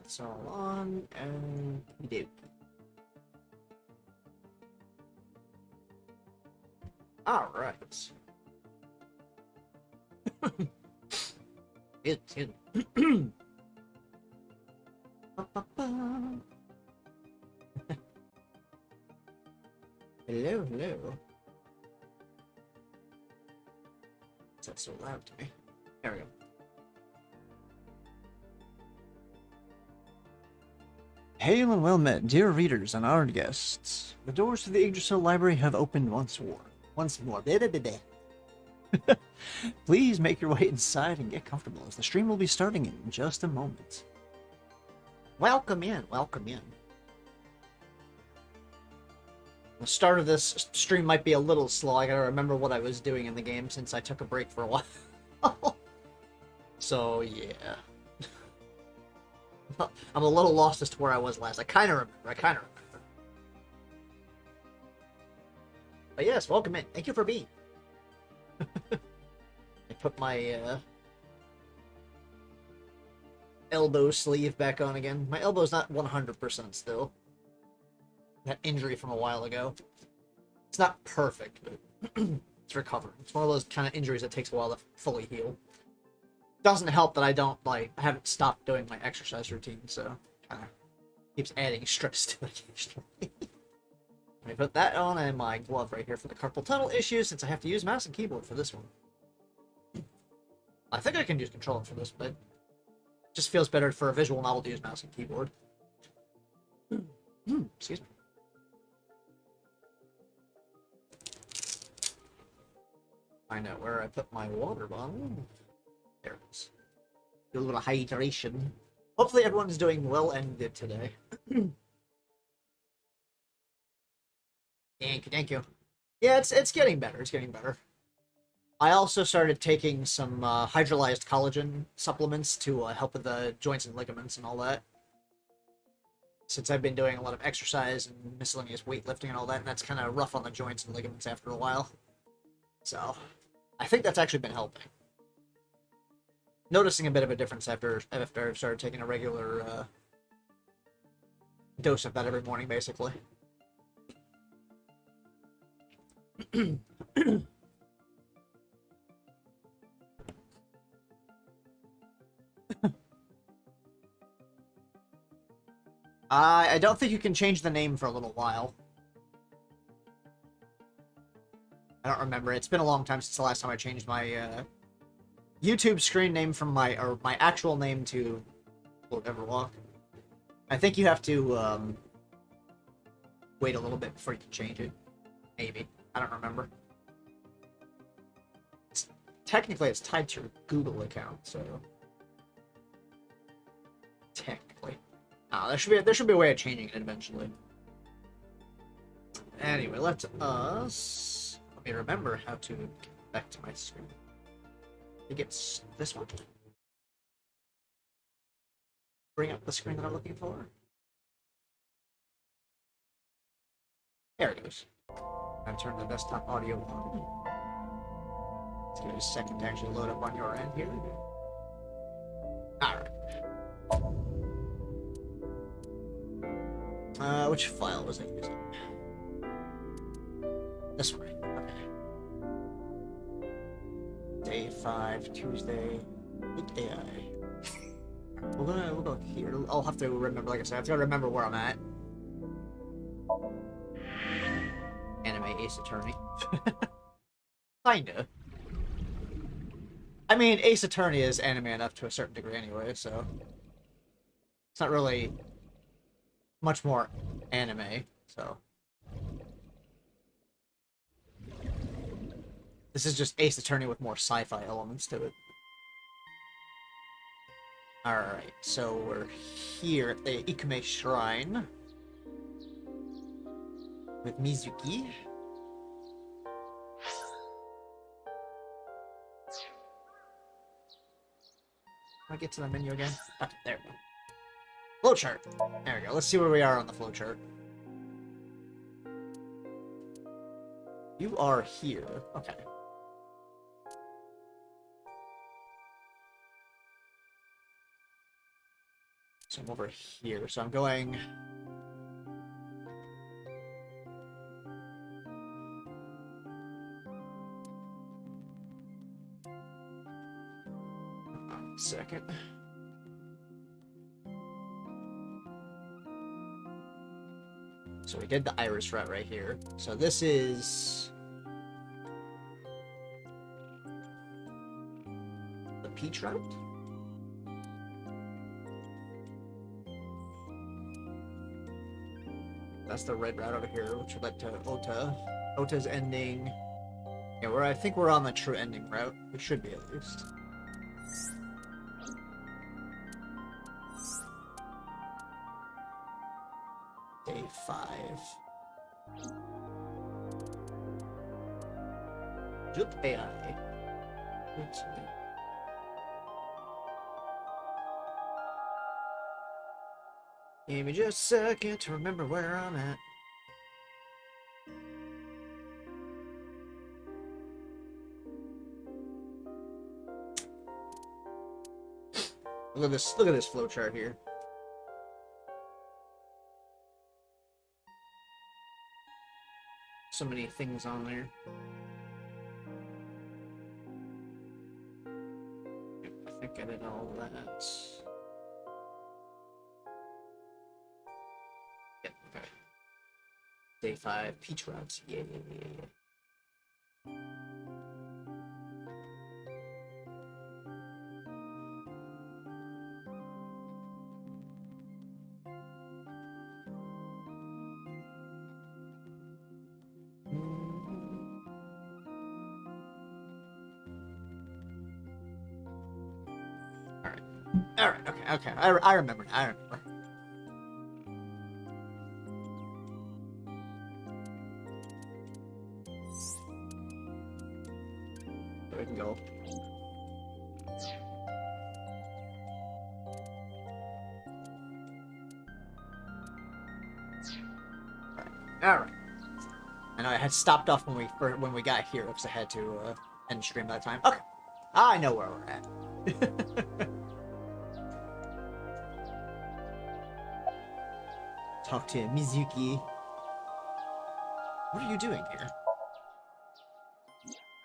That's all on, and we do. Alright. It's good. Hello, hello. Is that so loud to me? There we go. Hail and well met, dear readers and honored guests. The doors to the Yggdrasil Library have opened once more. Blah, blah, blah, blah. Please make your way inside and get comfortable, as the stream will be starting in just a moment. Welcome in, welcome in. The start of this stream might be a little slow. I gotta remember what I was doing in the game since I took a break for a while. So, yeah. I'm a little lost as to where I was last. I kind of remember. But yes, welcome in. Thank you for being. I put my elbow sleeve back on again. My elbow's not 100% still. That injury from a while ago. It's not perfect, but it's recovering. It's one of those kind of injuries that takes a while to fully heal. Doesn't help that I haven't stopped doing my exercise routine, so kind of keeps adding stress to it occasionally. Let me put that on and my glove right here for the carpal tunnel issue, since I have to use mouse and keyboard for this one. I think I can use controller for this, but it just feels better for a visual novel to use mouse and keyboard. Excuse me. Find out where I put my water bottle. There it is. Do a little hydration. Hopefully everyone's doing well ended today. Thank you. Yeah, it's getting better. It's getting better. I also started taking some hydrolyzed collagen supplements to help with the joints and ligaments and all that. Since I've been doing a lot of exercise and miscellaneous weightlifting and all that, and that's kind of rough on the joints and ligaments after a while. So, I think that's actually been helping. Noticing a bit of a difference after I've started taking a regular dose of that every morning, basically. I don't think you can change the name for a little while. I don't remember. It's been a long time since the last time I changed my YouTube screen name from my actual name to Everwalk. I think you have to wait a little bit before you can change it. Maybe. I don't remember. Technically, it's tied to your Google account, so technically, there should be a way of changing it eventually. Anyway, let me remember how to get back to my screen. I think it's this one. Bring up the screen that I'm looking for. There it goes. I've turned the desktop audio on. Let's give it a second to actually load up on your end here. Alright. Which file was I using? This one. Okay. Day 5, Tuesday. Good AI. We'll go here. I'll have to remember, like I said, I have to remember where I'm at. Anime Ace Attorney. Kinda. I mean, Ace Attorney is anime enough to a certain degree anyway, so it's not really much more anime, so. This is just Ace Attorney with more sci-fi elements to it. Alright, so we're here at the Ikume Shrine with Mizuki. Can I get to the menu again? Ah, there we go. Flowchart. There we go. Let's see where we are on the flowchart. You are here. Okay. So I'm over here. So I'm going... Second. So we did the iris route right here. So this is the peach route. That's the red route over here, which led to Ota. Ota's ending. Yeah, I think we're on the true ending route. We should be at least. Day 5. Jut AI. Oops. Give me just a second to remember where I'm at. Look at this flowchart here. So many things on there. I think I did all that. Yep, okay. Day 5, peach routes. Yeah. Alright, okay. I remember. So we can go. Alright. I know I had stopped off when we got here because I had to end stream that time. Okay. I know where we're at. Talk to Mizuki. What are you doing here?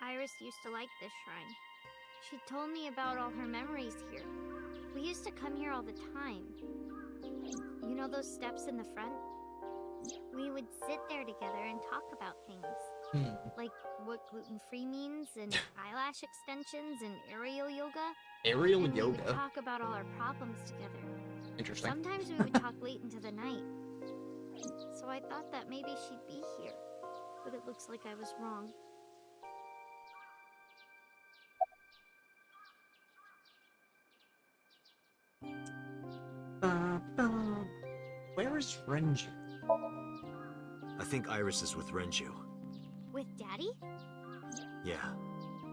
Iris used to like this shrine. She told me about all her memories here. We used to come here all the time. You know those steps in the front? We would sit there together and talk about things. Like what gluten-free means, and eyelash extensions, and aerial yoga. Aerial and yoga? We would talk about all our problems together. Interesting. Sometimes we would talk late into the night. So I thought that maybe she'd be here. But it looks like I was wrong. Where is Renju? I think Iris is with Renju. With Daddy? Yeah.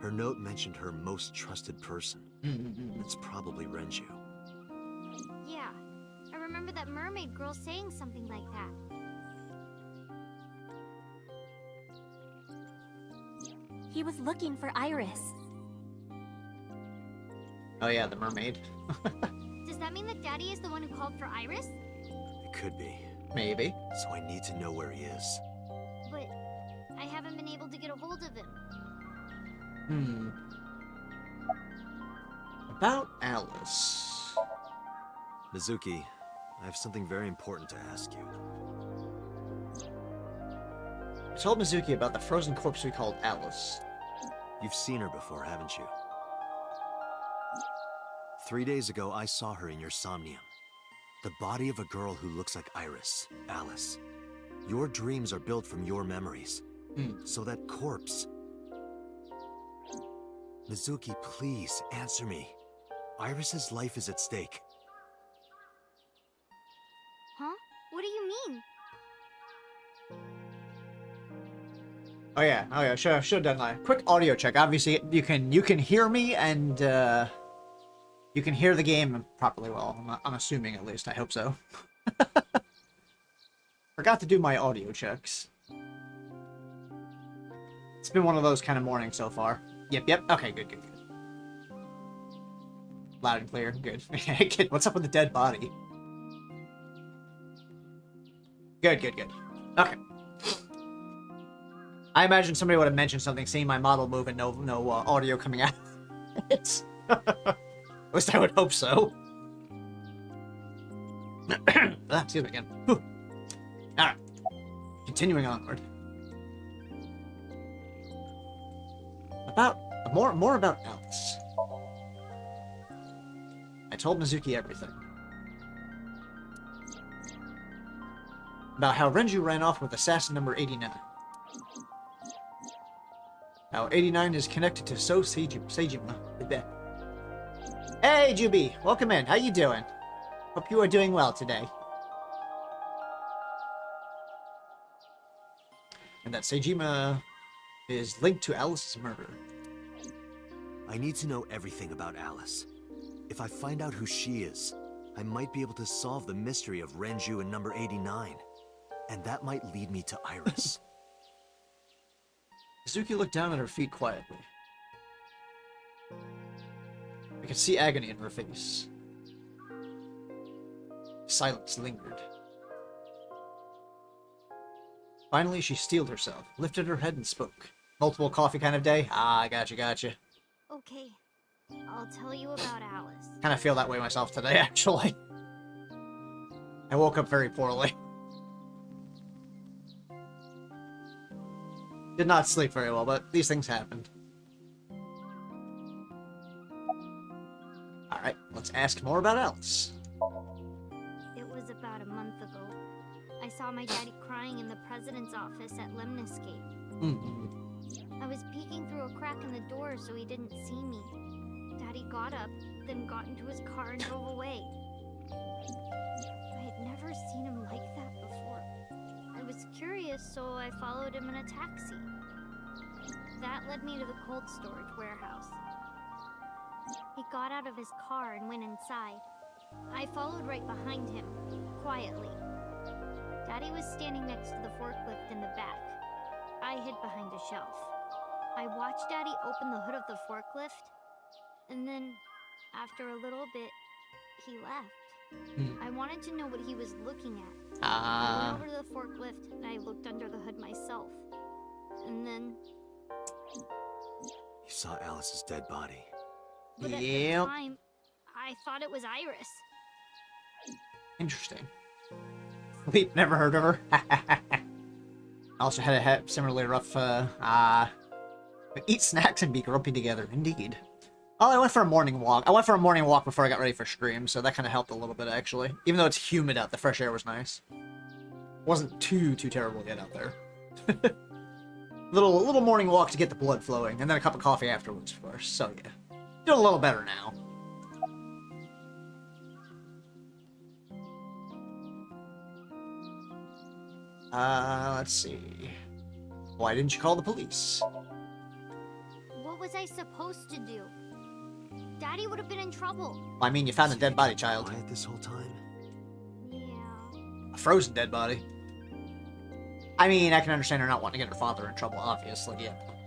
Her note mentioned her most trusted person. It's probably Renju. Yeah. I remember that mermaid girl saying something like that. He was looking for Iris. Oh yeah, the mermaid. Does that mean that Daddy is the one who called for Iris? It could be. Maybe. So I need to know where he is. But I haven't been able to get a hold of him. About Alice. Mizuki, I have something very important to ask you. I told Mizuki about the frozen corpse we called Alice. You've seen her before, haven't you? 3 days ago, I saw her in your Somnium. The body of a girl who looks like Iris, Alice. Your dreams are built from your memories. So that corpse... Mizuki, please, answer me. Iris's life is at stake. Huh? What do you mean? Oh yeah, should have done like quick audio check. Obviously, you can hear me and you can hear the game properly well. I'm assuming at least. I hope so. Forgot to do my audio checks. It's been one of those kind of mornings so far. Yep. Okay, good. Loud and clear. Good. Kid, what's up with the dead body? Good, good, good. Okay. I imagine somebody would have mentioned something, seeing my model move and no audio coming out. It's at least I would hope so. Excuse me again. Whew. All right. Continuing onward. More about Alice. I told Mizuki everything. About how Renju ran off with assassin number 89. How 89 is connected to Seijima. Hey, Juby! Welcome in. How you doing? Hope you are doing well today. And that Seijima is linked to Alice's murder. I need to know everything about Alice. If I find out who she is, I might be able to solve the mystery of Renju and number 89. And that might lead me to Iris. Mizuki looked down at her feet quietly. I could see agony in her face. Silence lingered. Finally, she steeled herself, lifted her head, and spoke. Multiple coffee kind of day? Ah, gotcha. Okay, I'll tell you about Alice. Kind of feel that way myself today, actually. I woke up very poorly. Did not sleep very well, but these things happened. Alright, let's ask more about Alice. It was about a month ago. I saw my daddy crying in the president's office at Lemniscape. I was peeking through a crack in the door so he didn't see me. Daddy got up, then got into his car and drove away. I had never seen him like that before. I was curious, so I followed him in a taxi. That led me to the cold storage warehouse. He got out of his car and went inside. I followed right behind him, quietly. Daddy was standing next to the forklift in the back. I hid behind a shelf. I watched Daddy open the hood of the forklift, and then, after a little bit, he left. I wanted to know what he was looking at. I went over to the forklift, and I looked under the hood myself. And then... You saw Alice's dead body. But at the time, I thought it was Iris. Interesting. We've never heard of her. I also had a similarly rough, eat snacks and be grumpy together, indeed. Oh, I went for a morning walk. I went for a morning walk before I got ready for stream, so that kind of helped a little bit, actually. Even though it's humid out, the fresh air was nice. Wasn't too terrible yet out there. little morning walk to get the blood flowing, and then a cup of coffee afterwards, of course. So, yeah. Doing a little better now. Let's see. Why didn't you call the police? What was I supposed to do? Daddy would have been in trouble. I mean, you found a dead body, child. Quiet this whole time? Yeah. A frozen dead body. I mean, I can understand her not wanting to get her father in trouble, obviously.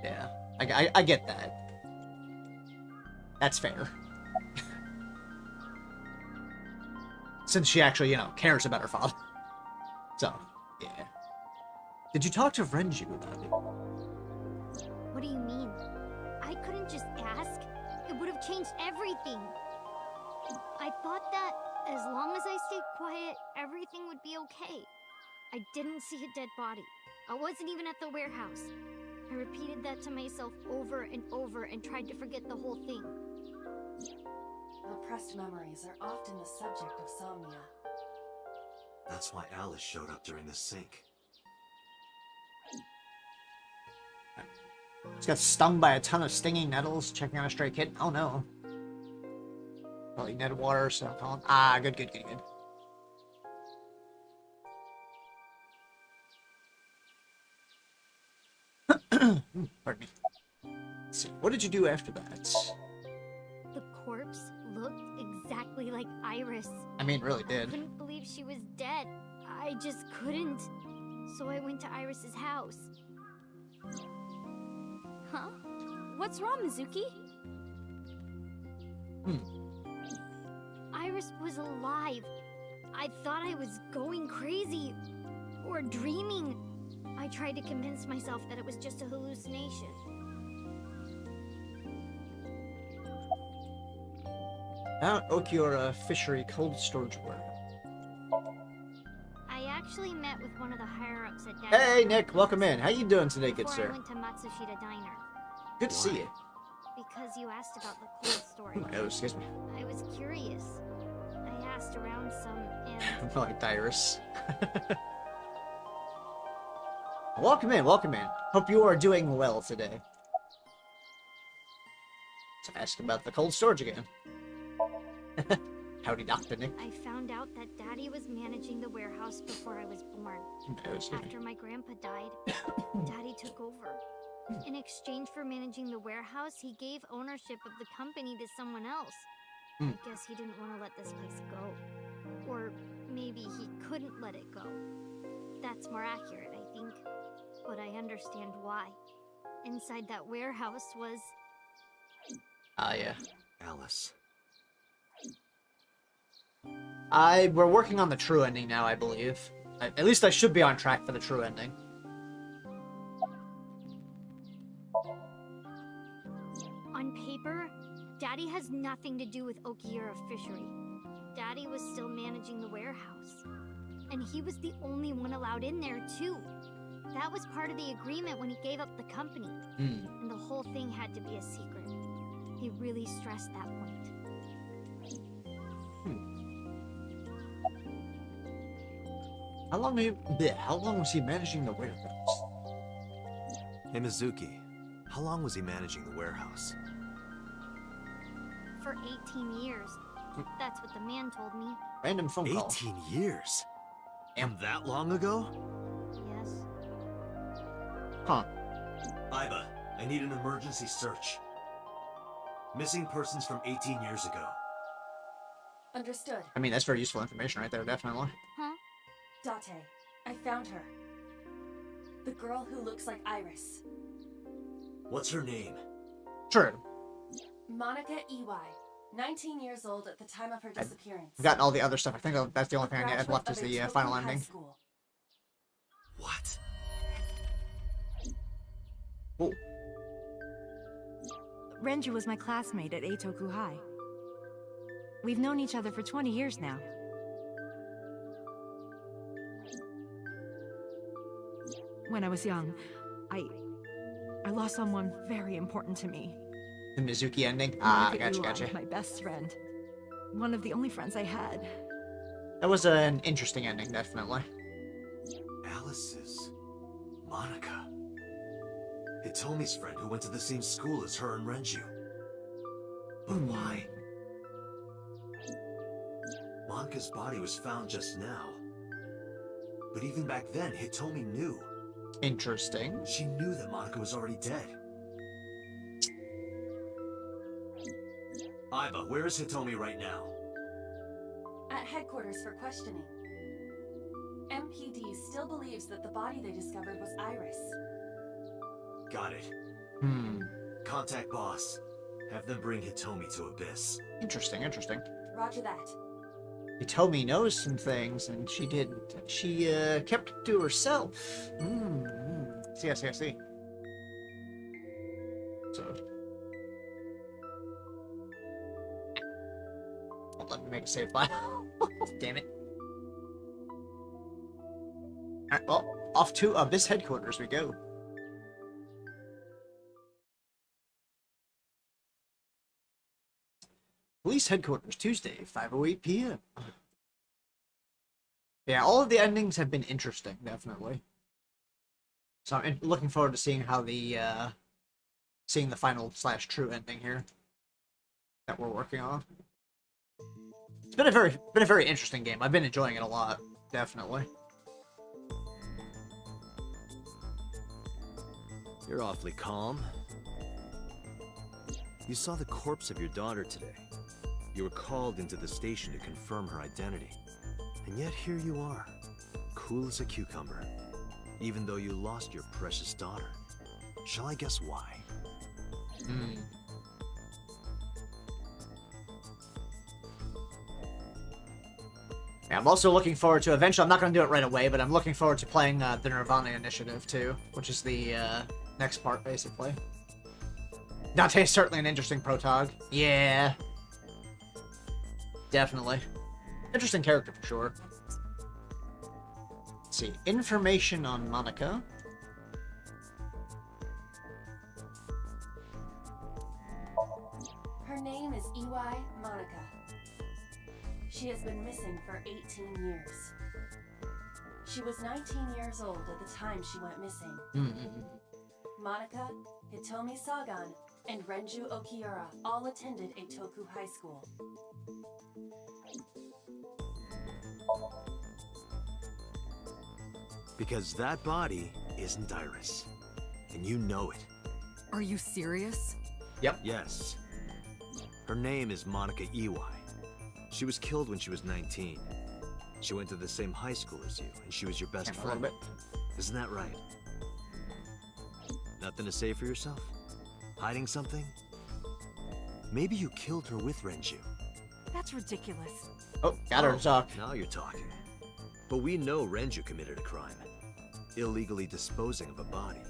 Yeah. I get that. That's fair. Since she actually, cares about her father. So, yeah. Did you talk to Renju about it? What do you mean? I couldn't just ask. It would have changed everything. I thought that as long as I stayed quiet, everything would be okay. I didn't see a dead body. I wasn't even at the warehouse. I repeated that to myself over and over and tried to forget the whole thing. Repressed memories are often the subject of somnia. That's why Alice showed up during the sync. Just got stung by a ton of stinging nettles checking on a stray kid. Oh no. Probably netted water, so calling. Good. Pardon me. Let's see. What did you do after that? The corpse looked exactly like Iris. I mean, it really I did. couldn't believe she was dead. I just couldn't. So I went to Iris's house. Huh? What's wrong, Mizuki? Iris was alive. I thought I was going crazy. Or dreaming. I tried to convince myself that it was just a hallucination. Mount Okiura Fishery Cold Storage Warehouse. I actually met with one of the higher-ups at Daddy's Hey, company Nick, welcome in. How you doing today, good before sir? I went to Matsushita Diner. Good to see you. Because you asked about the cold storage. Oh, excuse me. I was curious. I asked around some, and Like Dyrus. Welcome in, welcome in. Hope you are doing well today. To ask about the cold storage again. Howdy, Dr. Nick. I found out that Daddy was managing the warehouse before I was born. Oh, excuse me. After my grandpa died, Daddy took over. In exchange for managing the warehouse, he gave ownership of the company to someone else. I guess he didn't want to let this place go. Or maybe he couldn't let it go. That's more accurate, I think. But I understand why. Inside that warehouse was... Ah, yeah. Alice. We're working on the true ending now, I believe. At least I should be on track for the true ending. On paper, Daddy has nothing to do with Okiura Fishery. Daddy was still managing the warehouse. And he was the only one allowed in there, too. That was part of the agreement when he gave up the company. And the whole thing had to be a secret. He really stressed that point. How long was he managing the warehouse? Hey, Mizuki. How long was he managing the warehouse? For 18 years. That's what the man told me. Random phone call. 18 years? And that long ago? Yes. Huh. Iba, I need an emergency search. Missing persons from 18 years ago. Understood. I mean, that's very useful information right there, definitely. Huh? Date, I found her. The girl who looks like Iris. What's her name? True. Monica Ey. 19 years old at the time of her disappearance. I've gotten all the other stuff. I think that's the only thing I have Graduate left is of a the Tokyo final high ending. school. What? Oh, Renju was my classmate at Eitoku High. We've known each other for 20 years now. When I was young, I lost someone very important to me. the Mizuki ending. Ah, Monica gotcha, Iwai, gotcha. my best friend. One of the only friends I had. That was an interesting ending, definitely. Alice's Monica. Hitomi's friend who went to the same school as her and Renju. But why? Monica's body was found just now. But even back then, Hitomi knew. Interesting. She knew that Monica was already dead. Iba, where is Hitomi right now? At headquarters for questioning. MPD still believes that the body they discovered was Iris. Got it. Contact boss. Have them bring Hitomi to Abyss. Interesting, interesting. Roger that. Hitomi knows some things, and she didn't. She, kept it to herself. See, I see, I see. So... Won't let me make a save file. Damn it. Alright, well, off to Abyss headquarters we go. Police headquarters, Tuesday, 5:08 p.m. Yeah, all of the endings have been interesting, definitely. So I'm looking forward to seeing how seeing the final / true ending here that we're working on. It's been a very interesting game. I've been enjoying it a lot, definitely. You're awfully calm. You saw the corpse of your daughter today. You were called into the station to confirm her identity. And yet here you are, cool as a cucumber, even though you lost your precious daughter. Shall I guess why? Yeah, I'm also looking forward to eventually. I'm not going to do it right away, but I'm looking forward to playing the Nirvana Initiative too, which is the next part basically. Dante is certainly an interesting protog. Yeah, definitely interesting character for sure. Let's see, information on Monica. Her name is EY Monica. She has been missing for 18 years. She was 19 years old at the time she went missing. Monica, Hitomi Sagan, and Renju Okiura all attended Eitoku High School. Because that body isn't Iris. And you know it. Are you serious? Yes. Her name is Monica Iwai. She was killed when she was 19. She went to the same high school as you, and she was your best A little friend. bit. Isn't that right? Nothing to say for yourself? Hiding something? Maybe you killed her with Renju. That's ridiculous. Oh, got her to talk. Now you're talking. But we know Renju committed a crime. Illegally disposing of a body.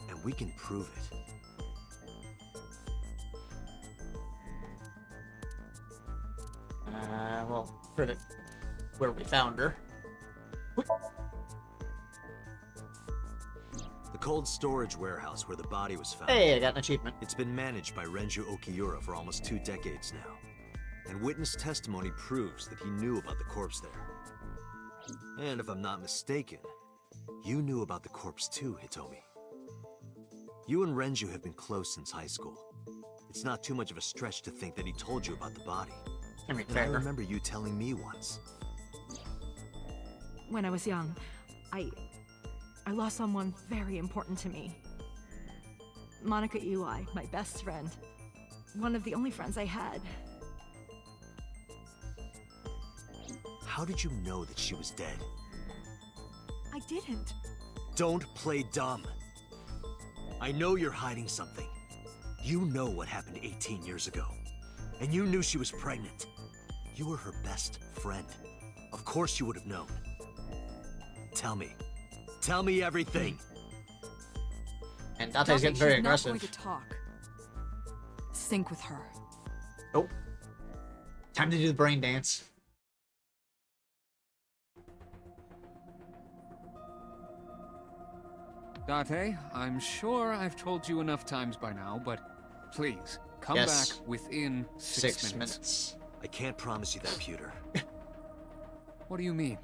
And we can prove it. Well, credit where we found her. The cold storage warehouse where the body was found. Hey, I got an achievement. It's been managed by Renju Okiura for almost 2 decades now. And witness testimony proves that he knew about the corpse there. And if I'm not mistaken, you knew about the corpse too, Hitomi. You and Renju have been close since high school. It's not too much of a stretch to think that he told you about the body. I mean, And I fair. remember you telling me once. When I was young, I lost someone very important to me. Monica Iwai, my best friend. One of the only friends I had. How did you know that she was dead? I didn't. Don't play dumb. I know you're hiding something. You know what happened 18 years ago. And you knew she was pregnant. You were her best friend. Of course you would have known. Tell me. Tell me everything. And Dante's getting very she's aggressive. not going to talk. Sync with her. Oh. Time to do the brain dance. Date, I'm sure I've told you enough times by now, but please, come Yes. back within 6 minutes. I can't promise you that, Pewter. What do you mean?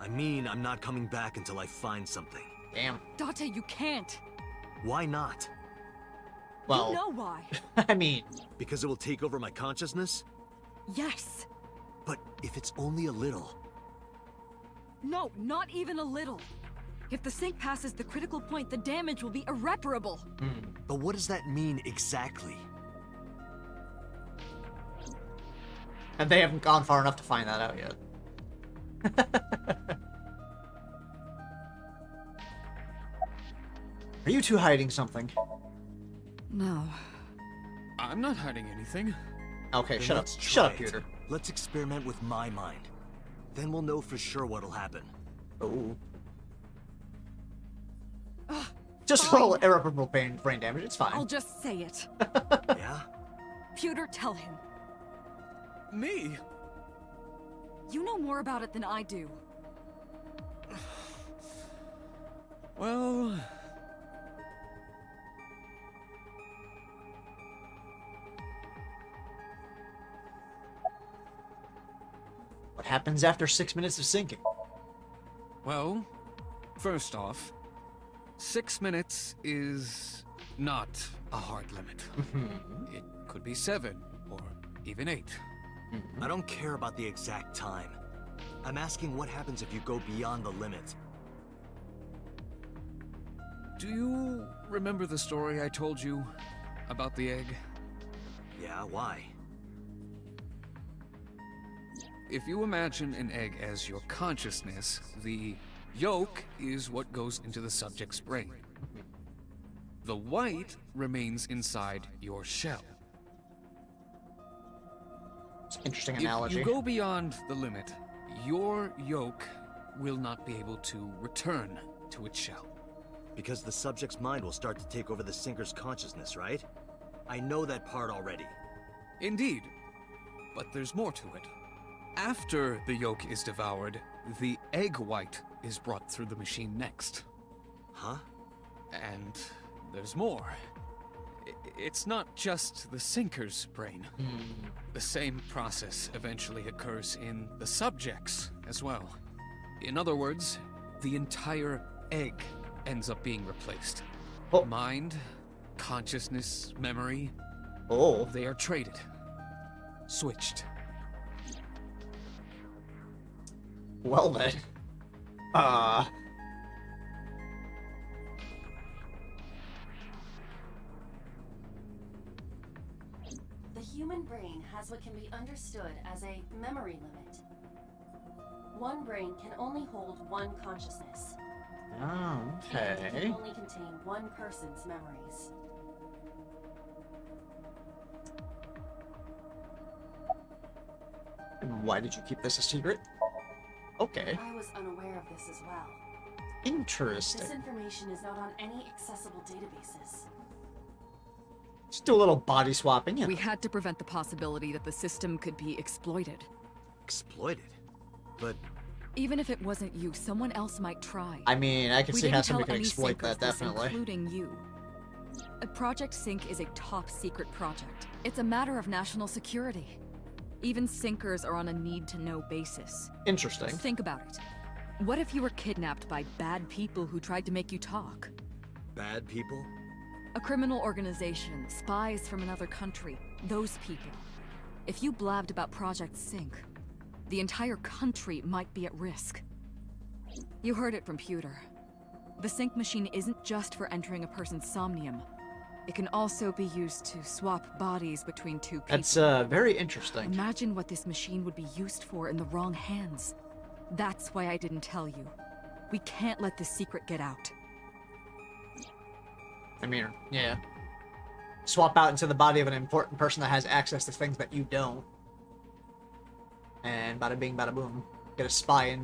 I mean, I'm not coming back until I find something. Damn. Date, you can't. Why not? Well, You know why. I mean, Because it will take over my consciousness? Yes. But if it's only a little... No, not even a little. If the sync passes the critical point, the damage will be irreparable. But what does that mean exactly? and they haven't gone far enough to find that out yet. Are you two hiding something? No. I'm not hiding anything. Okay, Then shut up. let's Shut up, try it. Peter. Let's experiment with my mind. Then we'll know for sure what'll happen. Oh. Just roll irreparable brain damage. It's fine. I'll just say it. Yeah? Pewter, tell him. Me? You know more about it than I do. Well... What happens after 6 minutes of syncing? Well, first off, 6 minutes is not a hard limit. It could be 7, or even 8. I don't care about the exact time. I'm asking what happens if you go beyond the limit. Do you remember the story I told you about the egg? Yeah, why? If you imagine an egg as your consciousness, the yolk is what goes into the subject's brain. The white remains inside your shell. It's an interesting If analogy. you go beyond the limit, your yoke will not be able to return to its shell. Because the subject's mind will start to take over the sinker's consciousness, right? I know that part already. Indeed, but there's more to it. After the yolk is devoured, the egg white is brought through the machine next. Huh? And there's more. It's not just the sinker's brain. The same process eventually occurs in the subject's as well. In other words, the entire egg ends up being replaced. Oh. Mind, consciousness, memory, Oh. they are traded. Switched. Well then. The human brain has what can be understood as a memory limit. One brain can only hold one consciousness. And it Okay. can only contain one person's memories. And why did you keep this a secret? Okay. I was unaware of this as well. Interesting. This information is not on any accessible databases. Just do a little body swapping, yeah. We had to prevent the possibility that the system could be exploited. Exploited? But Even if it wasn't you, someone else might try. I mean, I can We see how didn't somebody tell could any exploit sinkers that, this, definitely. including you. Project Sync is a top secret project. It's a matter of national security. Even sinkers are on a need-to-know basis. Interesting. Think about it. What if you were kidnapped by bad people who tried to make you talk? bad people? A criminal organization, spies from another country, those people. If you blabbed about Project Sync, the entire country might be at risk. You heard it from Pewter. The Sync machine isn't just for entering a person's Somnium. It can also be used to swap bodies between two people. That's very interesting. Imagine what this machine would be used for in the wrong hands. That's why I didn't tell you. We can't let this secret get out. I mean, yeah. Swap out into the body of an important person that has access to things that you don't. And bada bing, bada boom. Get a spy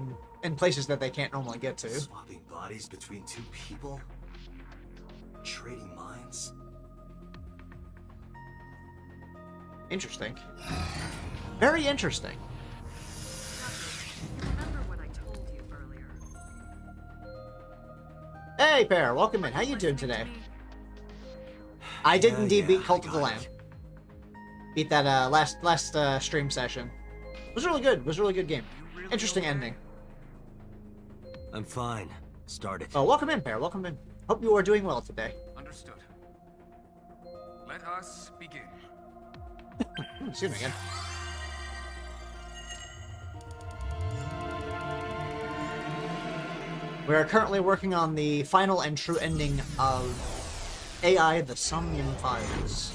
in places that they can't normally get to. Swapping bodies between two people? Trading minds? Interesting. Very interesting. Remember what I told you earlier. Hey, Pear, welcome in. How you doing today? I did indeed beat Cult of the Lamb. Beat that last stream session. It was really good. It was a really good game. Interesting ending. I'm fine. Start it. Oh, welcome in, Pear. Welcome in. Hope you are doing well today. Understood. Let us begin. Excuse me again. We are currently working on the final and true ending of AI the Somnium Files.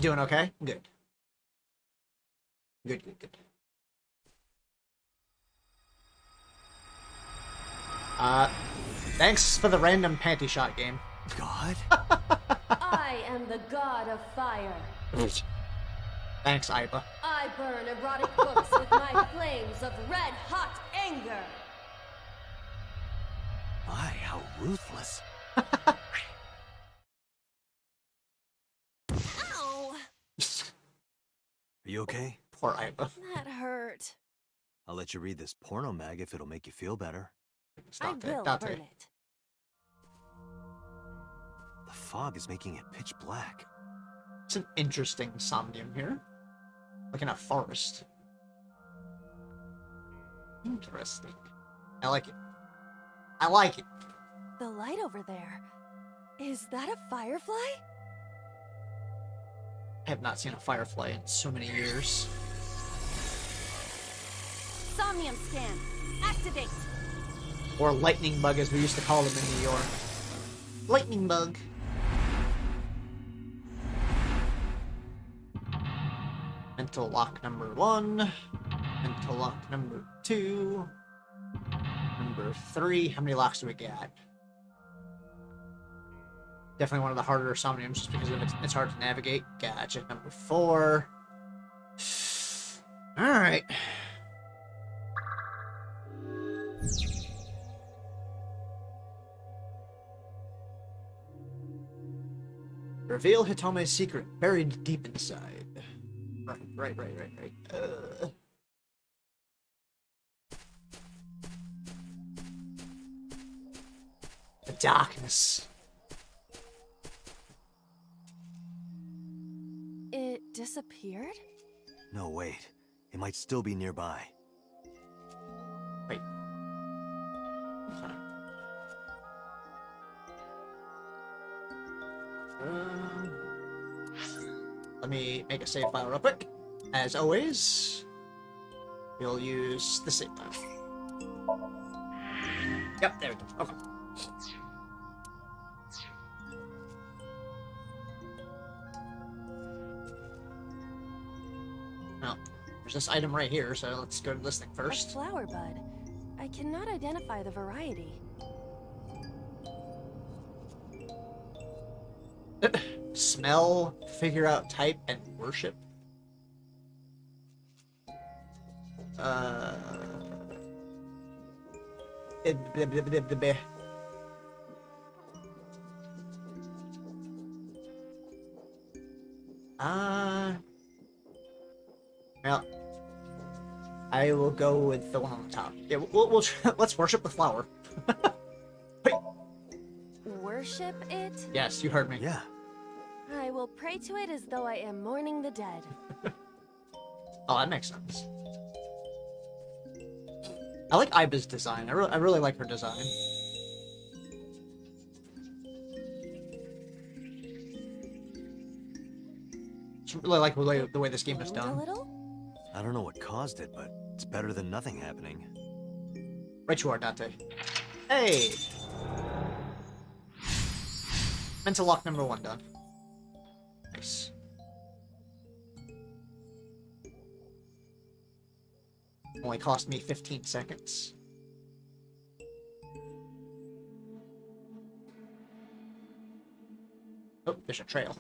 Doing okay? Good. Good, good, good. Thanks for the random panty shot game. God? I am the god of fire. Thanks, Iba. I burn erotic books with my flames of red-hot anger. My, how ruthless. Ow! Are you okay? Poor Iba. That hurt. I'll let you read this porno mag if it'll make you feel better. Stop I will Date. burn it. The fog is making it pitch black. It's an interesting Somnium here. Like in a forest. Interesting. I like it. I like it. The light over there. Is that a firefly? I have not seen a firefly in so many years. Somnium scan. Activate. Or lightning bug as we used to call them in New York. Lightning bug. Mental lock number 1. Mental lock number 2. Number 3. How many locks do we get? Definitely one of the harder Somniums just because of it's hard to navigate. Gotcha. Number 4. Alright. Reveal Hitome's secret, buried deep inside. Right. The darkness. It disappeared? No, wait. It might still be nearby. Wait. Okay. Let me make a save file real quick. As always, we'll use the save file. Yep, there we go. Okay. Now, there's this item right here, so let's go to this thing A first. flower bud. I cannot identify the variety. Smell, figure out type, and worship. Well, I will go with the one on the top. Yeah, we'll let's worship the flower. Wait. Worship it? Yes, you heard me. Yeah. I will pray to it as though I am mourning the dead. Oh, that makes sense. I like Iba's design. I really like her design. Just really like the way this game is Bloomed a done. little? I don't know what caused it, but it's better than nothing happening. Right you are, Dante. Hey! Mental lock number 1 done. Nice. Only cost me 15 seconds. Oh, there's a trail.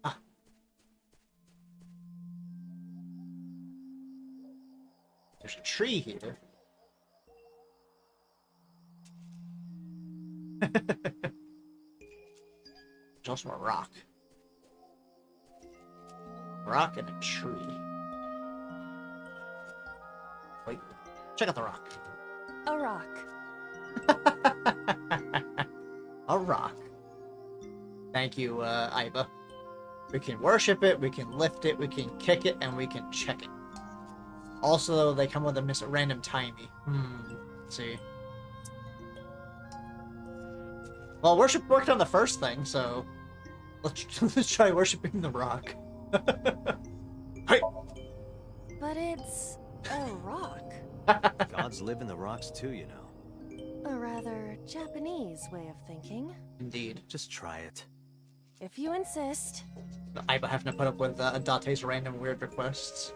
Ah. There's a tree here. There's also a rock. Rock and a tree. Wait, check out the rock. A rock. A rock. Thank you, Iba. We can worship it, we can lift it, we can kick it, and we can check it. Also, they come with a random timey. Let's see. Well, worship worked on the first thing, so let's try worshiping the rock. Hey! But it's a rock. Gods live in the rocks too, you know. A rather Japanese way of thinking. Indeed. Just try it. If you insist. Iba having to put up with Date's random weird requests.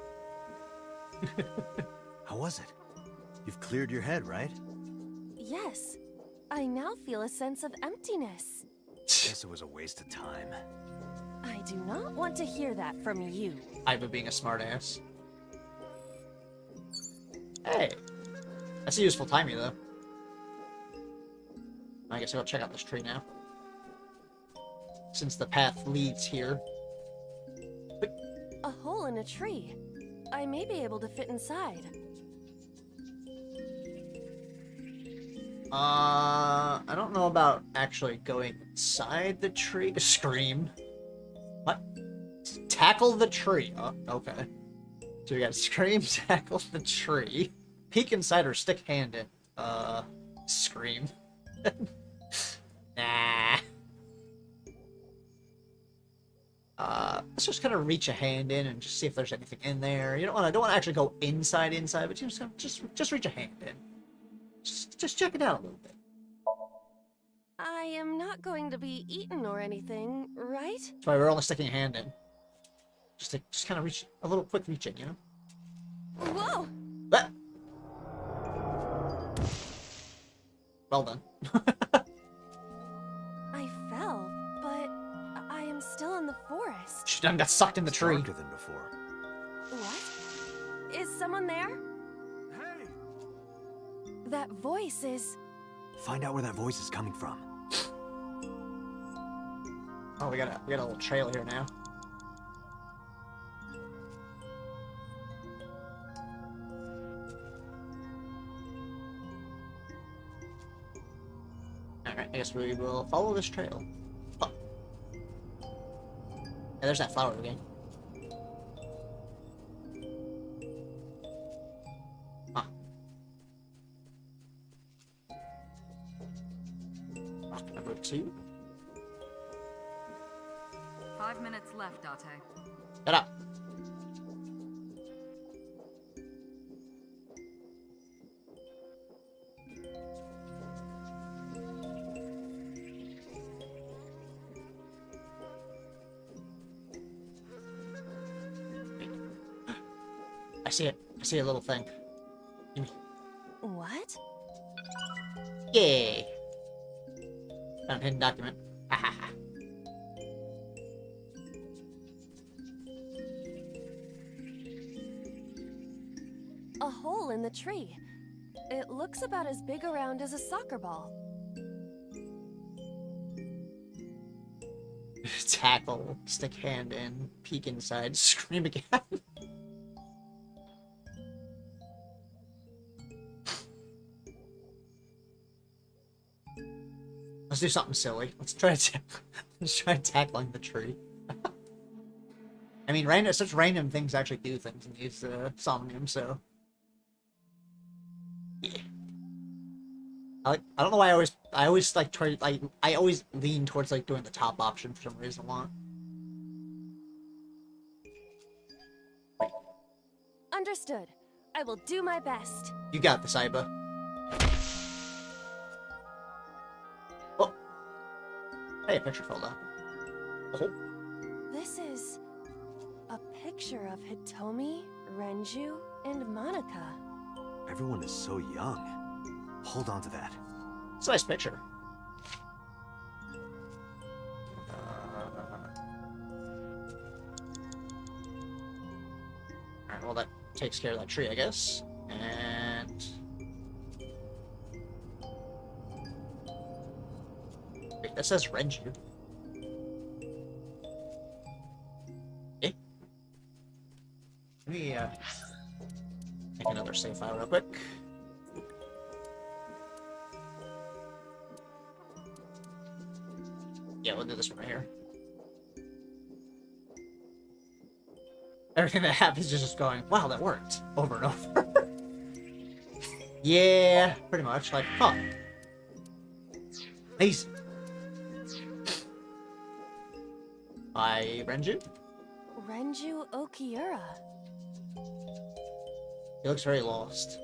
How was it? You've cleared your head, right? Yes. I now feel a sense of emptiness. Guess it was a waste of time. I do not want to hear that from you. Iba being a smartass. Hey! That's a useful timey, though. I guess I'll check out this tree now. Since the path leads here. A hole in a tree. I may be able to fit inside. I don't know about actually going inside the tree to scream. What? Tackle the tree. Oh, okay. So we got scream, tackle the tree, peek inside or stick hand in. Scream. Nah. Let's just kind of reach a hand in and just see if there's anything in there. You don't want to actually go inside, but you just reach a hand in. Just check it out a little bit. I am not going to be eaten or anything, right? That's why we're only sticking a hand in. Just kind of reach a little quick reach in, you know? Whoa! Ah! Well done. I fell, but I am still in the forest. She done got sucked in the tree. Darker than before. What? Is someone there? Hey! That voice is... Find out where that voice is coming from. Oh, we got a little trail here now. Alright, I guess we will follow this trail. Oh. Yeah, there's that flower again. Huh. Rock number 2. 5 minutes left, Date. Shut up. I see it. I see a little thing. What? Yay! Found a hidden document. Ha ha ha. A hole in the tree. It looks about as big around as a soccer ball. Tackle, stick hand in, peek inside, scream again. Let's do something silly. Let's try tackling the tree. I mean, such random things actually do things in these Somnium, so yeah. I don't know why I always like try I always lean towards like doing the top option for some reason a lot. Understood. I will do my best. You got this, Iba. Oh. Hey, a picture fell down. Oh. This is a picture of Hitomi, Renju, and Monica. Everyone is so young. Hold on to that. It's a nice picture. Alright, well that takes care of that tree, I guess. And... wait, that says Renju. Okay. Let me, make another save file real quick. Yeah, we'll do this one right here. Everything that happens is just going, wow, that worked. Over and over. Yeah, pretty much. Like, huh. Nice. By Renju? Renju Okiura. He looks very lost.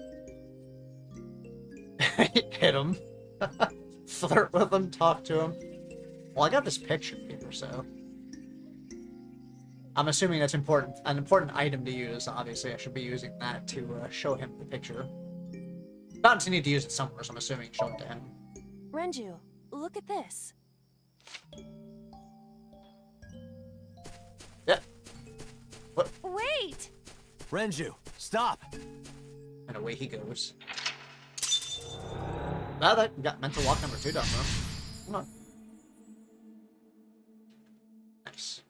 Hit him. Flirt with him, talk to him. Well, I got this picture here, so... I'm assuming that's important. An important item to use. Obviously, I should be using that to show him the picture. Not to need to use it somewhere, so I'm assuming show it to him. Renju, look at this. Yep. What? Wait! Renju, stop! And away he goes. Now that got mental walk number 2 done, though. Come on. Nice.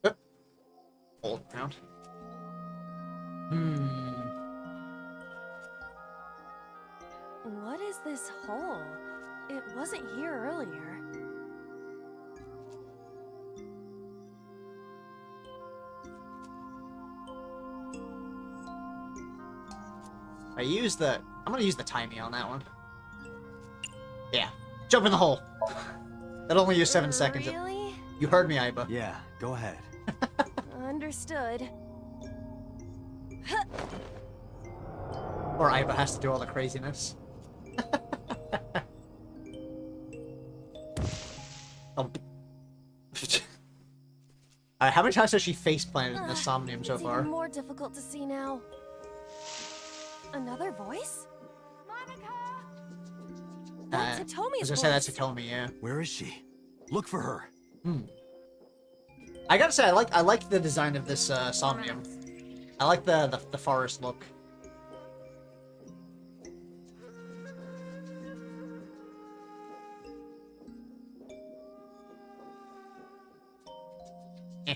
Yep. Hold around. What is this hole? It wasn't here earlier. I'm gonna use the timey on that one. Yeah. Jump in the hole. That'll only use 7 seconds. Really? You heard me, Iba. Yeah, go ahead. Understood. Or Iba has to do all the craziness. How many times has she face planted in the Somnium so It's far? even more difficult to see now. Another voice? Monica! That's I Hitomi's was gonna voice. say that's Hitomi, yeah. Where is she? Look for her. I gotta say, I like the design of this Somnium. I like the forest look. Eh.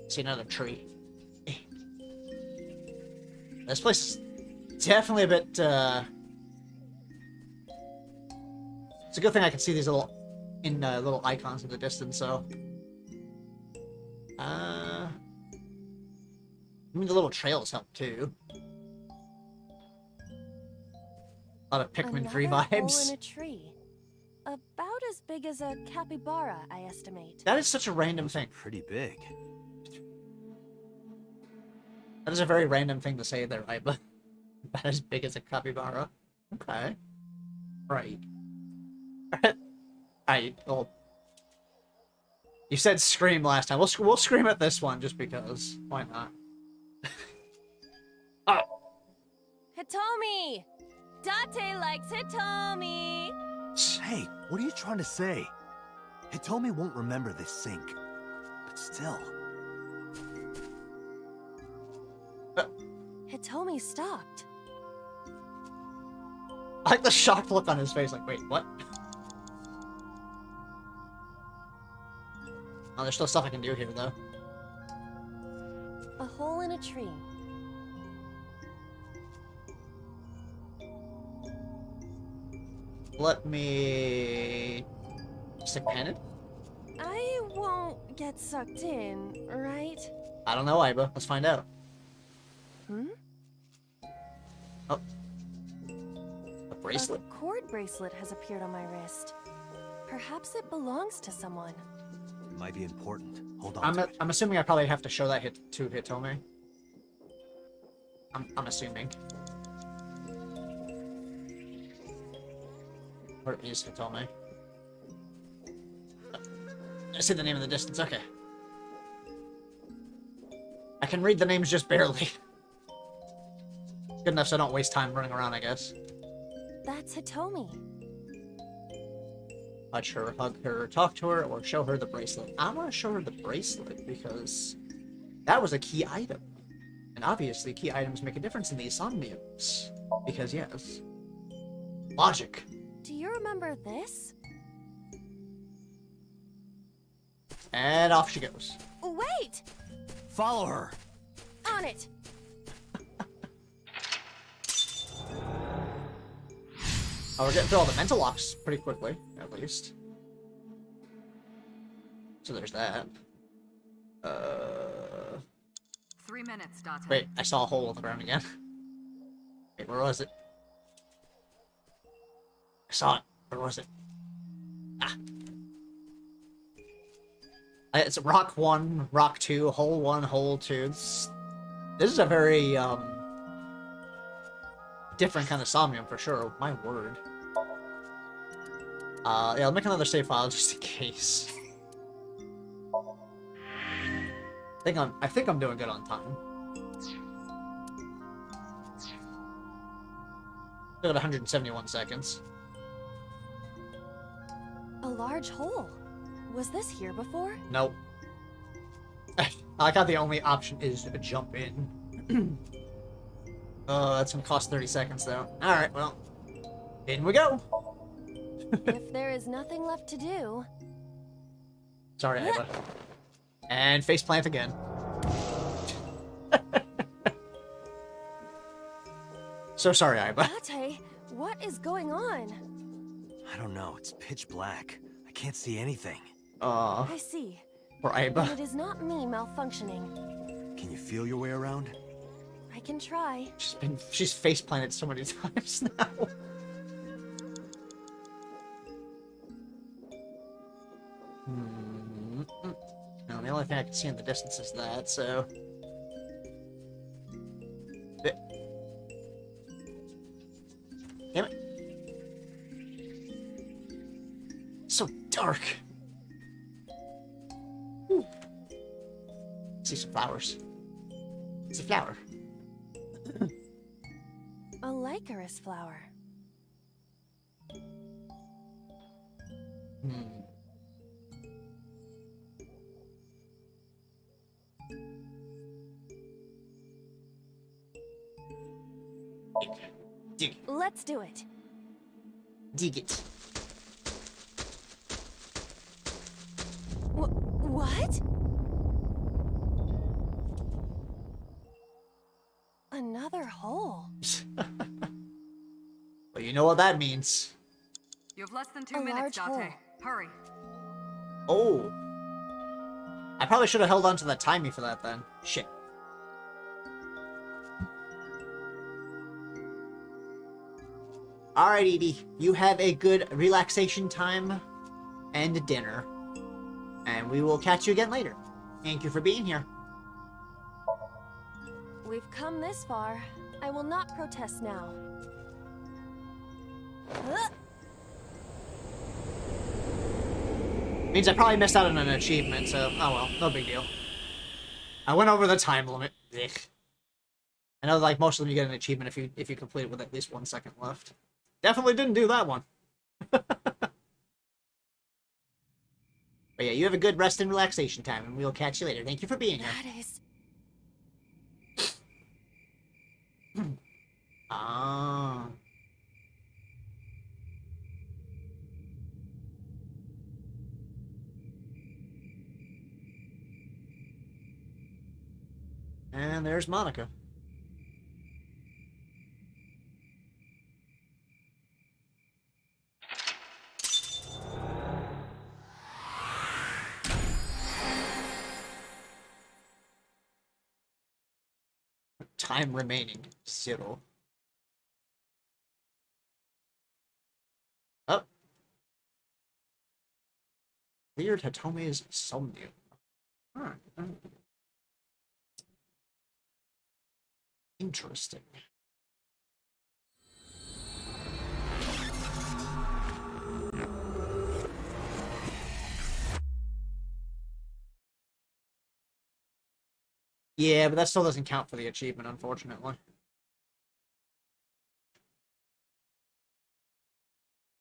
See another tree. Eh. This place is definitely a bit. It's a good thing I can see these little little icons in the distance. So, I mean the little trails help too. A lot of Pikmin 3 Another hole vibes. in a tree. About as big as a capybara, I estimate. That is such a random thing. Pretty big. That is a very random thing to say there, right? But about as big as a capybara. Okay. Right. Alright, well... You said scream last time. We'll scream at this one, just because. Why not? Oh! Hitomi! Date likes Hitomi! Hey, what are you trying to say? Hitomi won't remember this sink. But still. Hitomi stopped. I like the shocked look on his face, like, wait, what? Oh, there's still stuff I can do here, though. A hole in a tree. Let me... stick pen in? I won't get sucked in, right? I don't know, Iba. Let's find out. Hmm? Oh. A bracelet? A cord bracelet has appeared on my wrist. Perhaps it belongs to someone. It might be important. Hold on to it. I'm assuming I probably have to show that to Hitomi. I'm assuming. Where is Hitomi? I see the name in the distance, okay. I can read the names just barely. Good enough so I don't waste time running around, I guess. That's Hitomi. Touch her, hug her, talk to her, or show her the bracelet. I want to show her the bracelet because that was a key item. And obviously, key items make a difference in these Somniums. Because, yes. Logic. Do you remember this? And off she goes. Wait! Follow her! On it! Oh, we're getting through all the mental locks pretty quickly, at least. So there's that. 3 minutes, Date. Wait, I saw a hole in the ground again. Wait, where was it? I saw it. Where was it? Ah. It's rock 1, rock 2, hole 1, hole 2. This is a very, different kind of Somnium for sure. My word. Yeah, I'll make another save file just in case. I think I'm doing good on time. Still got 171 seconds. A large hole. Was this here before? Nope. I like how the only option is to jump in. Oh, that's gonna cost 30 seconds though. Alright, well. In we go! If there is nothing left to do... Sorry, Iva. And faceplant again. So sorry, Iva. Date, what is going on? I don't know. It's pitch black. I can't see anything. I see. Poor Then Iva. it is not me malfunctioning. Can you feel your way around? I can try. She's faceplanted so many times now. No, the only thing I can see in the distance is that, so... Damn it. So dark. Ooh. See some flowers. It's a flower. A Lycaris flower. Hmm. Dig. Let's do it. Dig it. What? Another hole. Well, you know what that means. You have less than 2 A minutes, large hole. Date. Hurry. Oh. I probably should have held on to the timing for that then. Shit. Alright, Edie. You have a good relaxation time and dinner. And we will catch you again later. Thank you for being here. We've come this far. I will not protest now. Means I probably missed out on an achievement, so oh well, no big deal. I went over the time limit. Ugh. I know, like, most of them you get an achievement if you complete it with at least 1 second left. Definitely didn't do that one. But yeah, you have a good rest and relaxation time, and we'll catch you later. Thank you for being here. That is... Ah. And there's Monica. Time remaining, 0. Oh. Weird Hitome's Somnium. Alright. Interesting. Yeah, but that still doesn't count for the achievement, unfortunately.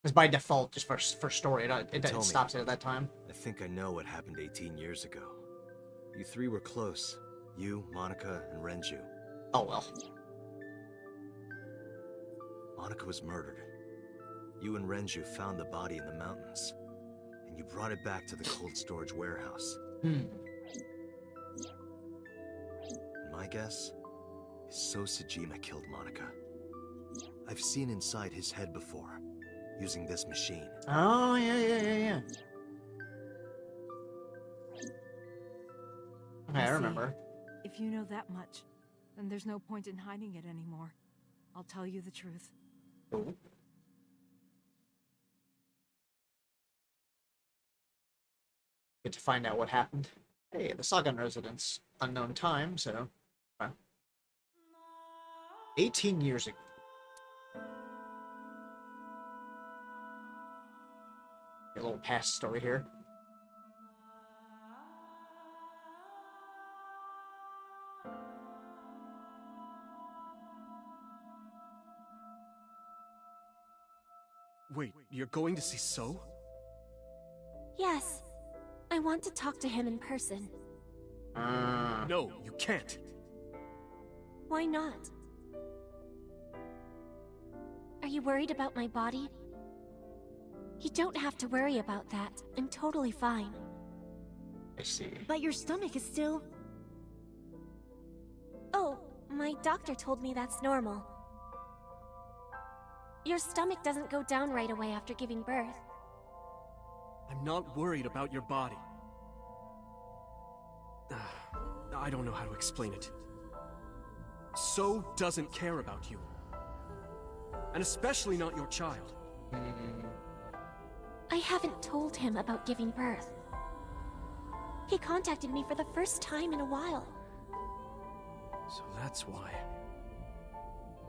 Because by default, just for story, it Tell me. stops it at that time. I think I know what happened 18 years ago. You three were close. You, Monica, and Renju. Oh well. Monica was murdered. You and Renju found the body in the mountains, and you brought it back to the cold storage warehouse. Hmm. My guess is So Sajima killed Monica. I've seen inside his head before, using this machine. Oh, yeah. Okay, I see. remember. If you know that much, then there's no point in hiding it anymore. I'll tell you the truth. Oh. Get to find out what happened. Hey, the Sagan residence. Unknown time, so... 18 years ago. A little past story here. Wait, you're going to see So? Yes. I want to talk to him in person. No, you can't. Why not? Are you worried about my body? You don't have to worry about that. I'm totally fine. I see. But your stomach is still... Oh, my doctor told me that's normal. Your stomach doesn't go down right away after giving birth. I'm not worried about your body. I don't know how to explain it. So doesn't care about you. And especially not your child. I haven't told him about giving birth. He contacted me for the first time in a while. So that's why.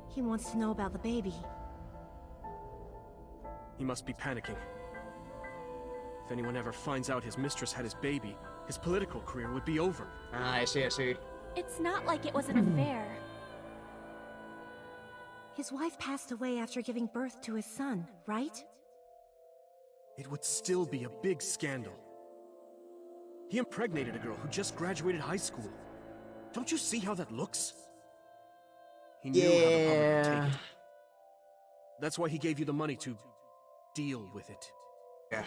He wants to know about the baby. He must be panicking. If anyone ever finds out his mistress had his baby, his political career would be over. I see. It's not like it was an affair. His wife passed away after giving birth to his son, right? it would still be a big scandal. He impregnated a girl who just graduated high school. Don't you see how that looks? He knew how the public would take it. That's why he gave you the money to deal with it. Yeah.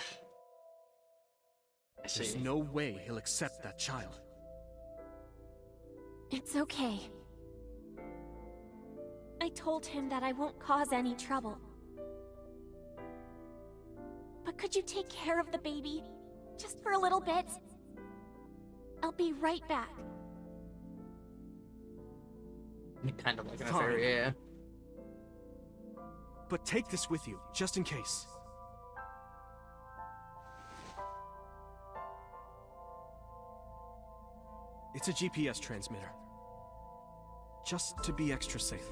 I There's see. no way he'll accept that child. It's okay. I told him that I won't cause any trouble. But could you take care of the baby? Just for a little bit? I'll be right back. Kind of like an Fine. affair, yeah. But take this with you, just in case. It's a GPS transmitter. Just to be extra safe.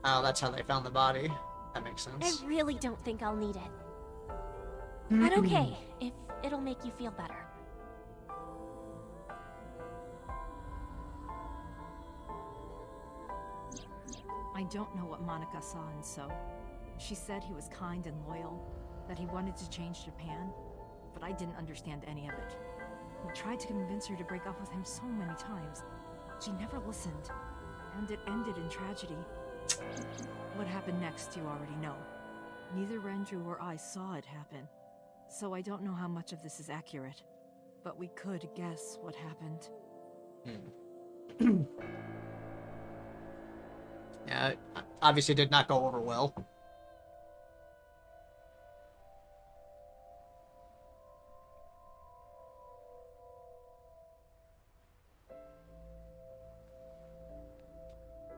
Oh, that's how they found the body. That makes sense. I really don't think I'll need it. But okay, if it'll make you feel better. I don't know what Monica saw in So. She said he was kind and loyal, that he wanted to change Japan, but I didn't understand any of it. He tried to convince her to break up with him so many times. She never listened, and it ended in tragedy. What happened next, you already know. Neither Renju or I saw it happen, so I don't know how much of this is accurate, but we could guess what happened. Yeah, it obviously did not go over well.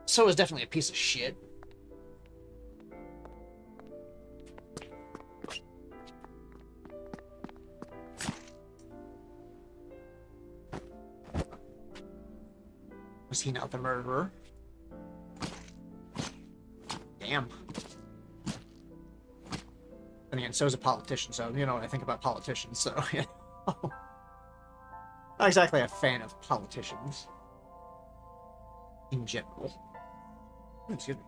So is definitely a piece of shit. Was he not the murderer? Damn. And again, so is a politician, so you know what I think about politicians, so you know. Not exactly a fan of politicians. In general. Excuse me.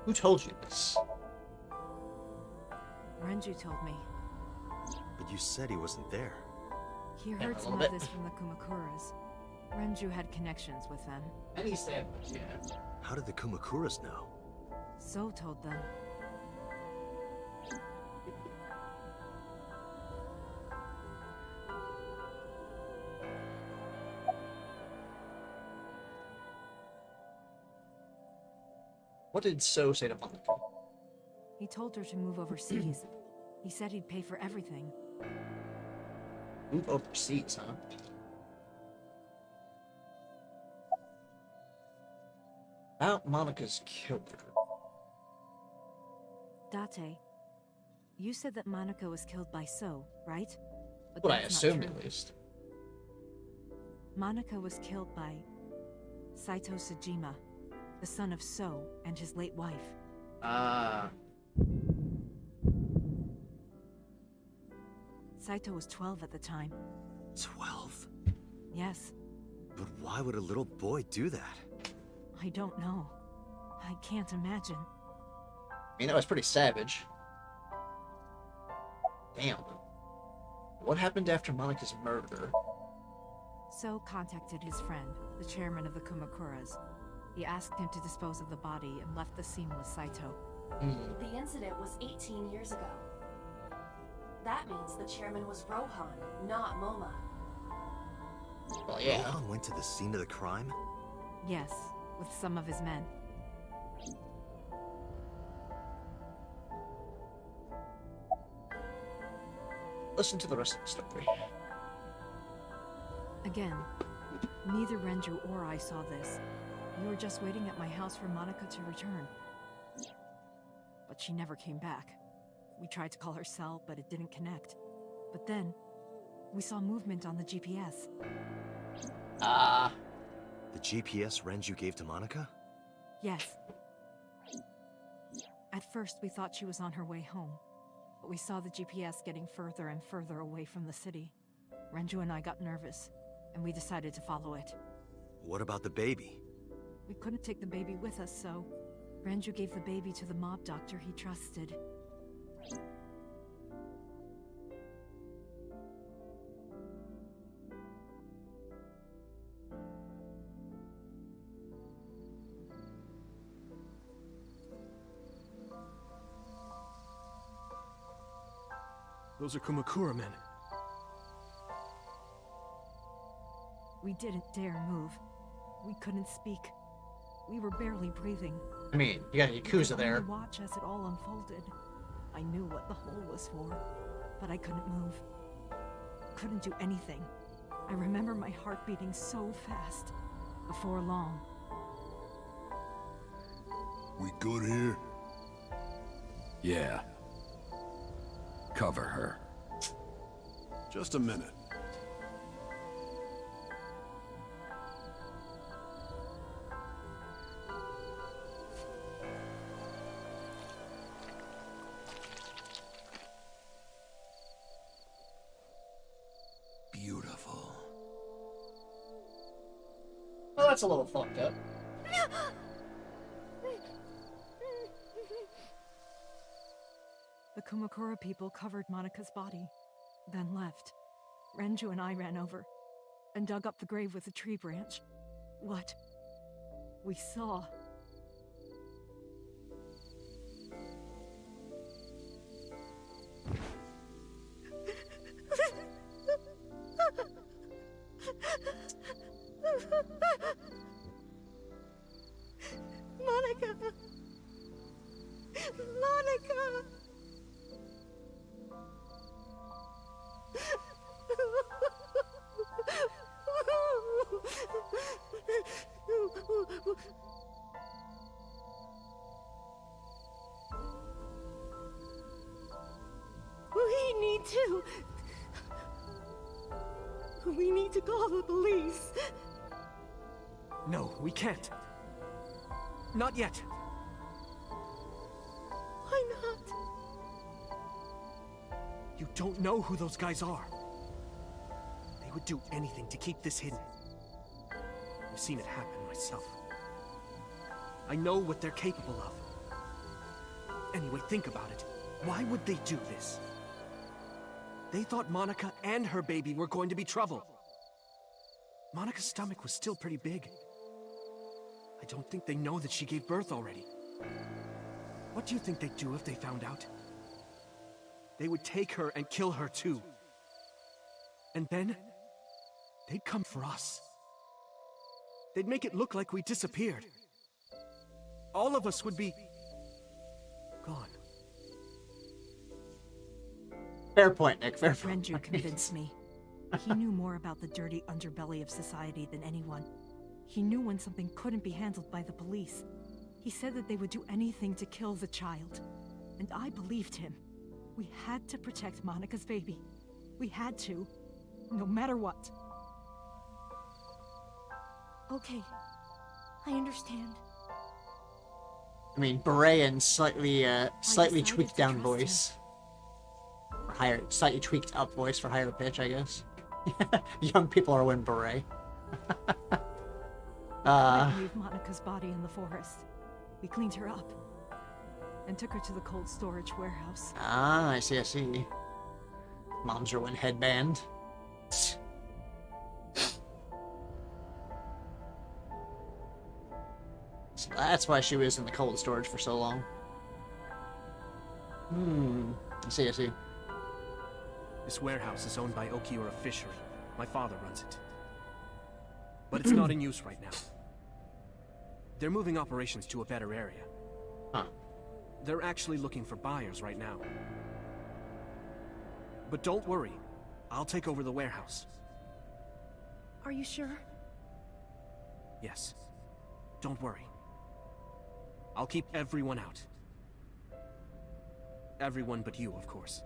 Who told you this? Renju told me. But you said he wasn't there. He Yeah, heard a some little of bit. this from the Kumakuras. Renju had connections with them. Any sandwich, yeah. How did the Kumakuras know? So told them. What did So say to Monica? He told her to move overseas. He said he'd pay for everything. Move overseas, huh? About Monica's killer. Date, you said that Monica was killed by So, right? But What I that's not assumed, true. at least. Monica was killed by Saito Sejima, the son of So and his late wife. Ah. Saito was 12 at the time. 12? Yes, But why would a little boy do that? I don't know. I can't imagine. I mean, that was pretty savage. Damn. What happened after Monica's murder? So contacted his friend, the chairman of the Kumakuras. He asked him to dispose of the body and left the scene with Saito. The incident was 18 years ago. That means the chairman was Rohan, not Moma. Well, yeah. Rohan went to the scene of the crime? Yes, with some of his men. Listen to the rest of the story. Again, neither Renju or I saw this. We were just waiting at my house for Monica to return. But she never came back. We tried to call her cell, but it didn't connect. But then, we saw movement on the GPS. Ah. The GPS Renju gave to Monica? Yes. At first, we thought she was on her way home. But we saw the GPS getting further and further away from the city. Renju and I got nervous, and we decided to follow it. What about the baby? We couldn't take the baby with us, so Renju gave the baby to the mob doctor he trusted. Those are Kumakura men. We didn't dare move. We couldn't speak. We were barely breathing. I mean, you got We Yakuza could there. only watch as it all unfolded. I knew what the hole was for, but I couldn't move. Couldn't do anything. I remember my heart beating so fast. Before long, We good here? Yeah. Cover her. Just a minute. Beautiful. Well, that's a little fucked up. the Kumakura people covered Monika's body, then left. Renju and I ran over and dug up the grave with a tree branch. What we saw. Monica! Monica! We need to call the police. No, we can't. Not yet. Why not? You don't know who those guys are. They would do anything to keep this hidden. I've seen it happen myself. I know what they're capable of. Anyway, think about it. Why would they do this? They thought Monica and her baby were going to be trouble. Monica's stomach was still pretty big. I don't think they know that she gave birth already. What do you think they'd do if they found out? They would take her and kill her too. And then, they'd come for us. They'd make it look like we disappeared. All of us would be gone. Fair point, Nick. Fair point. Renju convinced me. He knew more about the dirty underbelly of society than anyone. He knew when something couldn't be handled by the police. He said that they would do anything to kill the child. And I believed him. We had to protect Monica's baby. We had to, no matter what. Okay, I understand. I mean, beret and slightly decided tweaked to down trust him. voice. Or higher, slightly tweaked up voice for higher pitch, I guess. Young people are wearing beret. I moved Monica's body in the forest. We cleaned her up and took her to the cold storage warehouse. Ah, I see, I see. Mom's ruined headband. So that's why she was in the cold storage for so long. I see, I see. This warehouse is owned by Okiura Fishery. My father runs it. But it's not in use right now. They're moving operations to a better area. Huh. They're actually looking for buyers right now. But don't worry, I'll take over the warehouse. Are you sure? Yes. Don't worry. I'll keep everyone out. Everyone but you, of course.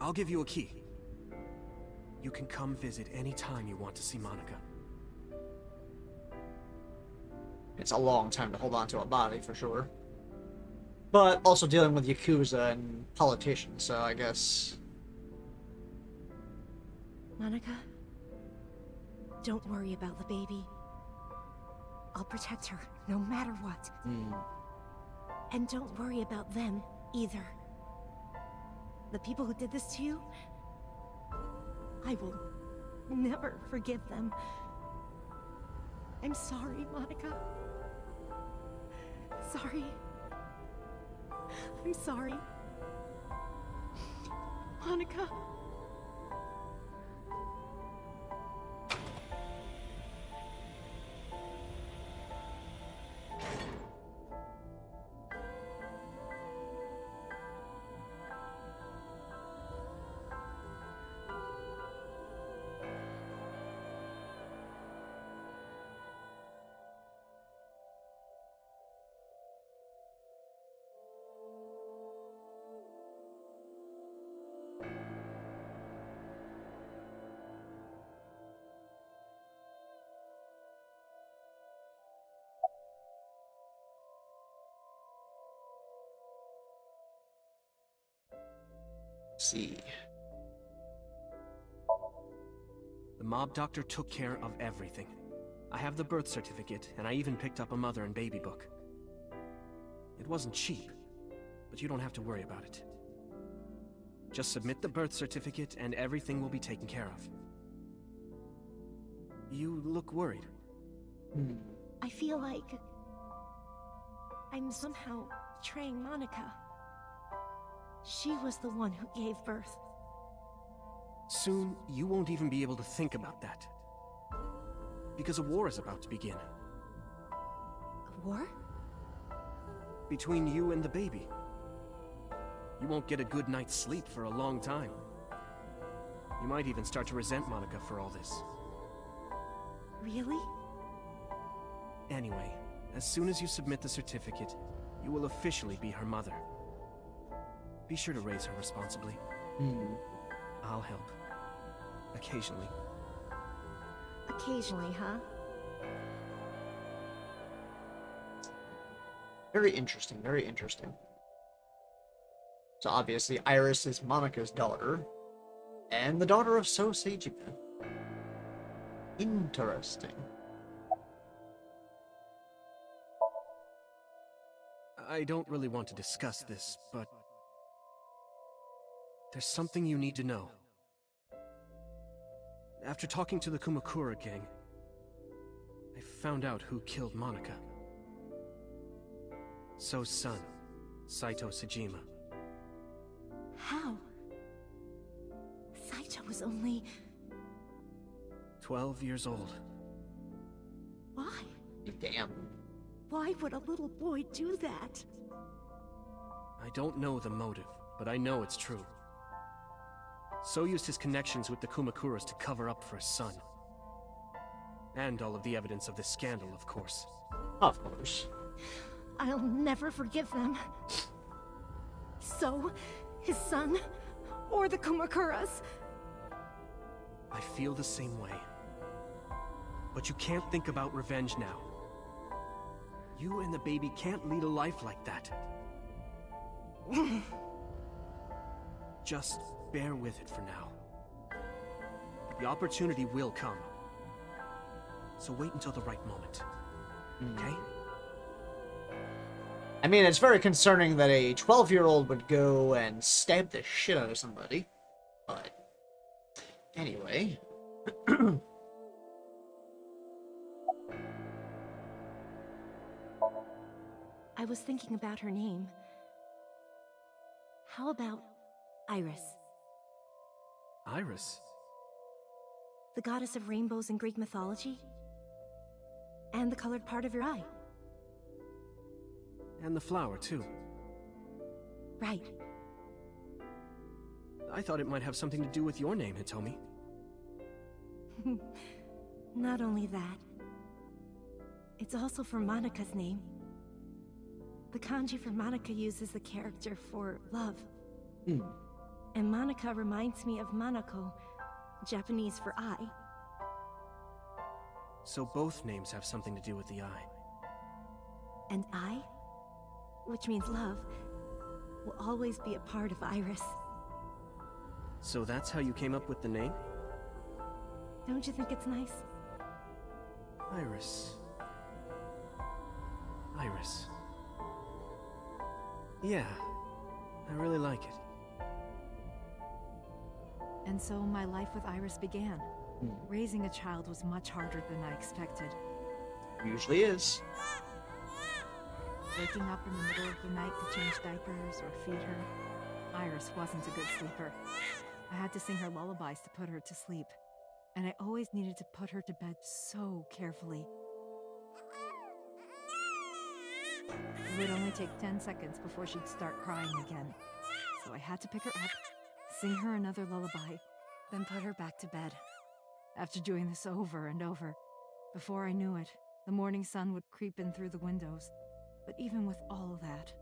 I'll give you a key. You can come visit any time you want to see Monica. It's a long time to hold on to a body, for sure. But also dealing with Yakuza and politicians, so I guess... Monica? Don't worry about the baby. I'll protect her, no matter what. And don't worry about them, either. The people who did this to you, I will never forgive them. I'm sorry, Monica. Sorry. I'm sorry. Monica. See. The mob doctor took care of everything. I have the birth certificate, and I even picked up a mother and baby book. It wasn't cheap, but you don't have to worry about it. Just submit the birth certificate, and everything will be taken care of. You look worried. I feel like I'm somehow betraying Monica. She was the one who gave birth. Soon, you won't even be able to think about that. Because a war is about to begin. A war? Between you and the baby. You won't get a good night's sleep for a long time. You might even start to resent Monica for all this. Really? Anyway, as soon as you submit the certificate, you will officially be her mother. Be sure to raise her responsibly. I'll help. Occasionally. Occasionally, huh? Very interesting, very interesting. So obviously Iris is Monica's daughter, and the daughter of So Seijima. Interesting. I don't really want to discuss this, but there's something you need to know. After talking to the Kumakura gang, I found out who killed Monica. So's son, Saito Sejima. How? Saito was only 12 years old. Why? Damn. Why would a little boy do that? I don't know the motive, but I know it's true. So used his connections with the Kumakuras to cover up for his son. And all of the evidence of this scandal, of course. Of course. I'll never forgive them. So, his son, or the Kumakuras. I feel the same way. But you can't think about revenge now. You and the baby can't lead a life like that. Just bear with it for now. The opportunity will come. So wait until the right moment. Okay? I mean, it's very concerning that a 12-year-old would go and stab the shit out of somebody. But anyway. I was thinking about her name. How about Iris? Iris? The goddess of rainbows in Greek mythology? And the colored part of your eye. And the flower, too. Right. I thought it might have something to do with your name, Hitomi. Not only that, it's also for Monica's name. The kanji for Monica uses the character for love. And Monica reminds me of Manako, Japanese for eye. So both names have something to do with the eye. And I, which means love, will always be a part of Iris. So that's how you came up with the name? Don't you think it's nice? Iris. Iris. Yeah, I really like it. And so my life with Iris began. Raising a child was much harder than I expected. Usually is. Waking up in the middle of the night to change diapers or feed her. Iris wasn't a good sleeper. I had to sing her lullabies to put her to sleep. And I always needed to put her to bed so carefully. It would only take 10 seconds before she'd start crying again. So I had to pick her up, sing her another lullaby, then put her back to bed. After doing this over and over, before I knew it, the morning sun would creep in through the windows. But even with all of that,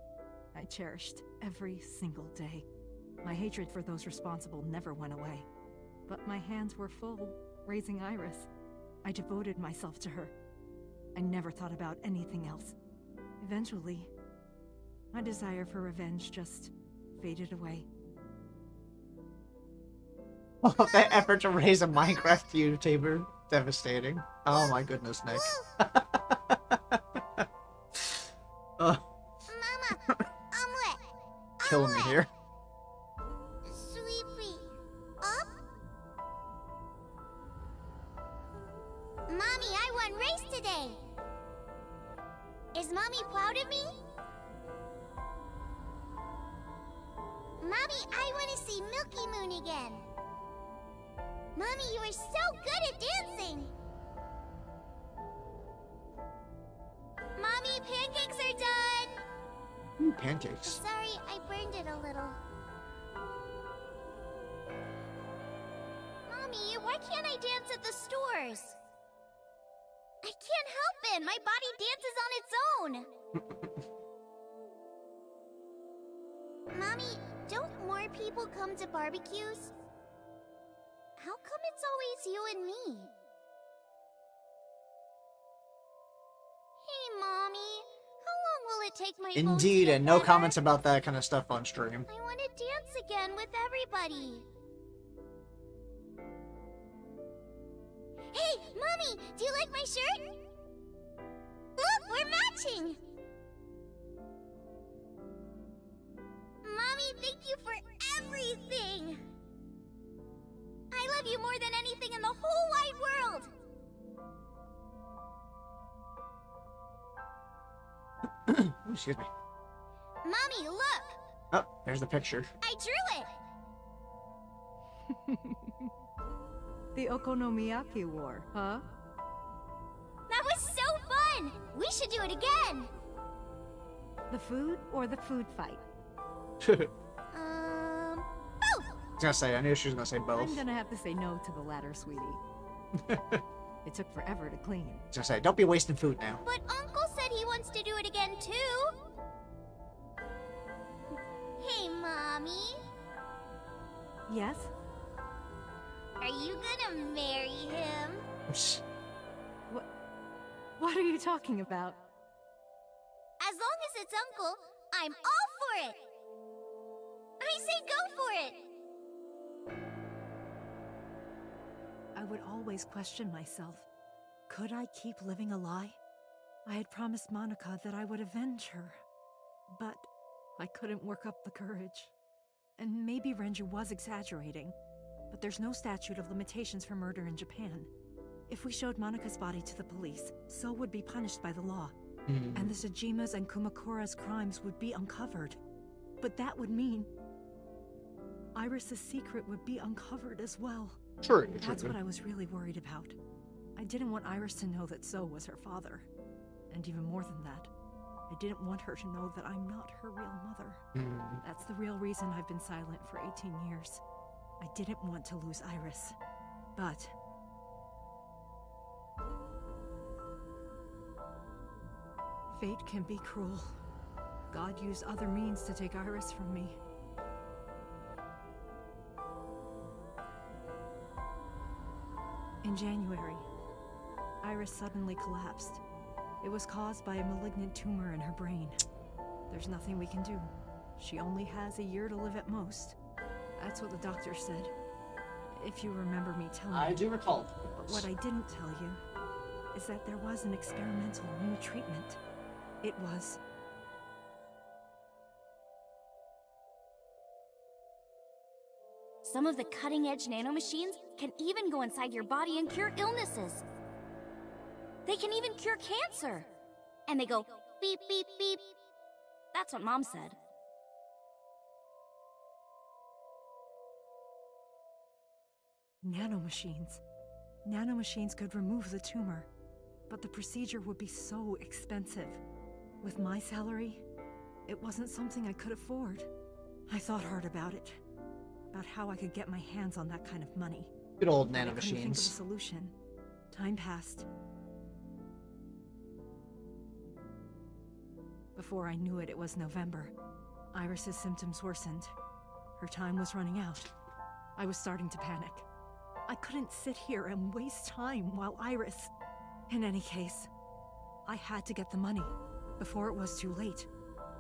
I cherished every single day. My hatred for those responsible never went away. But my hands were full, raising Iris. I devoted myself to her. I never thought about anything else. Eventually, my desire for revenge just faded away. Oh, that effort to raise a Minecraft YouTuber. Devastating. Oh my goodness, Nick. Mama, I'm wet. Killing me here. Sweetie, up? Mommy, I won race today. Is Mommy proud of me? Mommy, I want to see Milky Moon again. Mommy, you are so good at dancing. Mommy, pancakes are done. Ooh, pancakes. Sorry, I burned it a little. Mommy, why can't I dance at the stores? I can't help it. My body dances on its own. Mommy, don't more people come to barbecues? How come it's always you and me? Hey, Mommy. How long will it take my bones to Indeed, get and no better? comments about that kind of stuff on stream. I want to dance again with everybody. Hey, Mommy, do you like my shirt? Look, we're matching. Mommy, thank you for everything. I love you more than anything in the whole wide world. Excuse me. Mommy, look. Oh, there's the picture. I drew it. The Okonomiyaki War, huh? That was so fun. We should do it again. The food or the food fight? Both. I was gonna say, I knew she was gonna say both. I'm gonna have to say no to the latter, sweetie. It took forever to clean. I was gonna say, don't be wasting food now. But Uncle said he wants to do it again too. Hey, Mommy. Yes? Are you gonna marry him? What are you talking about? As long as it's Uncle, I'm all for it. I say go for it. I would always question myself. Could I keep living a lie? I had promised Monica that I would avenge her. But I couldn't work up the courage. And maybe Renju was exaggerating. But there's no statute of limitations for murder in Japan. If we showed Monica's body to the police, So would be punished by the law. And the Sajima's and Kumakura's crimes would be uncovered. But that would mean Iris's secret would be uncovered as well. True. That's what I was really worried about. I didn't want Iris to know that So was her father. And even more than that, I didn't want her to know that I'm not her real mother. That's the real reason I've been silent for 18 years. I didn't want to lose Iris. But fate can be cruel. God used other means to take Iris from me. In January, Iris suddenly collapsed. It was caused by a malignant tumor in her brain. There's nothing we can do. She only has a year to live at most. That's what the doctor said. If you remember me telling you. I do recall. But what I didn't tell you is that there was an experimental new treatment. It was... Some of the cutting-edge nanomachines can even go inside your body and cure illnesses. They can even cure cancer. And they go beep, beep, beep. That's what Mom said. Nanomachines. Nanomachines could remove the tumor, but the procedure would be so expensive. With my salary, it wasn't something I could afford. I thought hard about it, about how I could get my hands on that kind of money. Good old But I couldn't think of a nanomachines. solution. Time passed. Before I knew it, it was November. Iris's symptoms worsened. Her time was running out. I was starting to panic. I couldn't sit here and waste time while Iris... In any case, I had to get the money before it was too late.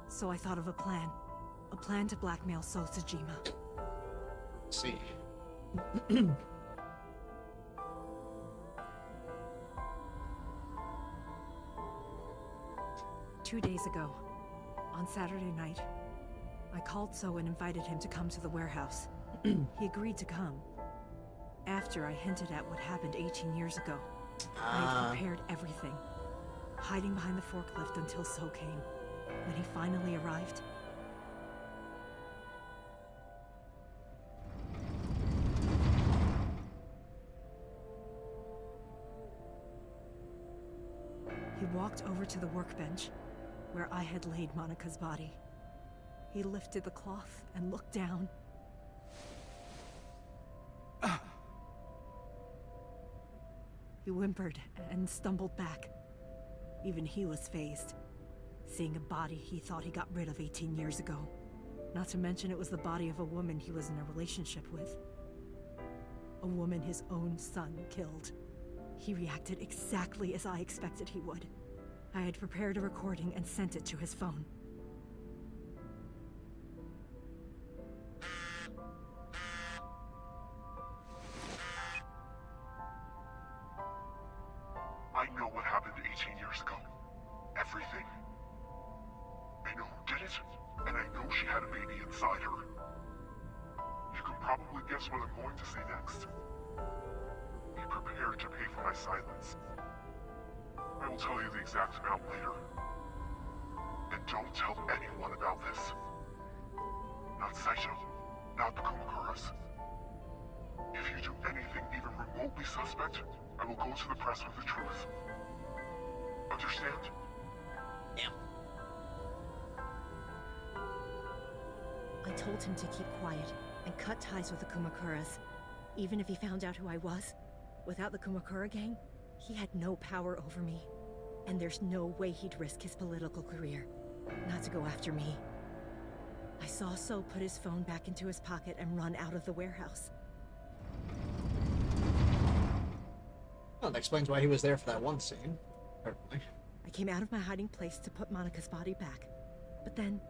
So I thought of a plan. A plan to blackmail Sosajima. See. 2 days ago, on Saturday night, I called So and invited him to come to the warehouse. He agreed to come. After I hinted at what happened 18 years ago, I had prepared everything, hiding behind the forklift until So came. When he finally arrived, he walked over to the workbench where I had laid Monica's body. He lifted the cloth and looked down. He whimpered and stumbled back. Even he was fazed, seeing a body he thought he got rid of 18 years ago. Not to mention it was the body of a woman he was in a relationship with. A woman his own son killed. He reacted exactly as I expected he would. I had prepared a recording and sent it to his phone. I know what happened 18 years ago. Everything. I know who did it, and I know she had a baby inside her. You can probably guess what I'm going to say next. Be prepared to pay for my silence. I will tell you the exact amount later. And don't tell anyone about this. Not Saito, not the Kumakuras. If you do anything even remotely suspect, I will go to the press with the truth. Understand? Yeah. I told him to keep quiet and cut ties with the Kumakuras. Even if he found out who I was, without the Kumakura gang, he had no power over me. And there's no way he'd risk his political career, not to go after me. I saw So put his phone back into his pocket and run out of the warehouse. Well, that explains why he was there for that one scene. Certainly. I came out of my hiding place to put Monica's body back. But then,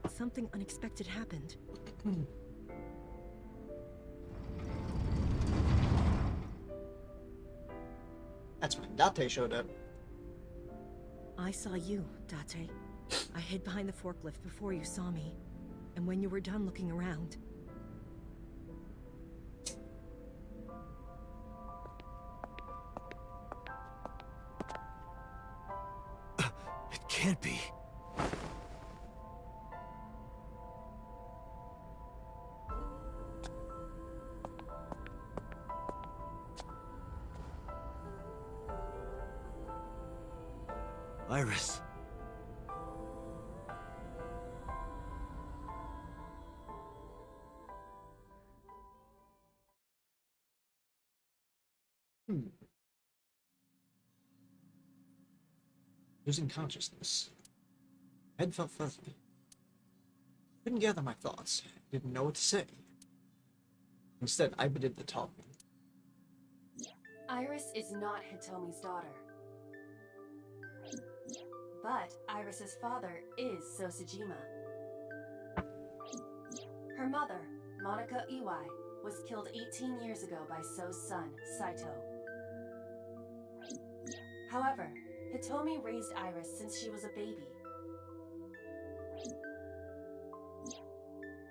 something unexpected happened. That's when Date showed up. I saw you, Date. I hid behind the forklift before you saw me. And when you were done looking around... It can't be. Iris. Losing consciousness. Head felt fuzzy. Couldn't gather my thoughts. Didn't know what to say. Instead, I did the talking. Iris is not Hitomi's daughter. But Iris's father is Sosajima. Her mother, Monica Iwai, was killed 18 years ago by So's son, Saito. However, Hitomi raised Iris since she was a baby.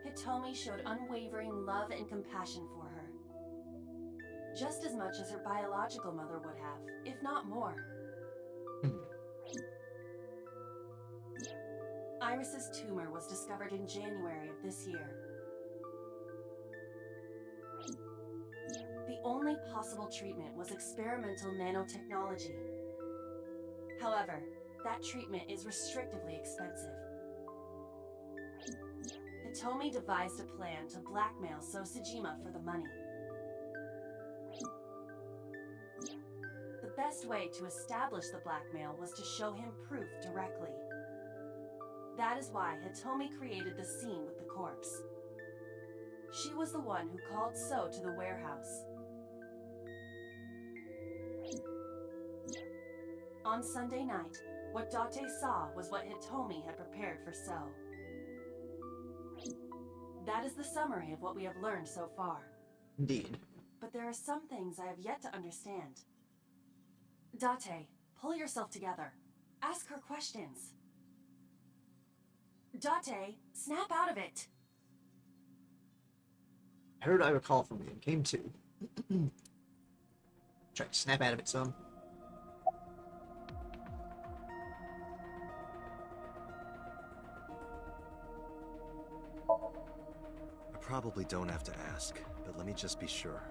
Hitomi showed unwavering love and compassion for her, just as much as her biological mother would have, if not more. Iris's tumor was discovered in January of this year. The only possible treatment was experimental nanotechnology. However, that treatment is restrictively expensive. Hitomi devised a plan to blackmail Sosejima for the money. The best way to establish the blackmail was to show him proof directly. That is why Hitomi created the scene with the corpse. She was the one who called So to the warehouse. On Sunday night, what Date saw was what Hitomi had prepared for So. That is the summary of what we have learned so far. Indeed. But there are some things I have yet to understand. Date, pull yourself together. Ask her questions. Date, snap out of it. I heard I recall from you. Game 2. Try to snap out of it some. I probably don't have to ask, but let me just be sure.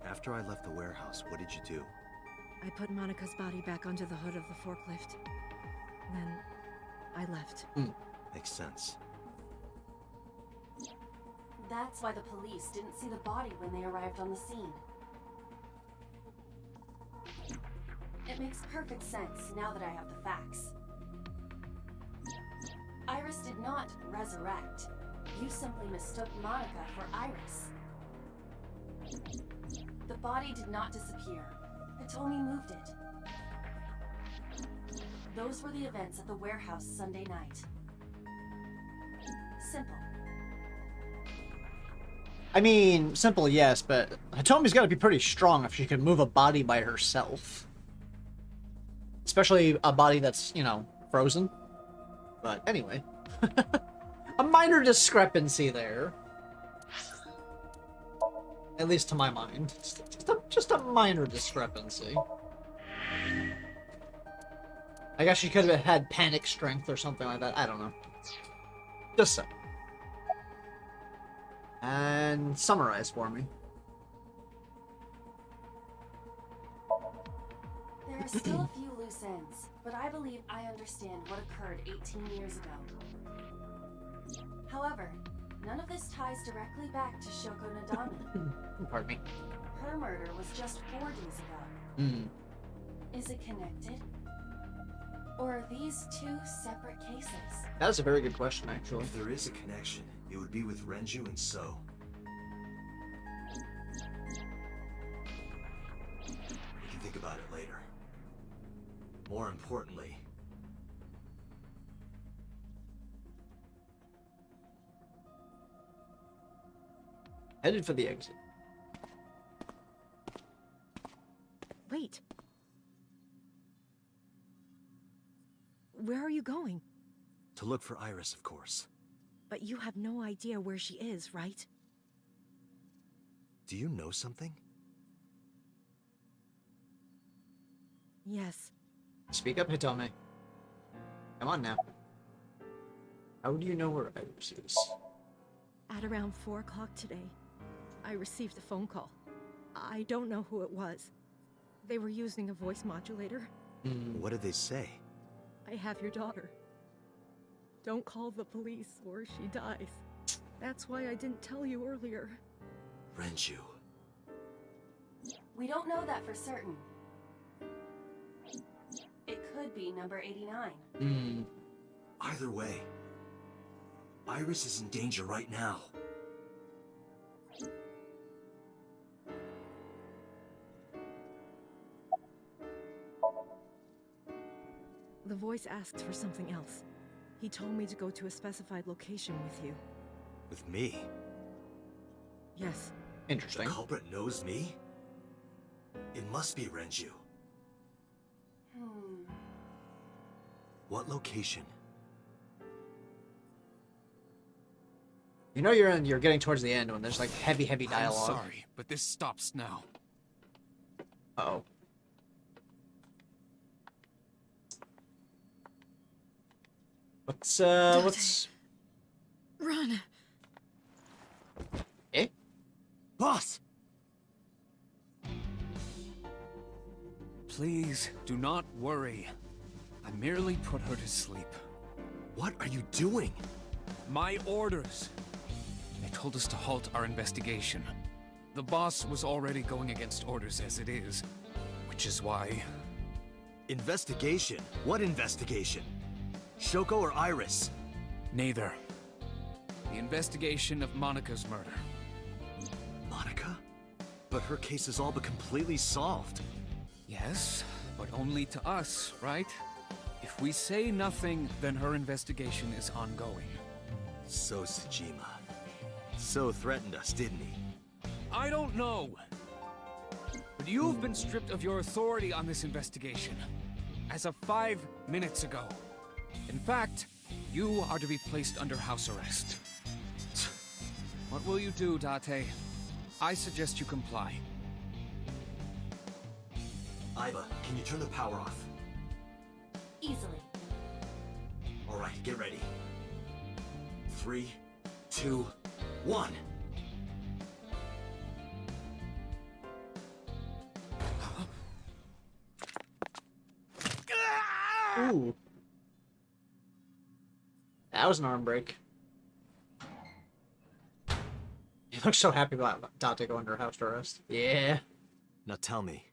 After I left the warehouse, what did you do? I put Monica's body back onto the hood of the forklift. Then I left. Makes sense. That's why the police didn't see the body when they arrived on the scene. It makes perfect sense now that I have the facts. Iris did not resurrect. You simply mistook Monica for Iris. The body did not disappear. Hitomi moved it. Those were the events at the warehouse Sunday night. Simple. I mean, simple, yes, but Hitomi's got to be pretty strong if she can move a body by herself. Especially a body that's, you know, frozen. But anyway. A minor discrepancy there. At least to my mind. Just a minor discrepancy. I guess she could have had panic strength or something like that. I don't know. Just so. And summarize for me. There are still a few loose ends, but I believe I understand what occurred 18 years ago. However, none of this ties directly back to Shoko Nadami. Pardon me. Her murder was just 4 days ago. Is it connected? Or are these two separate cases? That is a very good question, actually. If there is a connection, it would be with Renju and So. We can think about it later. More importantly, headed for the exit. Wait. Where are you going? to look for Iris, of course. But you have no idea where she is, right? Do you know something? Yes. Speak up, Hitomi. Come on now. How do you know where Iris is? At around 4 o'clock today, I received a phone call. I don't know who it was. They were using a voice modulator. What did they say? I have your daughter. Don't call the police or she dies. That's why I didn't tell you earlier. Renju. We don't know that for certain. It could be number 89. Either way, Iris is in danger right now. The voice asked for something else. He told me to go to a specified location with you. With me? Yes. Interesting. The culprit knows me? It must be Renju. What location? You know you're getting towards the end when there's like heavy dialogue. I'm sorry, but this stops now. Uh-oh. What's... Run! Eh? Boss! Please, do not worry. I merely put her to sleep. What are you doing? My orders. They told us to halt our investigation. The boss was already going against orders as it is, which is why... Investigation? What investigation? Shoko or Iris? Neither. The investigation of Monica's murder. Monica? But her case is all but completely solved. Yes, but only to us, right? If we say nothing, then her investigation is ongoing. So Sejima. So threatened us, didn't he? I don't know. But you've been stripped of your authority on this investigation. As of 5 minutes ago. In fact, you are to be placed under house arrest. What will you do, Date? I suggest you comply. Iva, can you turn the power off? Easily. Alright, get ready. 3, 2, 1. Ooh. That was an arm break. You look so happy about Date going under house arrest. Yeah. Now tell me,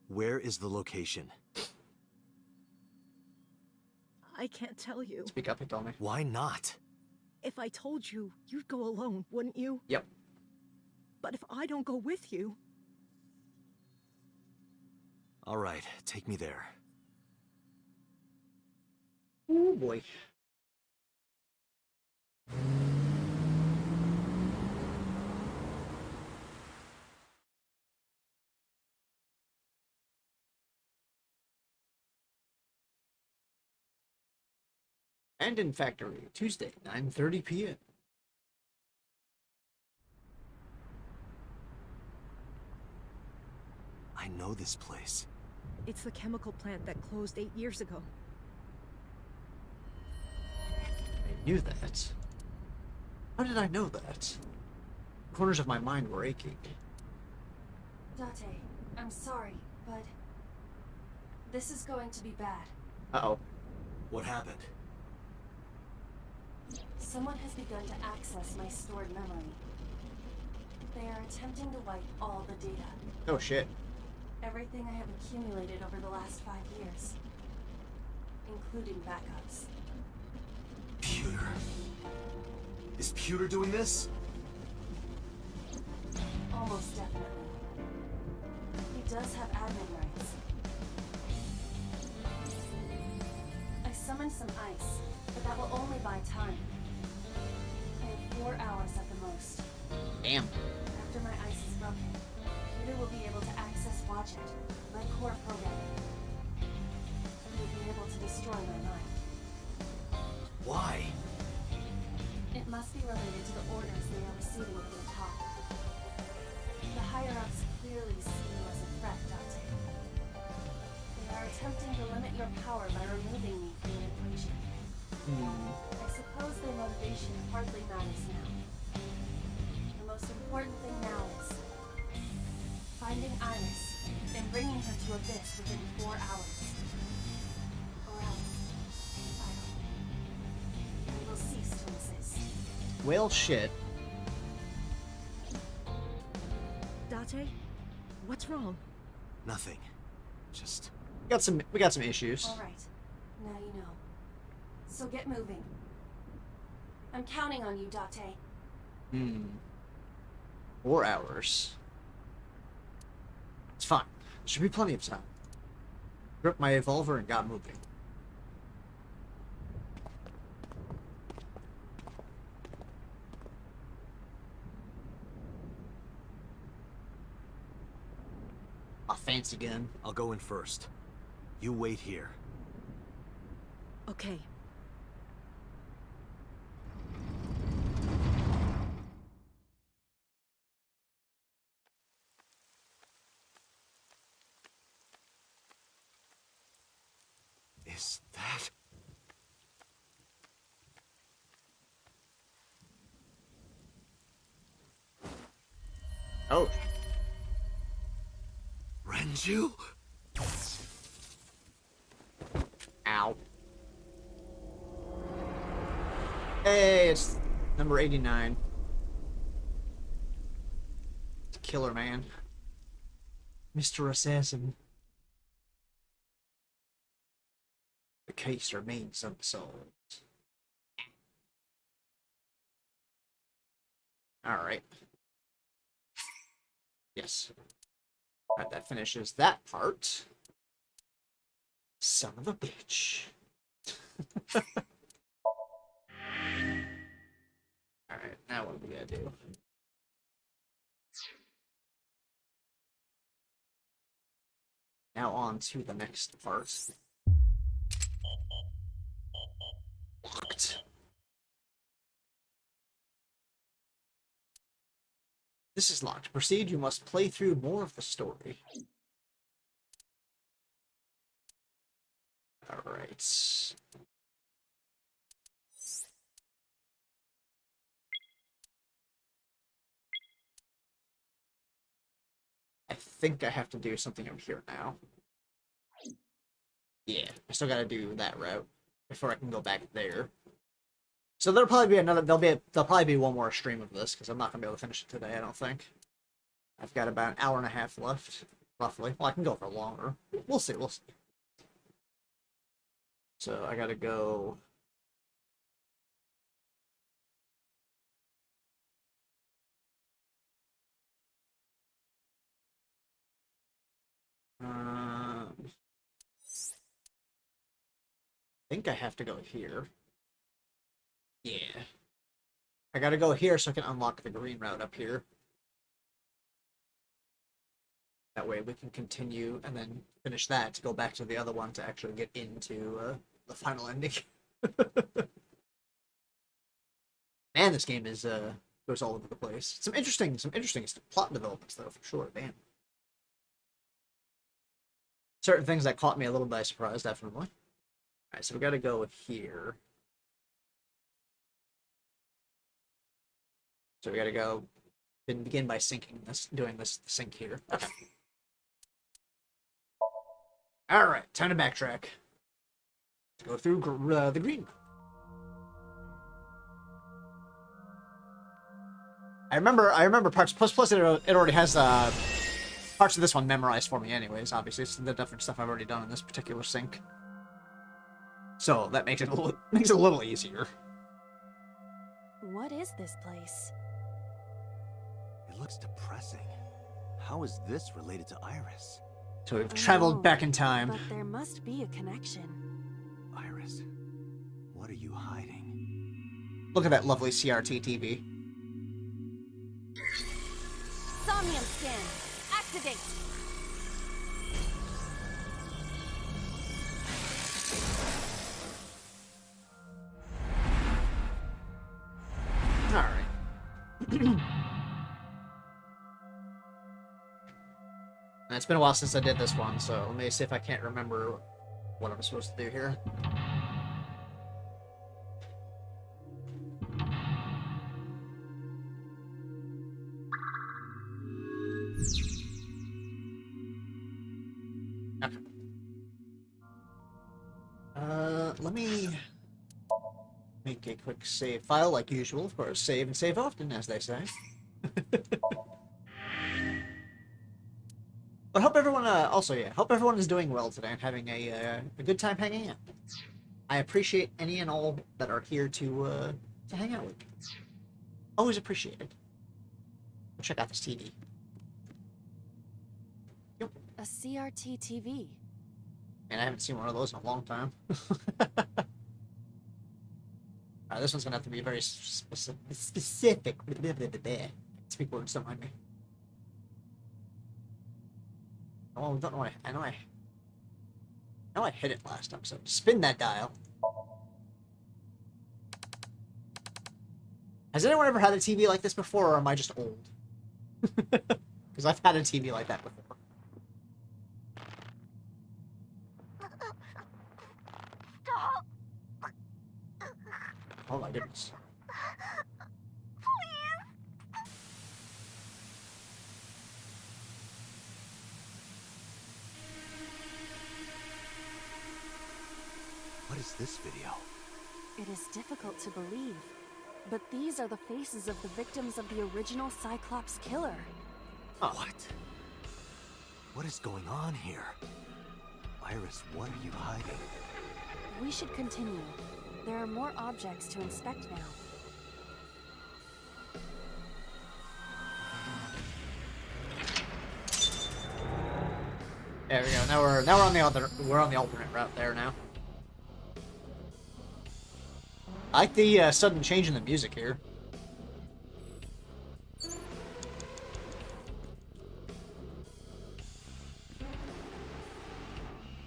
where is the location? I can't tell you. Speak up, he told me. Why not? If I told you, you'd go alone, wouldn't you? Yep. But if I don't go with you... Alright, take me there. Oh boy. And in Factory, Tuesday, 9:30 p.m. I know this place. It's the chemical plant that closed 8 years ago. I knew that. How did I know that? Corners of my mind were aching. Date, I'm sorry, but this is going to be bad. Uh-oh. What happened? Someone has begun to access my stored memory. They are attempting to wipe all the data. Oh shit. Everything I have accumulated over the last 5 years. Including backups. Pewter. Is Pewter doing this? Almost definitely. He does have admin rights. I summoned some ice, but that will only buy time. I have 4 hours at the most. Damn. After my ice is broken, Peter will be able to access Watch It, my core programming. He will be able to destroy my mind. Why? It must be related to the orders they are receiving from the top. The higher-ups clearly see you as a threat, Date. They are attempting to limit your power by removing me from the equation. I suppose their motivation hardly matters now. The most important thing now is finding Iris and bringing her to Abyss within 4 hours. Or else, I will cease to exist. Well, shit. Date? What's wrong? Nothing. Just... We got some issues. All right. Now you know. So get moving. I'm counting on you, Date. 4 hours. It's fine. There should be plenty of time. Gripped my revolver and got moving. A fancy gun. I'll go in first. You wait here. Okay. Is that... Oh. Renju? Ow. Hey, it's number 89. It's Killer Man. Mr. Assassin. The case remains unsolved. Alright. Yes. Alright, that finishes that part. Son of a bitch. Alright, now what do we gotta do? Now on to the next part. Locked. This is locked. To proceed, you must play through more of the story. Alright. I think I have to do something over here now. Yeah, I still gotta do that route before I can go back there. So there'll probably be another. There'll probably be one more stream of this because I'm not gonna be able to finish it today. I don't think. I've got about an hour and a half left, roughly. Well, I can go for longer. We'll see. We'll see. So I gotta go. I think I have to go here. Yeah. I gotta go here so I can unlock the green route up here. That way we can continue and then finish that to go back to the other one to actually get into the final ending. Man, this game is goes all over the place. Some interesting plot developments though, for sure. Damn. Certain things that caught me a little by surprise, definitely. Alright, so we gotta go here. So we gotta go begin by syncing this, doing this sync here. Okay. Alright, time to backtrack. To go through the green. I remember parts. Plus it already has parts of this one memorized for me anyways, obviously. It's the different stuff I've already done in this particular sync. So that makes it a little easier. What is this place? It looks depressing. How is this related to Iris? So we've traveled back in time. But there must be a connection. Iris, what are you hiding? Look at that lovely CRT TV. Somnium scan! Activate! Alright. It's been a while since I did this one, so let me see if I can't remember what I'm supposed to do here. Okay. Let me make a quick save file, like usual, of course. Save and save often, as they say. But hope everyone, hope everyone is doing well today and having a good time hanging out. I appreciate any and all that are here to hang out with me. Always appreciated. Check out this TV. Yep. A CRT TV. And I haven't seen one of those in a long time. This one's gonna have to be very specific. Speak words, don't mind me. Oh, don't know why. I know I hit it last time, so spin that dial. Has anyone ever had a TV like this before, or am I just old? Because I've had a TV like that before. Stop! Oh my goodness. What is this video? It is difficult to believe, but these are the faces of the victims of the original Cyclops killer. What? What is going on here? Iris, what are you hiding? We should continue. There are more objects to inspect now. There we go. Now we're on the alternate route there now. I like the sudden change in the music here.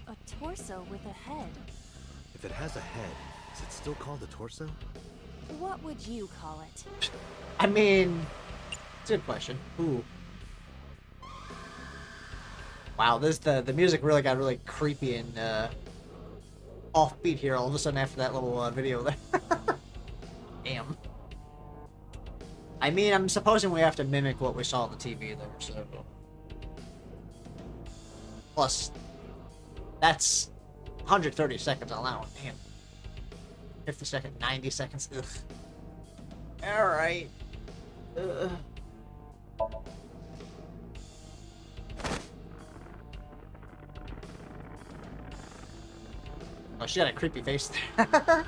A torso with a head. If it has a head, is it still called a torso? What would you call it? I mean, it's a good question. Ooh. Wow, the music really got really creepy and offbeat here all of a sudden after that little video there. Damn. I mean, I'm supposing we have to mimic what we saw on the TV there, so... Plus, that's 130 seconds allowed. Damn. 50 seconds, 90 seconds. Ugh. Alright. Oh, she got a creepy face there.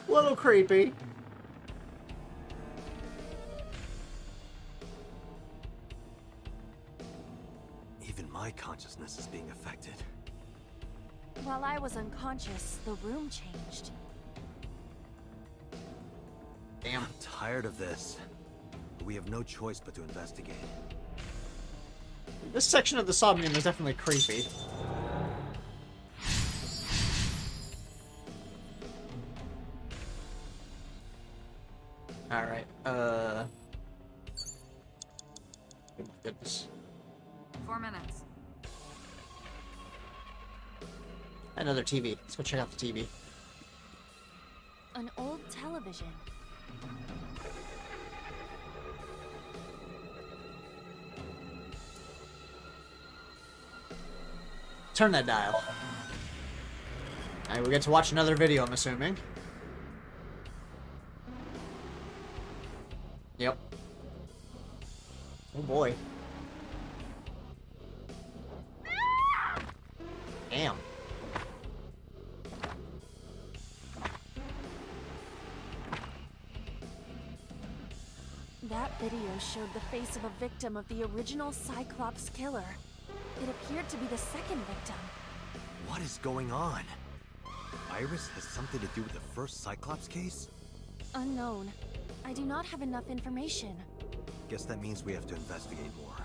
Little creepy. Even my consciousness is being affected. While I was unconscious, the room changed. Damn. I'm tired of this. We have no choice but to investigate. This section of the Somnium is definitely creepy. Alright, oh my goodness. 4 minutes. Another TV. Let's go check out the TV. An old television. Turn that dial. Alright, we get to watch another video, I'm assuming. Yep. Oh boy. Damn. That video showed the face of a victim of the original Cyclops killer. It appeared to be the second victim. What is going on? Iris has something to do with the first Cyclops case? Unknown. I do not have enough information. Guess that means we have to investigate more.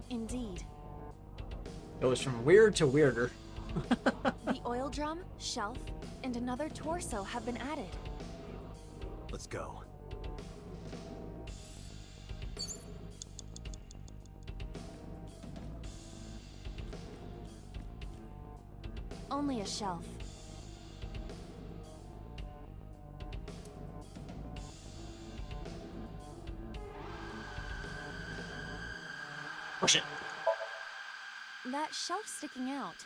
Indeed. Goes from weird to weirder. The oil drum, shelf, and another torso have been added. Let's go. Only a shelf. Push it. That shelf sticking out.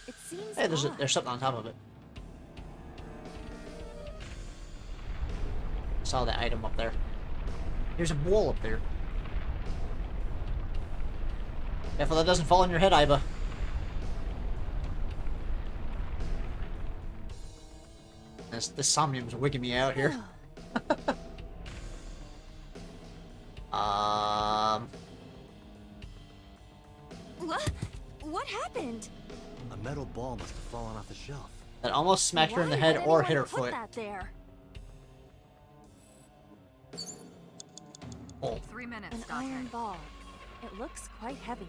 It seems Hey, odd. there's something on top of it. Saw that item up there. There's a bowl up there. Careful that doesn't fall on your head, Iba. This Somnium's wigging me out here. What happened? A metal ball must have fallen off the shelf. That almost smacked her in the Why head would or anyone hit her put foot. that there? Oh. 3 minutes, An Doctor. iron ball. It looks quite heavy.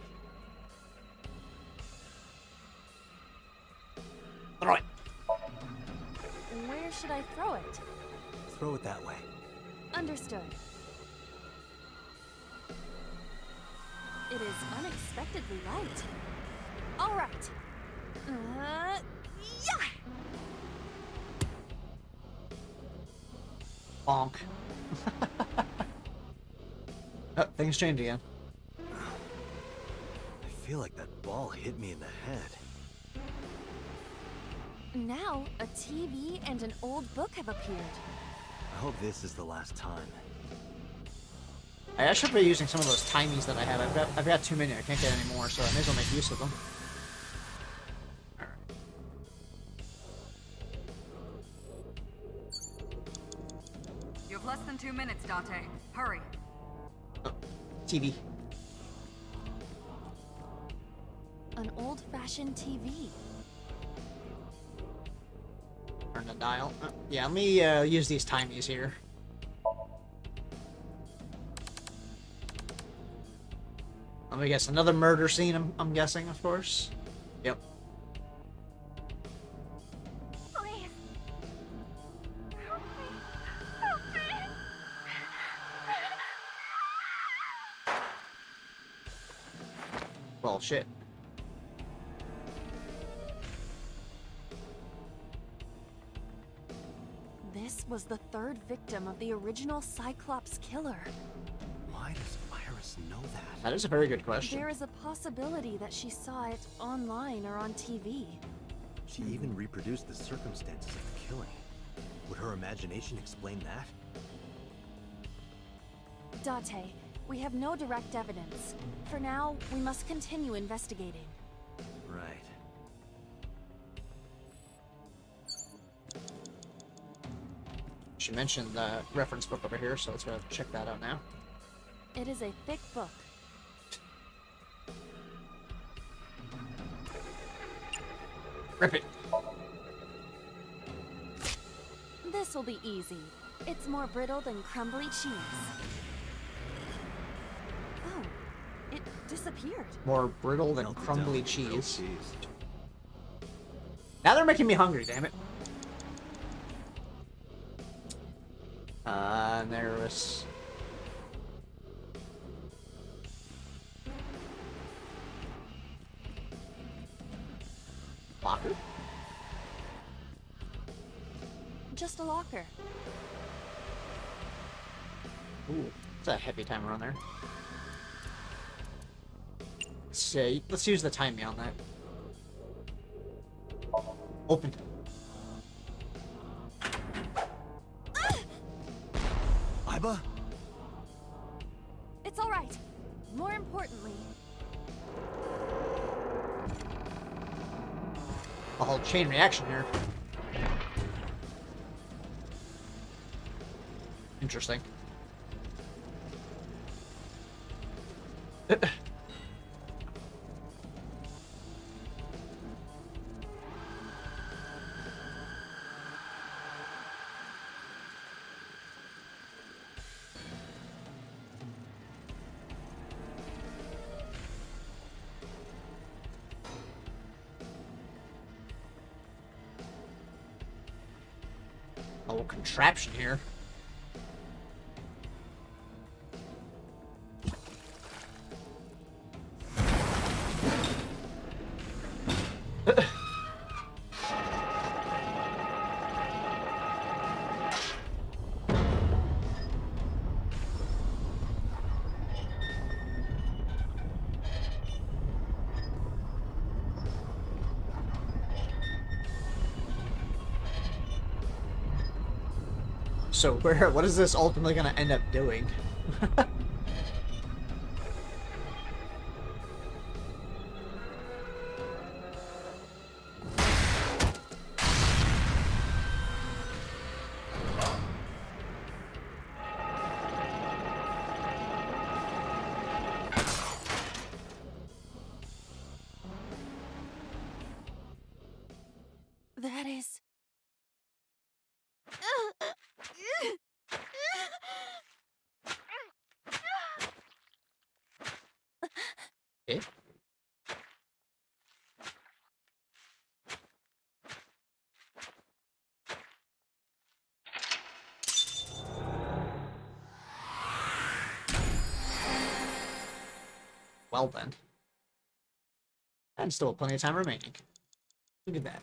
Throw it. Where should I throw it? Throw it that way. Understood. It is unexpectedly light. All right. Yeah! Bonk. Oh, things change again. I feel like that ball hit me in the head. Now, a TV and an old book have appeared. I hope this is the last time. I should be using some of those timies that I have. I've got too many. I can't get any more, so I may as well make use of them. You have less than 2 minutes, Date. Hurry. Oh, TV. An old-fashioned TV. Turn the dial. Yeah, let me use these timies here. Let me guess, another murder scene, I'm guessing, of course. Yep. Please. Help me. Help me. Well, shit. This was the third victim of the original Cyclops killer. Why does Iris know that? That is a very good question. There is a possibility that she saw it online or on TV. She even reproduced the circumstances of the killing. Would her imagination explain that? Date, we have no direct evidence. For now, we must continue investigating. Right. She mentioned the reference book over here, so let's go check that out now. It is a thick book. Rip it. This will be easy. It's more brittle than crumbly cheese. Oh, it disappeared. More brittle than Melted crumbly down. cheese. Real cheese. Now they're making me hungry, damn it. Nervous. Locker? Just a locker. Ooh, it's a heavy timer on there. Let's use the timing on that. Open. Iba? It's all right. More importantly, A whole chain reaction here. Interesting. A little contraption here. So what is this ultimately going to end up doing? that is... Eh? Well then. And still plenty of time remaining. Look at that.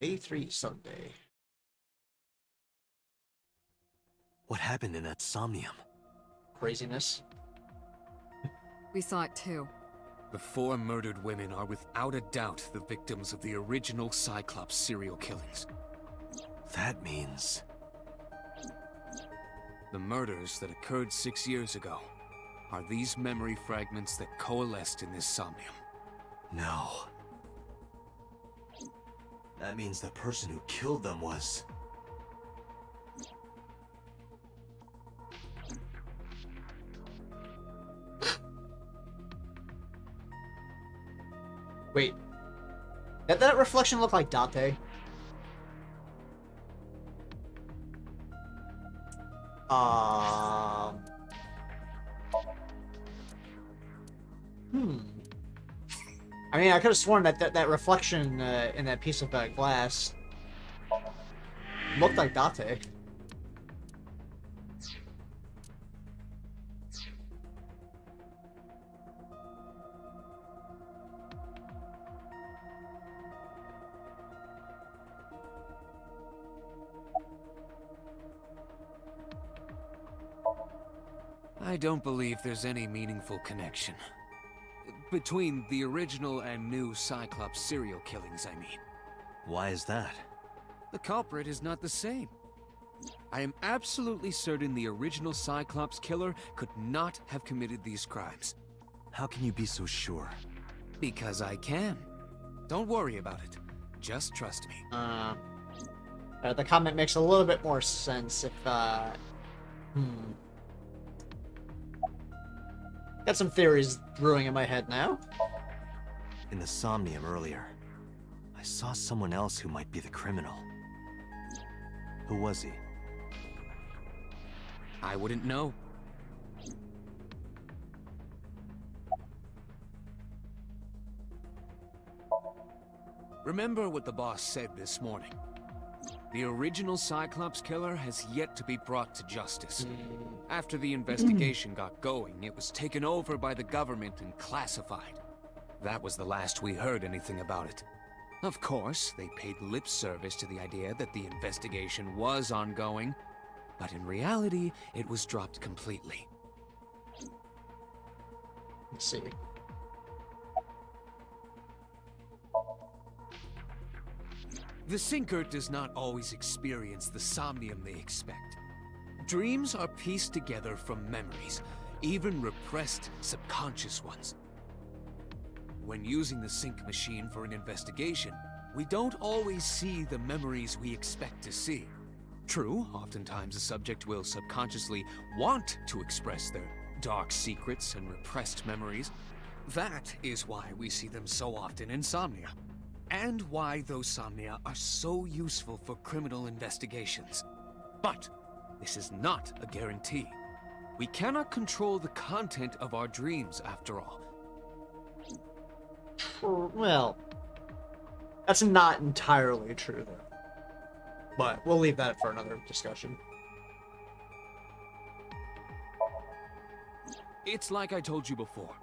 Day 3 Sunday. What happened in that Somnium? Craziness. We saw it too. The 4 murdered women are without a doubt the victims of the original Cyclops serial killings. That means... The murders that occurred 6 years ago are these memory fragments that coalesced in this Somnium. No. That means the person who killed them was... Wait. That reflection looked like Date. I mean, I could have sworn that reflection in that piece of glass looked like Date. I don't believe there's any meaningful connection. Between the original and new Cyclops serial killings, I mean. Why is that? The culprit is not the same. I am absolutely certain the original Cyclops killer could not have committed these crimes. How can you be so sure? Because I can. Don't worry about it. Just trust me. The comment makes a little bit more sense if, Got some theories brewing in my head now. In the Somnium earlier, I saw someone else who might be the criminal. Who was he? I wouldn't know. Remember what the boss said this morning. The original Cyclops killer has yet to be brought to justice. After the investigation got going, it was taken over by the government and classified. That was the last we heard anything about it. Of course, they paid lip service to the idea that the investigation was ongoing, but in reality, it was dropped completely. Let's see. The Sinker does not always experience the Somnium they expect. Dreams are pieced together from memories, even repressed subconscious ones. When using the sync machine for an investigation, we don't always see the memories we expect to see. True, oftentimes a subject will subconsciously want to express their dark secrets and repressed memories. That is why we see them so often in Somnia. And why those Somnia are so useful for criminal investigations. But this is not a guarantee. We cannot control the content of our dreams, after all. Well, that's not entirely true, though. But we'll leave that for another discussion. It's like I told you before.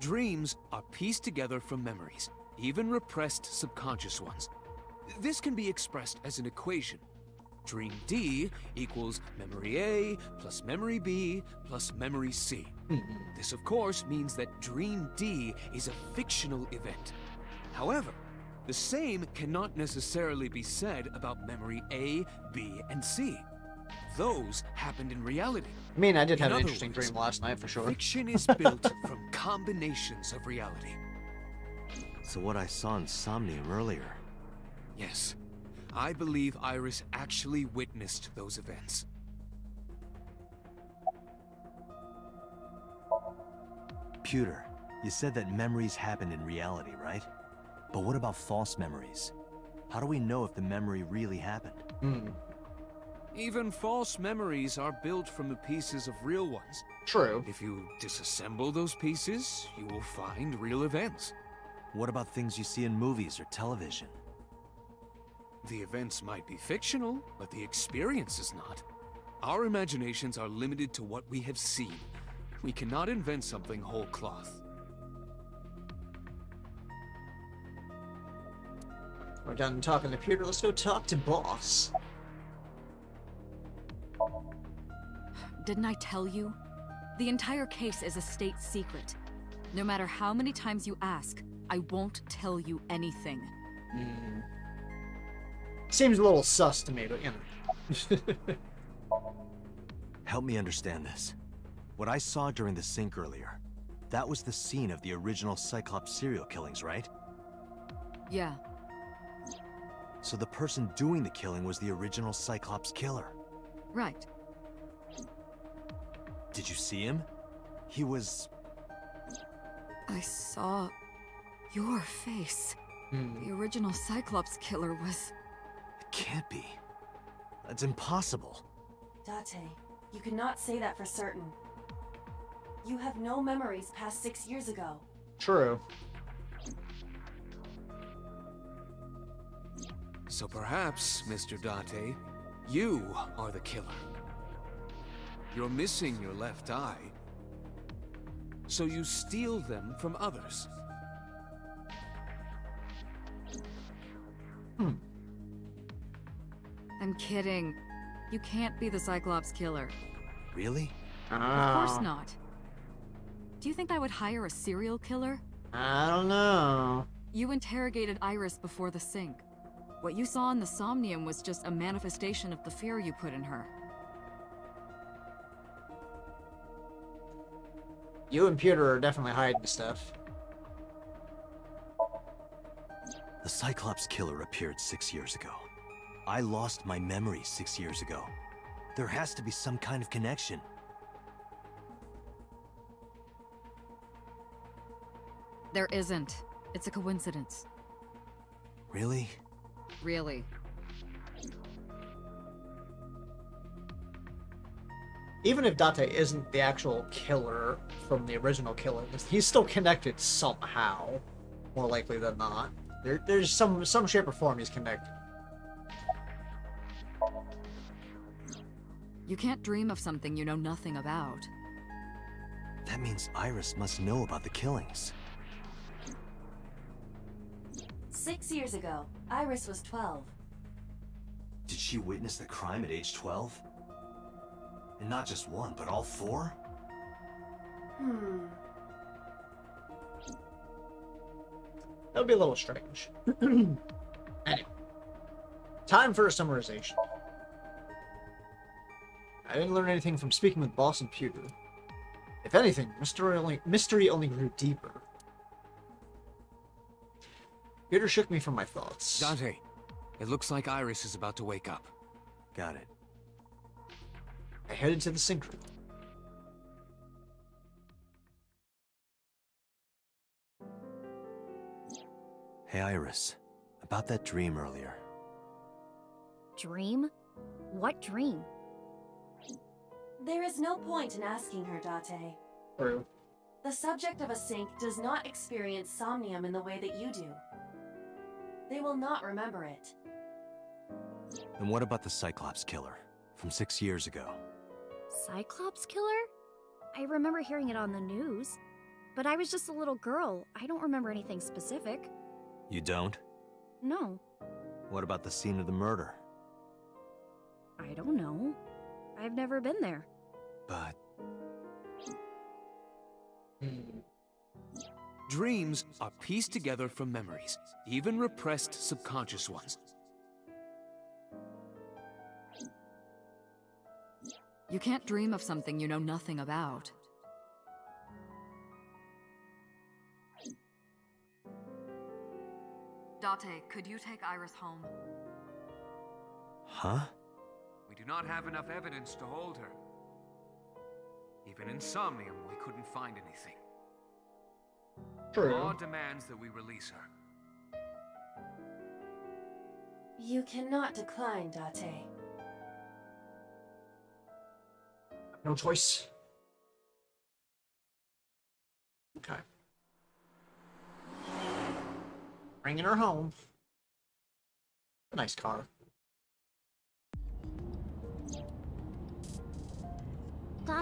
Dreams are pieced together from memories, even repressed subconscious ones. This can be expressed as an equation. Dream D equals memory A plus memory B plus memory C. This, of course, means that Dream D is a fictional event. However, the same cannot necessarily be said about memory A, B, and C. Those happened in reality. I mean, I did have an interesting dream last night, for sure. Fiction is built from combinations of reality. So what I saw in Somnium earlier... Yes. I believe Iris actually witnessed those events. Pewter, you said that memories happen in reality, right? But what about false memories? How do we know if the memory really happened? Even false memories are built from the pieces of real ones. True. If you disassemble those pieces, you will find real events. What about things you see in movies or television? The events might be fictional, but the experience is not. Our imaginations are limited to what we have seen. We cannot invent something whole cloth. We're done talking to Peter. Let's go talk to Boss. Didn't I tell you? The entire case is a state secret. No matter how many times you ask, I won't tell you anything. Seems a little sus to me, but you know. Help me understand this. What I saw during the sink earlier, that was the scene of the original Cyclops serial killings, right? Yeah. So the person doing the killing was the original Cyclops killer. Right. Did you see him? He was... I saw your face. The original Cyclops killer was... It can't be. That's impossible. Date, you cannot say that for certain. You have no memories past 6 years ago. True. So perhaps, Mr. Date, you are the killer. You're missing your left eye, so you steal them from others. I'm kidding. You can't be the Cyclops killer. Really? Of course not. Do you think I would hire a serial killer? I don't know. You interrogated Iris before the sink. What you saw in the Somnium was just a manifestation of the fear you put in her. You and Peter are definitely hiding stuff. The Cyclops killer appeared 6 years ago. I lost my memory 6 years ago. There has to be some kind of connection. There isn't. It's a coincidence. Really? Really. Even if Date isn't the actual killer from the original killer, he's still connected somehow. More likely than not. There's some shape or form he's connected. You can't dream of something you know nothing about. That means Iris must know about the killings. 6 years ago, Iris was 12. Did she witness the crime at age 12? And not just one, but all four? That would be a little strange. Anyway, time for a summarization. I didn't learn anything from speaking with Boss and Pewter. If anything, mystery only grew deeper. Pewter shook me from my thoughts. Dante, it looks like Iris is about to wake up. Got it. I headed to the sink room. Hey, Iris. About that dream earlier. Dream? What dream? There is no point in asking her, Date. True. The subject of a sink does not experience somnium in the way that you do. They will not remember it. And what about the Cyclops killer from 6 years ago? Cyclops killer? I remember hearing it on the news. But I was just a little girl. I don't remember anything specific. You don't? No. What about the scene of the murder? I don't know. I've never been there. But... Dreams are pieced together from memories, even repressed subconscious ones. You can't dream of something you know nothing about. Date, could you take Iris home? Huh? We do not have enough evidence to hold her. Even in Somnium, we couldn't find anything. True. Law demands that we release her. You cannot decline, Date. No choice. Okay. Bringing her home. A nice car.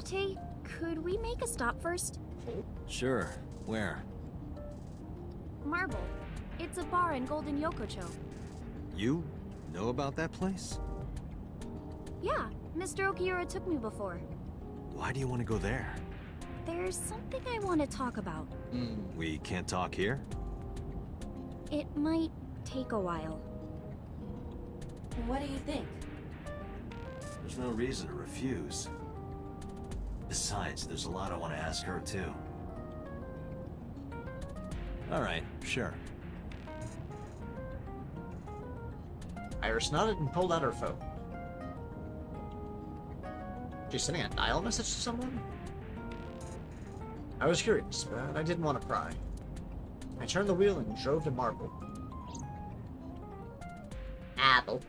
Date, could we make a stop first? Sure. Where? Marble. It's a bar in Golden Yokocho. You know about that place? Yeah, Mr. Okiura took me before. Why do you want to go there? There's something I want to talk about. We can't talk here? It might take a while. What do you think? There's no reason to refuse. Besides, there's a lot I want to ask her, too. Alright, sure. Iris nodded and pulled out her phone. She's sending a dial message to someone? I was curious, but I didn't want to pry. I turned the wheel and drove to Marble. Apple.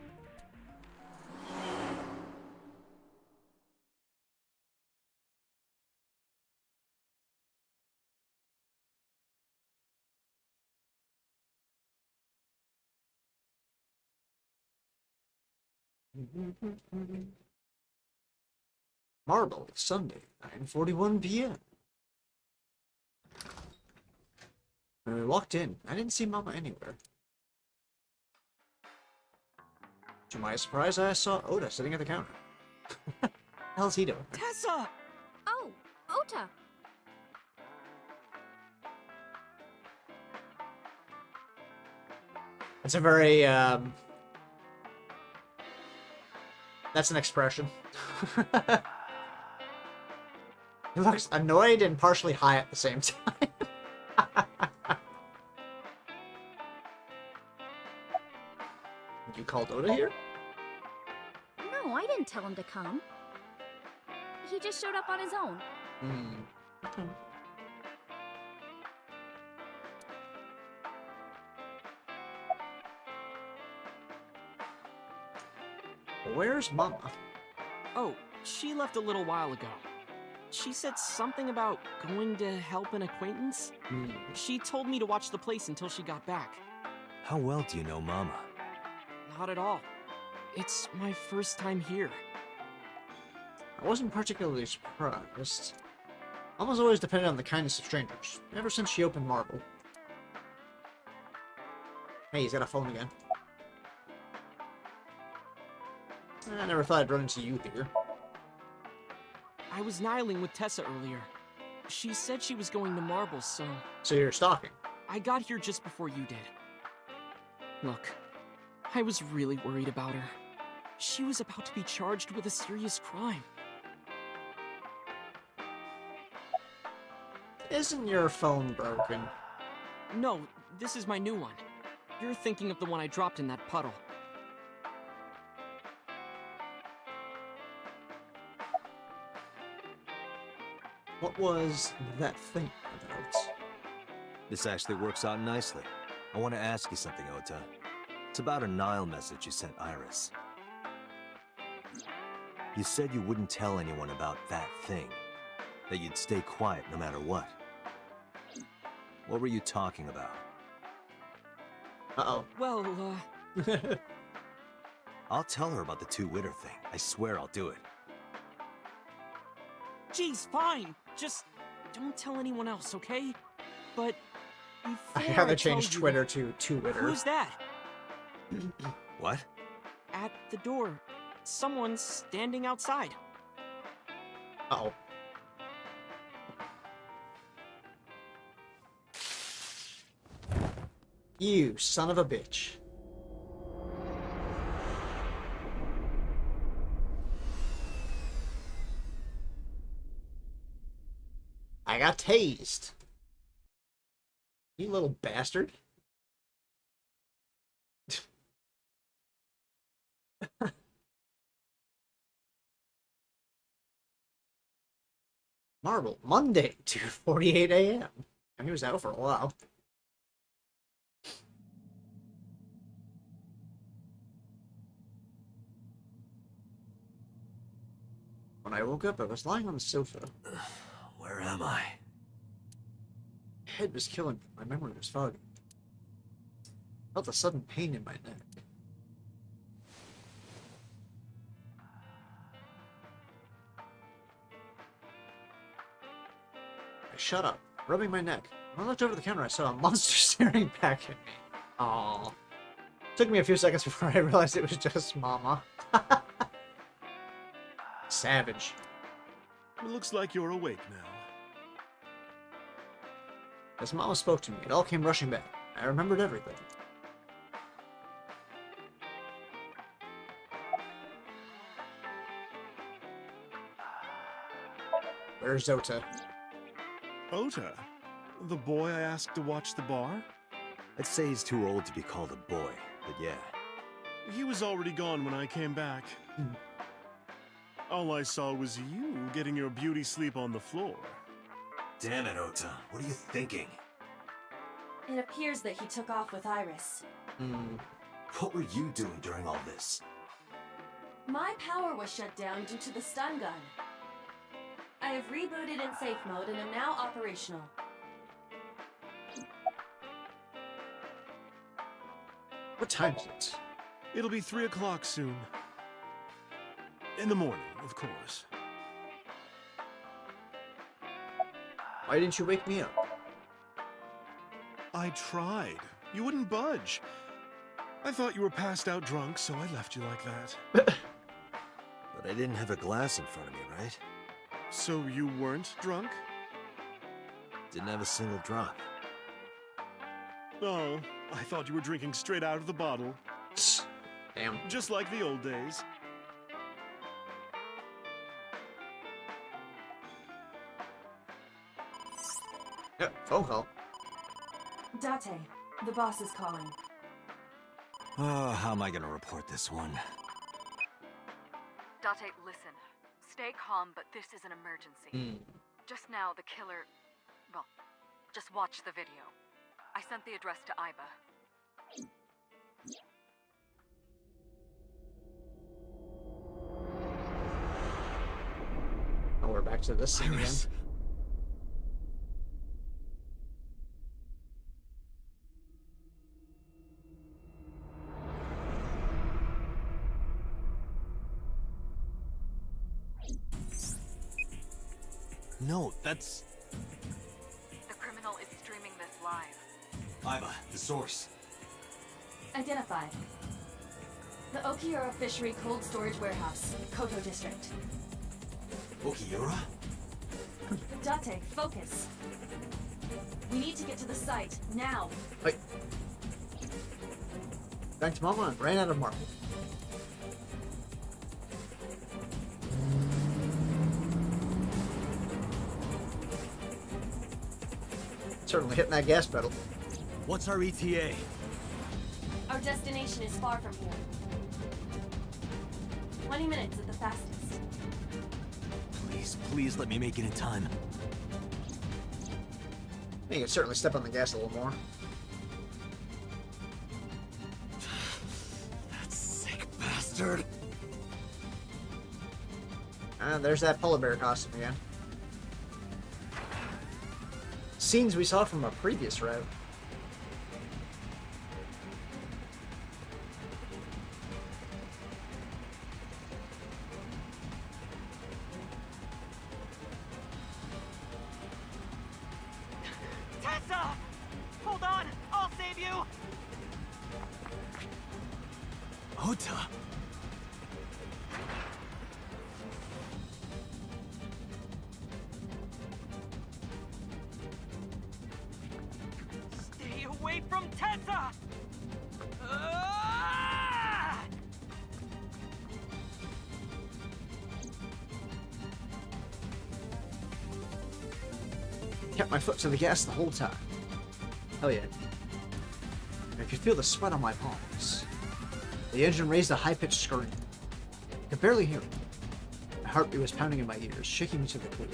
Marble, Sunday, 9:41 p.m. When we walked in, I didn't see Mama anywhere. To my surprise, I saw Oda sitting at the counter. How's he doing? Tessa! Oh, Ota! It's a very, that's an expression. He looks annoyed and partially high at the same time. You called Oda here? No, I didn't tell him to come. He just showed up on his own. Okay. Where's Mama? Oh, she left a little while ago. She said something about going to help an acquaintance. She told me to watch the place until she got back. How well do you know Mama? Not at all. It's my first time here. I wasn't particularly surprised. Mama's always depended on the kindness of strangers, ever since she opened Marble. Hey, he's got a phone again. I never thought I'd run into you here. I was nihiling with Tessa earlier. She said she was going to Marble, so... So you're stalking? I got here just before you did. Look, I was really worried about her. She was about to be charged with a serious crime. Isn't your phone broken? No, this is my new one. You're thinking of the one I dropped in that puddle. What was that thing about? This actually works out nicely. I want to ask you something, Ota. It's about a Nile message you sent Iris. You said you wouldn't tell anyone about that thing. That you'd stay quiet no matter what. What were you talking about? Uh-oh. Well, I'll tell her about the two-witter thing. I swear I'll do it. Geez, fine. Just don't tell anyone else, okay? But before I have to tell change you- Twitter to Twitter. Who's that? What? At the door. Someone's standing outside. Uh-oh. You son of a bitch. I got tased. You little bastard. Marble, Monday, 2:48 a.m. And he was out for a while. When I woke up, I was lying on the sofa. Where am I? My head was killing me. My memory was foggy. I felt a sudden pain in my neck. I shut up, rubbing my neck. When I looked over the camera, I saw a monster staring back at me. Aww. Took me a few seconds before I realized it was just Mama. Savage. It looks like you're awake now. As Mama spoke to me, it all came rushing back. I remembered everything. Where's Ota? Ota? The boy I asked to watch the bar? I'd say he's too old to be called a boy, but yeah. He was already gone when I came back. All I saw was you getting your beauty sleep on the floor. Damn it, Ota. What are you thinking? It appears that he took off with Iris. What were you doing during all this? My power was shut down due to the stun gun. I have rebooted in safe mode and am now operational. What time is it? It'll be 3 o'clock soon. In the morning, of course. Why didn't you wake me up? I tried. You wouldn't budge. I thought you were passed out drunk, so I left you like that. But I didn't have a glass in front of me, right? So you weren't drunk? Didn't have a single drop. Oh, I thought you were drinking straight out of the bottle. Damn. Just like the old days. Yep, phone call. Date, the boss is calling. Oh, how am I gonna report this one? Date, listen. Stay calm, but this is an emergency. Just now, the killer... Well, just watch the video. I sent the address to Iba. Oh, we're back to this scene again. No, that's... The criminal is streaming this live. Iba, the source. Identified. The Okiura Fishery Cold Storage Warehouse, Koto District. Okiura? Date, focus. We need to get to the site, now. Wait. Back to Mama and ran out of market. Certainly hitting that gas pedal. What's our ETA? Our destination is far from here. 20 minutes at the fastest. Please, please let me make it in time. You can certainly step on the gas a little more. That sick bastard. And there's that polar bear costume again. Scenes we saw from a previous route. Tessa! Hold on! I'll save you! Ota! Stay away from Tessa! Ah! Kept my foot to the gas the whole time. Hell yeah. I could feel the sweat on my palms. The engine raised a high-pitched scream. I could barely hear it. My heartbeat was pounding in my ears, shaking me to the core.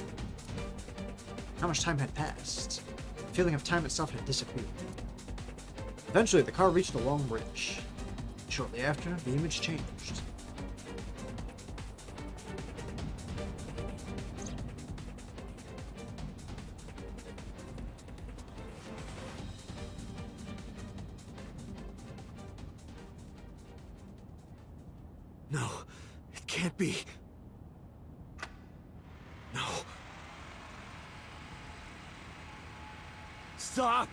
How much time had passed? The feeling of time itself had disappeared. Eventually, the car reached a long bridge. Shortly after, the image changed. No, it can't be. No. Stop!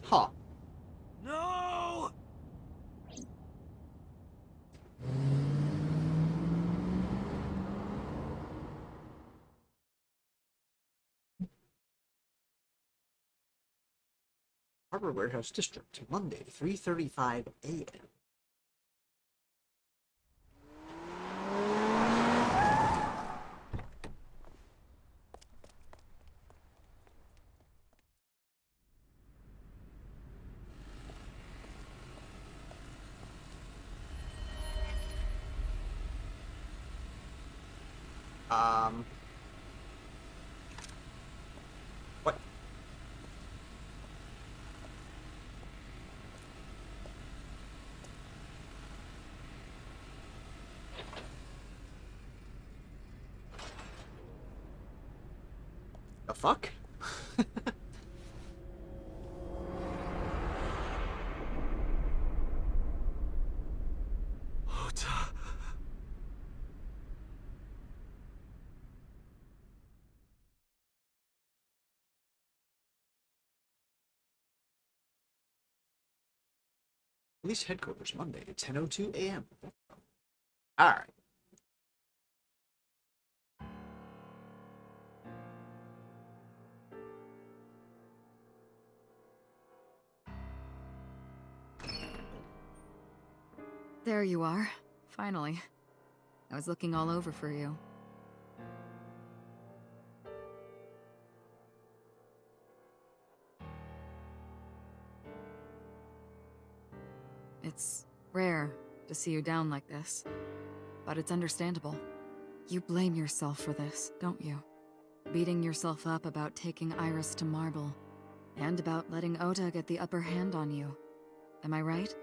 Huh. No! Harbor Warehouse District, Monday, 3:35 a.m. What? The fuck? Ota. Police headquarters, Monday, 10:02 a.m. Alright. There you are. Finally. I was looking all over for you. It's rare to see you down like this, but it's understandable. You blame yourself for this, don't you? Beating yourself up about taking Iris to Marble, and about letting Ota get the upper hand on you. Am I right?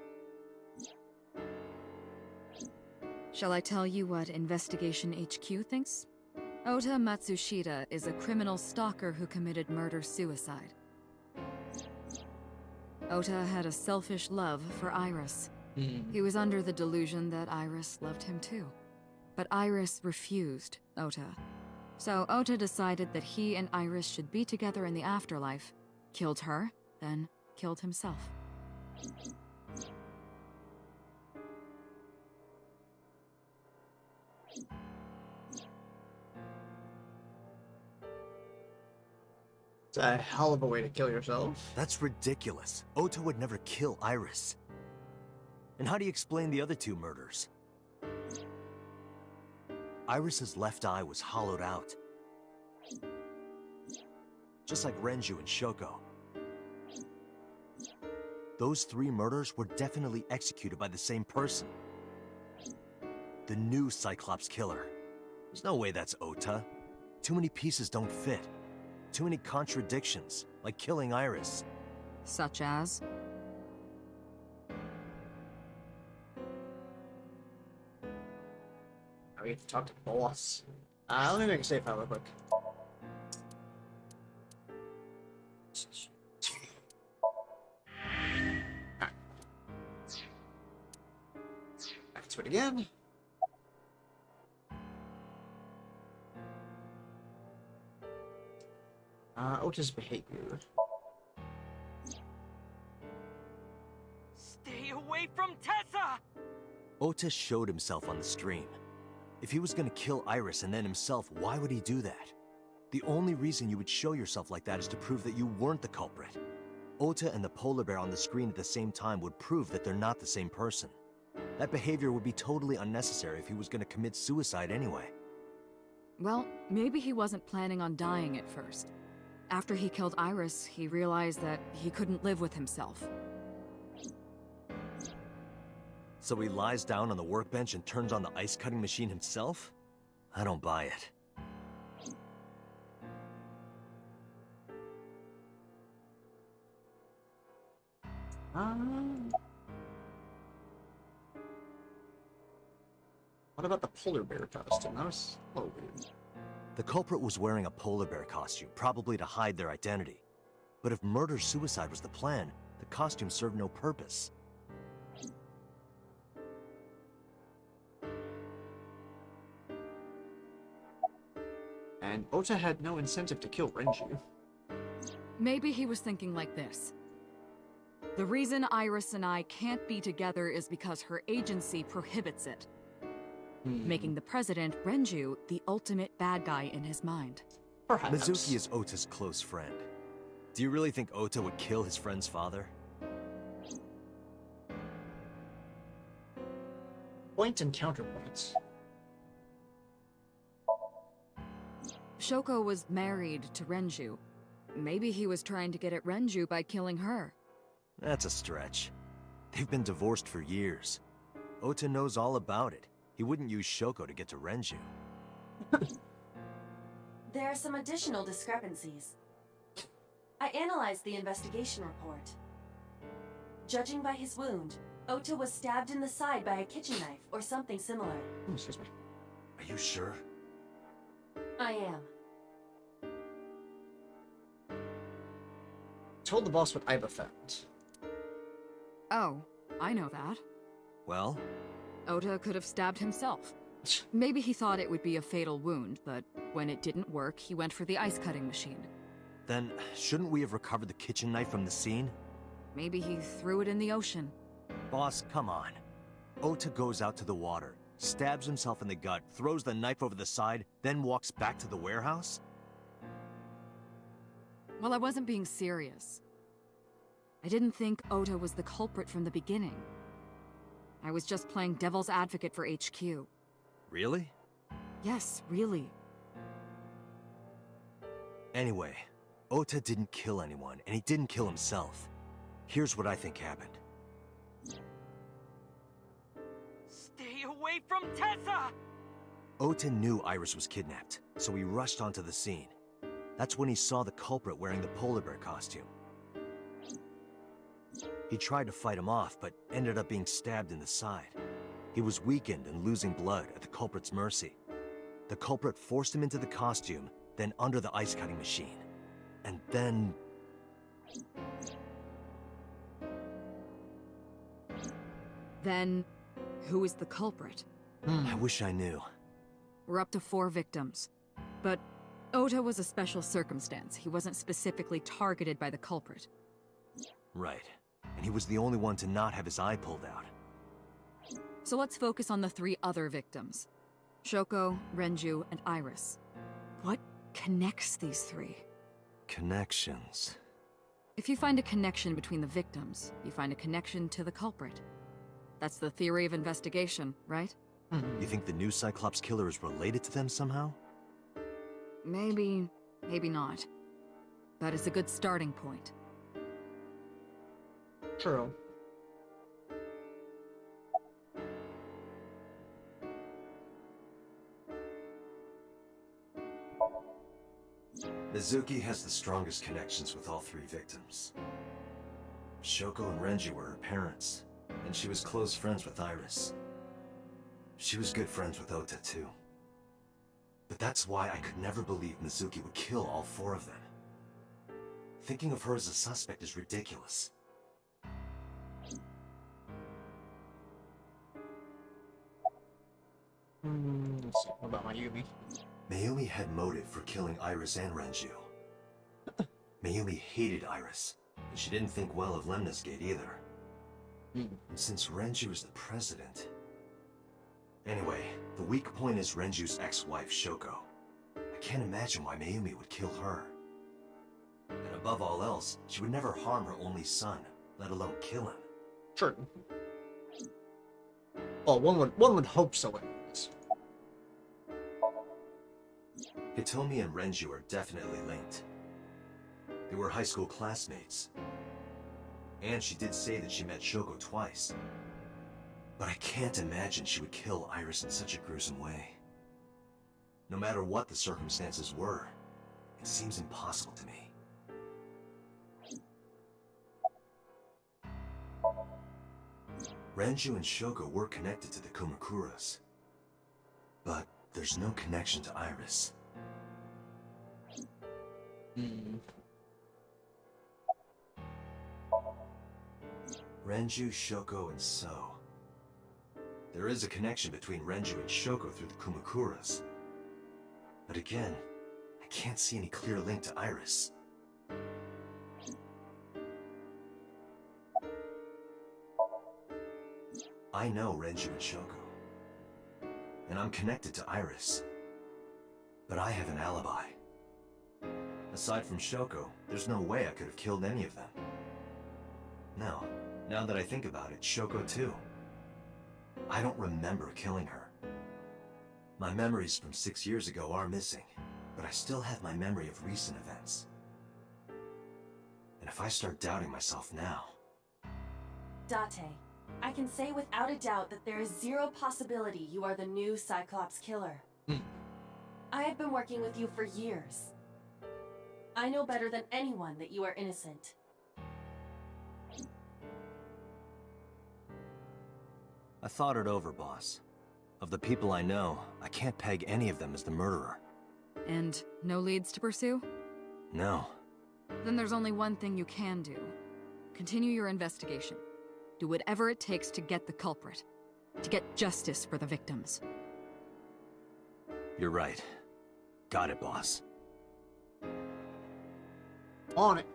Shall I tell you what Investigation HQ thinks? Ota Matsushita is a criminal stalker who committed murder-suicide. Ota had a selfish love for Iris. He was under the delusion that Iris loved him too. But Iris refused Ota. So Ota decided that he and Iris should be together in the afterlife, killed her, then killed himself. It's a hell of a way to kill yourself. That's ridiculous. Ota would never kill Iris. And how do you explain the other two murders? Iris's left eye was hollowed out. Just like Renju and Shoko. Those three murders were definitely executed by the same person. The new Cyclops killer. There's no way that's Ota. Too many pieces don't fit. Too many contradictions, like killing Iris. Such as? We have to talk to the boss. Let me make a save file real quick. Alright. Back to it again. Ota's behavior. Stay away from Tessa! Ota showed himself on the stream. If he was gonna kill Iris and then himself, why would he do that? The only reason you would show yourself like that is to prove that you weren't the culprit. Ota and the polar bear on the screen at the same time would prove that they're not the same person. That behavior would be totally unnecessary if he was gonna commit suicide anyway. Well, maybe he wasn't planning on dying at first. After he killed Iris, he realized that he couldn't live with himself. So he lies down on the workbench and turns on the ice-cutting machine himself? I don't buy it. What about the polar bear costume? That was a little weird. The culprit was wearing a polar bear costume, probably to hide their identity. But if murder-suicide was the plan, the costume served no purpose. And Ota had no incentive to kill Renju. Maybe he was thinking like this. The reason Iris and I can't be together is because her agency prohibits it. Making the president, Renju, the ultimate bad guy in his mind. Perhaps. Mizuki is Ota's close friend. Do you really think Ota would kill his friend's father? Point and counterpoints. Shoko was married to Renju. Maybe he was trying to get at Renju by killing her. That's a stretch. They've been divorced for years. Ota knows all about it. He wouldn't use Shoko to get to Renju. There are some additional discrepancies. I analyzed the investigation report. Judging by his wound, Ota was stabbed in the side by a kitchen knife or something similar. Excuse me. Are you sure? I am. Told the boss what Aiba found. Oh, I know that. Well? Ota could have stabbed himself. Maybe he thought it would be a fatal wound, but when it didn't work, he went for the ice-cutting machine. Then, shouldn't we have recovered the kitchen knife from the scene? Maybe he threw it in the ocean. Boss, come on. Ota goes out to the water, stabs himself in the gut, throws the knife over the side, then walks back to the warehouse? Well, I wasn't being serious. I didn't think Ota was the culprit from the beginning. I was just playing devil's advocate for HQ. Really? Yes, really. Anyway, Ota didn't kill anyone, and he didn't kill himself. Here's what I think happened. Stay away from Tessa! Ota knew Iris was kidnapped, so he rushed onto the scene. That's when he saw the culprit wearing the polar bear costume. He tried to fight him off, but ended up being stabbed in the side. He was weakened and losing blood at the culprit's mercy. The culprit forced him into the costume, then under the ice-cutting machine. And then... Then, who is the culprit? I wish I knew. We're up to 4 victims. But Ota was a special circumstance. He wasn't specifically targeted by the culprit. Right. And he was the only one to not have his eye pulled out. So let's focus on the 3 other victims. Shoko, Renju, and Iris. What connects these 3? Connections. If you find a connection between the victims, you find a connection to the culprit. That's the theory of investigation, right? You think the new Cyclops killer is related to them somehow? Maybe, maybe not. But it's a good starting point. True. Mizuki has the strongest connections with all 3 victims. Shoko and Renji were her parents, and she was close friends with Iris. She was good friends with Ota, too. But that's why I could never believe Mizuki would kill all 4 of them. Thinking of her as a suspect is ridiculous. Let's see. What about Mayumi? Mayumi had motive for killing Iris and Renju. Mayumi hated Iris, and she didn't think well of Lemna's Gate either. And since Renju is the president... Anyway, the weak point is Renju's ex-wife, Shoko. I can't imagine why Mayumi would kill her. And above all else, she would never harm her only son, let alone kill him. True. Well, one would hope so anyways. Hitomi and Renju are definitely linked. They were high school classmates. And she did say that she met Shoko twice. But I can't imagine she would kill Iris in such a gruesome way. No matter what the circumstances were, it seems impossible to me. Renju and Shoko were connected to the Kumakuras. But there's no connection to Iris. Renju, Shoko, and So. There is a connection between Renju and Shoko through the Kumakuras. But again, I can't see any clear link to Iris. I know Renju and Shoko. And I'm connected to Iris. But I have an alibi. Aside from Shoko, there's no way I could have killed any of them. No, now that I think about it, Shoko too. I don't remember killing her. My memories from 6 years ago are missing, but I still have my memory of recent events. And if I start doubting myself now... Date, I can say without a doubt that there is zero possibility you are the new Cyclops killer. I have been working with you for years. I know better than anyone that you are innocent. I thought it over, boss. Of the people I know, I can't peg any of them as the murderer. And no leads to pursue? No. Then there's only one thing you can do. Continue your investigation. Do whatever it takes to get the culprit. To get justice for the victims. You're right. Got it, boss. On it.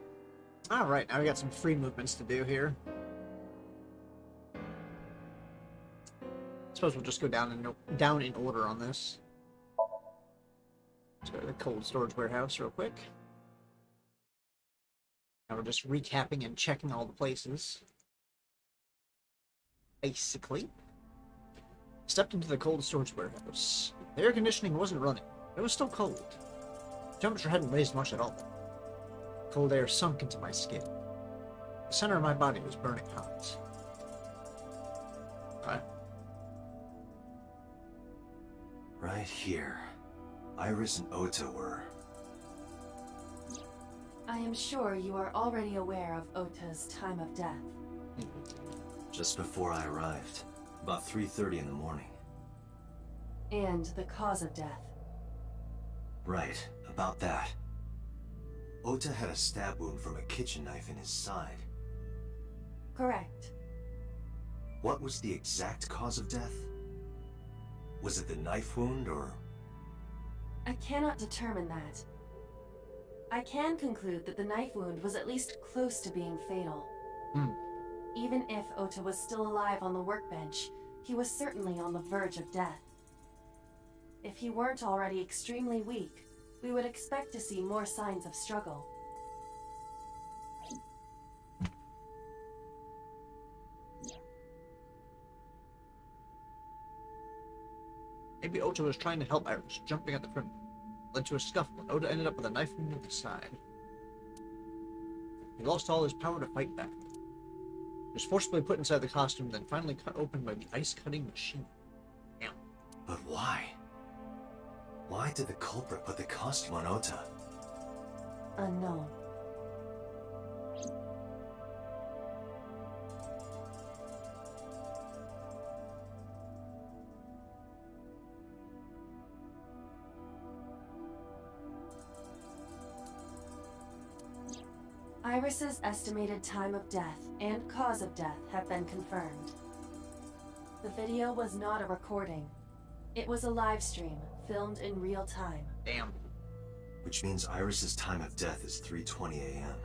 Alright, now we got some free movements to do here. Suppose we'll just go down in order on this. Let's go to the cold storage warehouse real quick. Now we're just recapping and checking all the places. Basically. Stepped into the cold storage warehouse. The air conditioning wasn't running. It was still cold. The temperature hadn't raised much at all. Cold air sunk into my skin. The center of my body was burning hot. Alright. Right here. Iris and Ota were... I am sure you are already aware of Ota's time of death. Just before I arrived. About 3:30 in the morning. And the cause of death. Right, about that. Ota had a stab wound from a kitchen knife in his side. Correct. What was the exact cause of death? Was it the knife wound, or...? I cannot determine that. I can conclude that the knife wound was at least close to being fatal. Even if Ota was still alive on the workbench, he was certainly on the verge of death. If he weren't already extremely weak, we would expect to see more signs of struggle. Maybe Ota was trying to help Iris, jumping at the front. Led to a scuffle, and Ota ended up with a knife wound in the side. He lost all his power to fight back. He was forcibly put inside the costume, then finally cut open by the ice-cutting machine. Damn. But why? Why did the culprit put the costume on Ota? Unknown. Iris's estimated time of death and cause of death have been confirmed. The video was not a recording. It was a live stream, filmed in real time. Damn. Which means Iris's time of death is 3:20 a.m.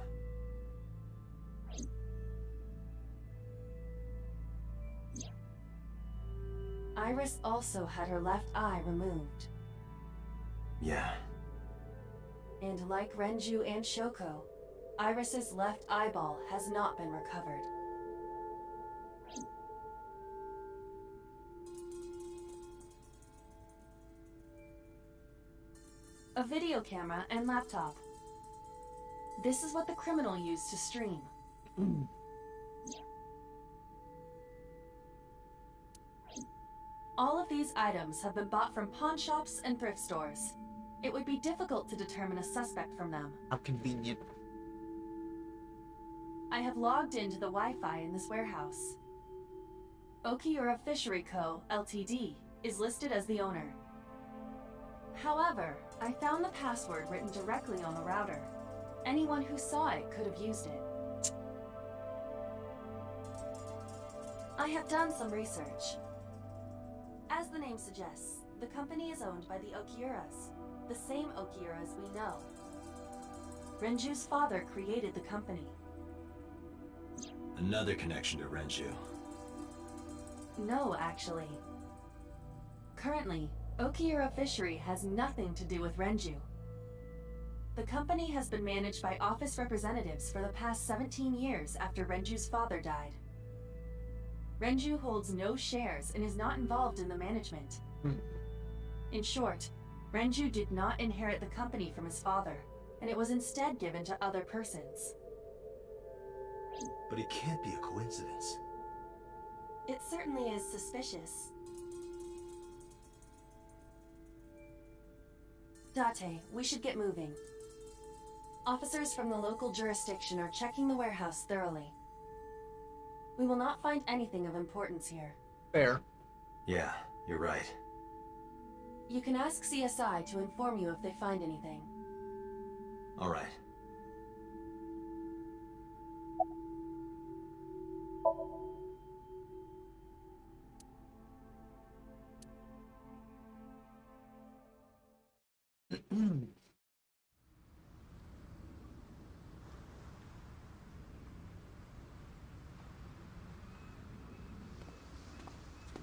Iris also had her left eye removed. Yeah. And like Renju and Shoko, Iris's left eyeball has not been recovered. A video camera and laptop. This is what the criminal used to stream. All of these items have been bought from pawn shops and thrift stores. It would be difficult to determine a suspect from them. How convenient. I have logged into the Wi-Fi in this warehouse. Okiura Fishery Co., Ltd. is listed as the owner. However, I found the password written directly on the router. Anyone who saw it could have used it. I have done some research. As the name suggests, the company is owned by the Okiuras, the same Okiuras we know. Renju's father created the company. Another connection to Renju. No, actually. Currently, Okiura Fishery has nothing to do with Renju. The company has been managed by office representatives for the past 17 years after Renju's father died. Renju holds no shares and is not involved in the management. In short, Renju did not inherit the company from his father, and it was instead given to other persons. But it can't be a coincidence. It certainly is suspicious. Date, we should get moving. Officers from the local jurisdiction are checking the warehouse thoroughly. We will not find anything of importance here. Fair. Yeah, you're right. You can ask CSI to inform you if they find anything. All right.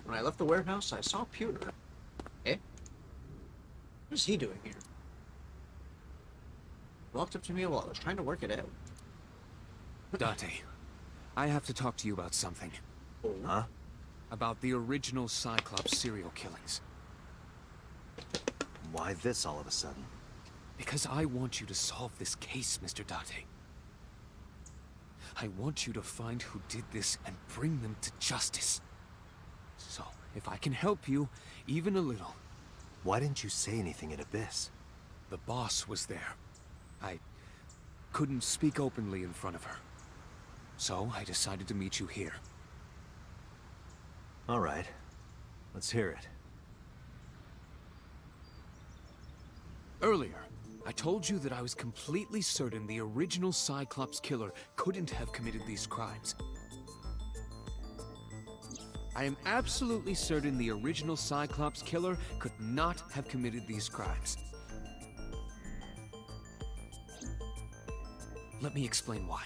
When I left the warehouse, I saw Pewter. Eh? What is he doing here? He walked up to me while I was trying to work it out. Date, I have to talk to you about something. Huh? About the original Cyclops serial killings. Why this all of a sudden? Because I want you to solve this case, Mr. Date. I want you to find who did this and bring them to justice. So, if I can help you, even a little... Why didn't you say anything at Abyss? The boss was there. I couldn't speak openly in front of her. So, I decided to meet you here. All right. Let's hear it. Earlier, I told you that I was completely certain the original Cyclops killer couldn't have committed these crimes. I am absolutely certain the original Cyclops killer could not have committed these crimes. Let me explain why.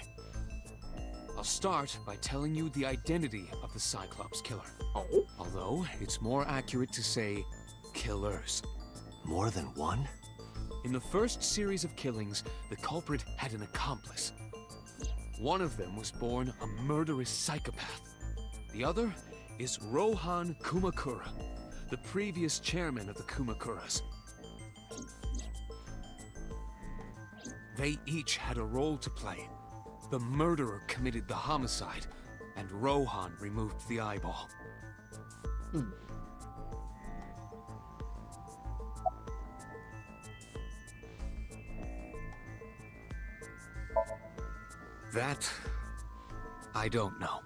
I'll start by telling you the identity of the Cyclops killer. Oh? Although, it's more accurate to say, killers. More than one? In the first series of killings, the culprit had an accomplice. One of them was born a murderous psychopath. The other is Rohan Kumakura, the previous chairman of the Kumakuras. They each had a role to play. The murderer committed the homicide, and Rohan removed the eyeball. That... I don't know.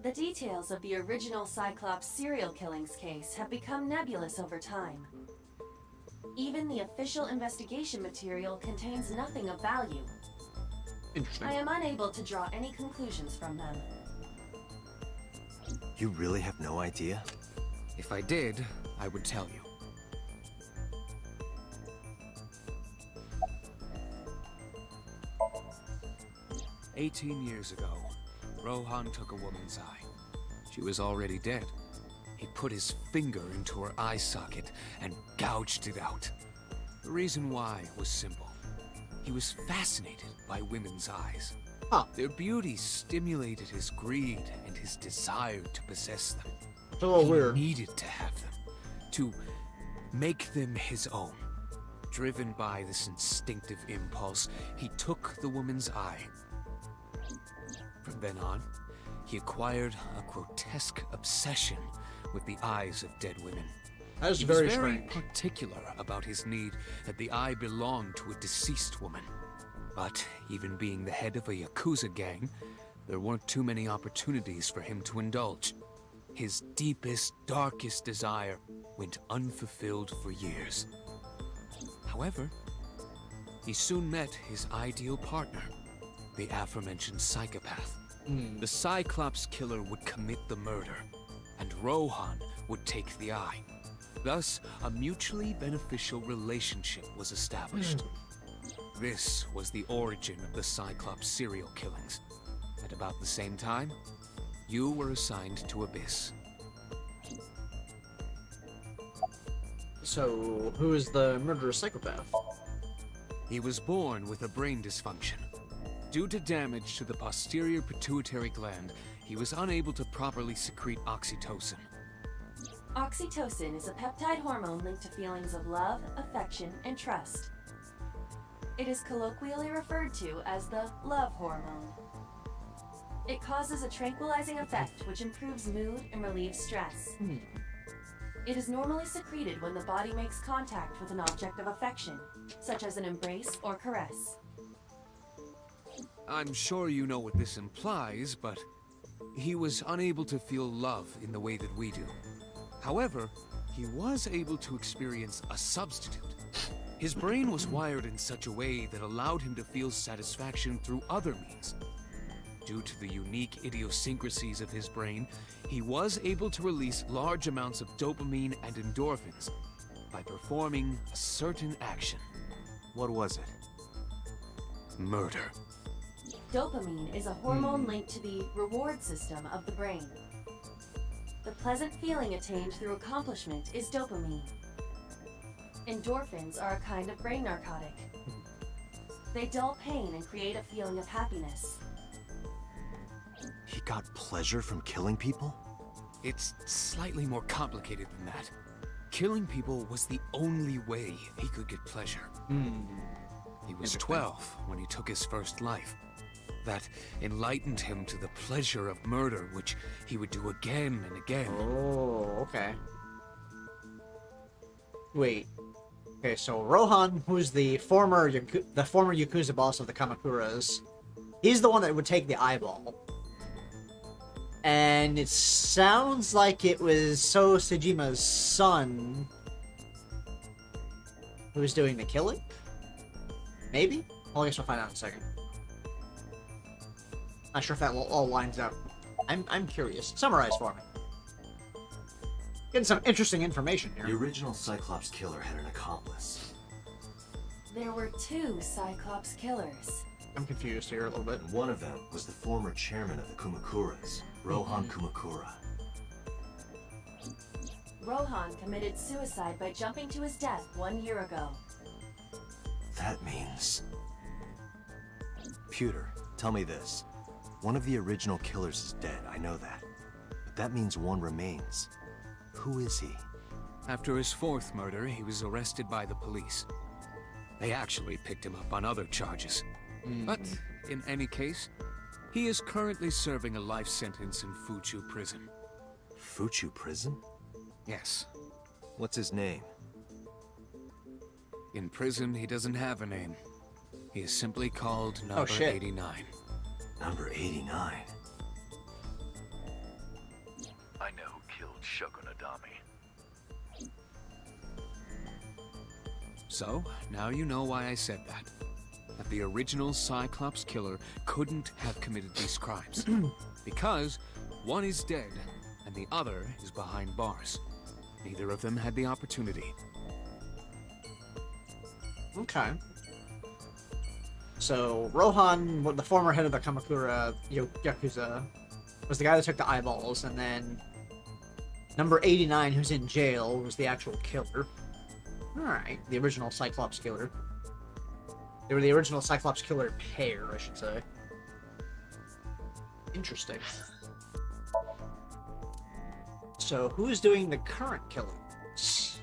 The details of the original Cyclops serial killings case have become nebulous over time. Even the official investigation material contains nothing of value. Interesting. I am unable to draw any conclusions from them. You really have no idea? If I did, I would tell you. "18 years ago, Rohan took a woman's eye. She was already dead. He put his finger into her eye socket and gouged it out. The reason why was simple. He was fascinated by women's eyes. Their beauty stimulated his greed and his desire to possess them. It's a little weird. He needed to have them, to make them his own. Driven by this instinctive impulse, he took the woman's eye. From then on, he acquired a grotesque obsession with the eyes of dead women. That is He very was very strange. particular about his need that the eye belonged to a deceased woman. But even being the head of a Yakuza gang, there weren't too many opportunities for him to indulge. His deepest, darkest desire went unfulfilled for years. However, he soon met his ideal partner, the aforementioned psychopath. The Cyclops killer would commit the murder, and Rohan would take the eye. Thus, a mutually beneficial relationship was established. This was the origin of the Cyclops serial killings. At about the same time, you were assigned to Abyss. So, who is the murderous psychopath? He was born with a brain dysfunction. Due to damage to the posterior pituitary gland, he was unable to properly secrete oxytocin. Oxytocin is a peptide hormone linked to feelings of love, affection, and trust. It is colloquially referred to as the love hormone. It causes a tranquilizing effect which improves mood and relieves stress. It is normally secreted when the body makes contact with an object of affection, such as an embrace or caress. I'm sure you know what this implies, but he was unable to feel love in the way that we do. However, he was able to experience a substitute. His brain was wired in such a way that allowed him to feel satisfaction through other means. Due to the unique idiosyncrasies of his brain, he was able to release large amounts of dopamine and endorphins by performing a certain action. What was it? Murder. Dopamine is a hormone linked to the reward system of the brain. The pleasant feeling attained through accomplishment is dopamine. Endorphins are a kind of brain narcotic. They dull pain and create a feeling of happiness. He got pleasure from killing people? It's slightly more complicated than that. Killing people was the only way he could get pleasure. He was 12 when he took his first life. That enlightened him to the pleasure of murder, which he would do again and again. Oh, okay. Wait. Okay, so Rohan, who's the former Yakuza boss of the Kamakuras, he's the one that would take the eyeball. And it sounds like it was So Sejima's son who was doing the killing? Maybe? Well, I guess we'll find out in a second. Not sure if that all lines up. I'm curious. Summarize for me. Getting some interesting information here. The original Cyclops killer had an accomplice. There were 2 Cyclops killers. I'm confused here a little bit. And one of them was the former chairman of the Kumakuras, Rohan Kumakura. Rohan committed suicide by jumping to his death 1 year ago. That means... Pewter, tell me this. One of the original killers is dead, I know that. But that means one remains. Who is he? After his 4th murder, he was arrested by the police. They actually picked him up on other charges. But, in any case, he is currently serving a life sentence in Fuchu prison. Fuchu prison? Yes. What's his name? In prison, he doesn't have a name. He is simply called Number 89. Number 89? I know who killed Shogun Adami. So, now you know why I said that. That the original Cyclops killer couldn't have committed these crimes. Because one is dead, and the other is behind bars. Neither of them had the opportunity. Okay. So, Rohan, the former head of the Kamakura Yakuza, was the guy that took the eyeballs, and then Number 89, who's in jail, was the actual killer. Alright, the original Cyclops killer. They were the original Cyclops killer pair, I should say. Interesting. So, who is doing the current killings?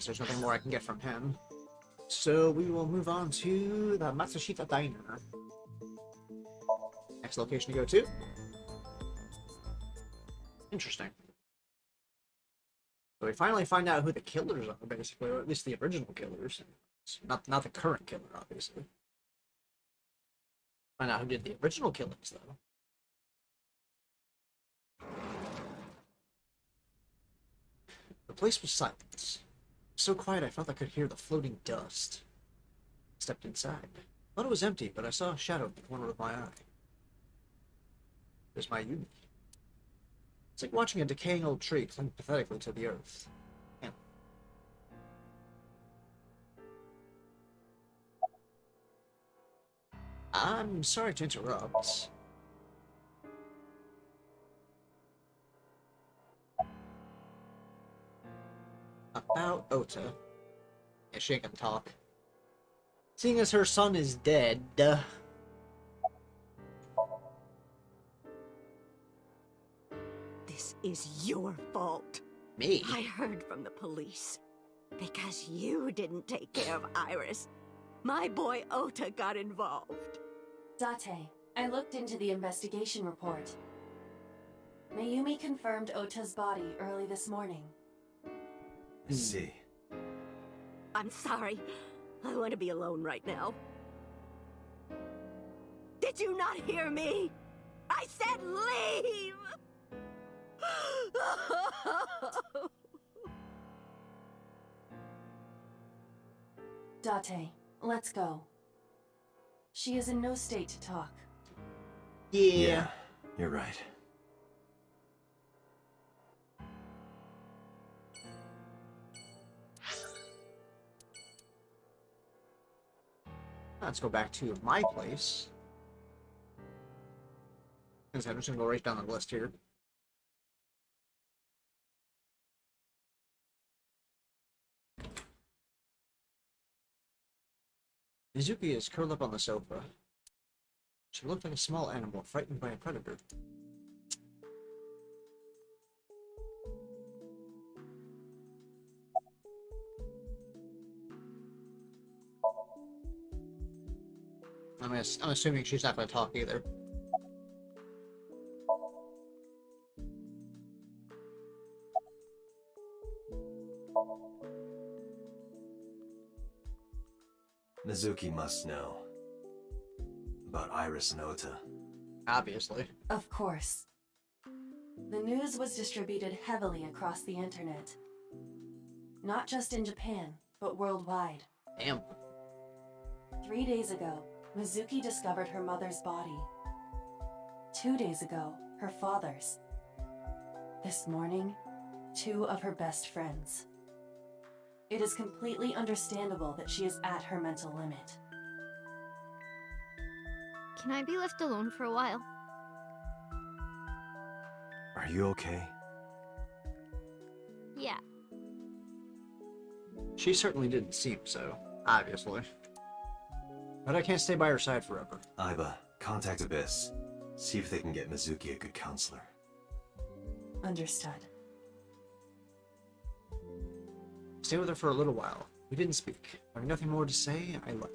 guess there's nothing more I can get from him. So we will move on to the Matsushita Diner. Next location to go to. Interesting. So we finally find out who the killers are, basically, or at least the original killers. Not the current killer, obviously. Find out who did the original killings, though. The place was silent. So quiet I felt I could hear the floating dust. Stepped inside. Thought it was empty, but I saw a shadow in the corner of my eye. It was my Yumi. It's like watching a decaying old tree cling pathetically to the earth. And I'm sorry to interrupt. About Ota. Yeah, she ain't gonna talk. Seeing as her son is dead. This is your fault. Me? I heard from the police. Because you didn't take care of Iris, my boy Ota got involved. Date, I looked into the investigation report. Mayumi confirmed Ota's body early this morning. I see. I'm sorry. I want to be alone right now. Did you not hear me? I said leave! Date, let's go. She is in no state to talk. Yeah, you're right. Let's go back to my place. I'm just gonna go right down the list here. Mizuki is curled up on the sofa. She looked like a small animal frightened by a predator. I'm assuming she's not going to talk either. Mizuki must know about Iris and Ota. Obviously. Of course. The news was distributed heavily across the internet. Not just in Japan, but worldwide. Damn. 3 days ago, Mizuki discovered her mother's body. 2 days ago, her father's. This morning, 2 of her best friends. It is completely understandable that she is at her mental limit. Can I be left alone for a while? Are you okay? Yeah. She certainly didn't seem so, obviously. But I can't stay by her side forever. Aiba, contact Abyss. See if they can get Mizuki a good counselor. Understood. Stay with her for a little while. We didn't speak. Having nothing more to say, I left.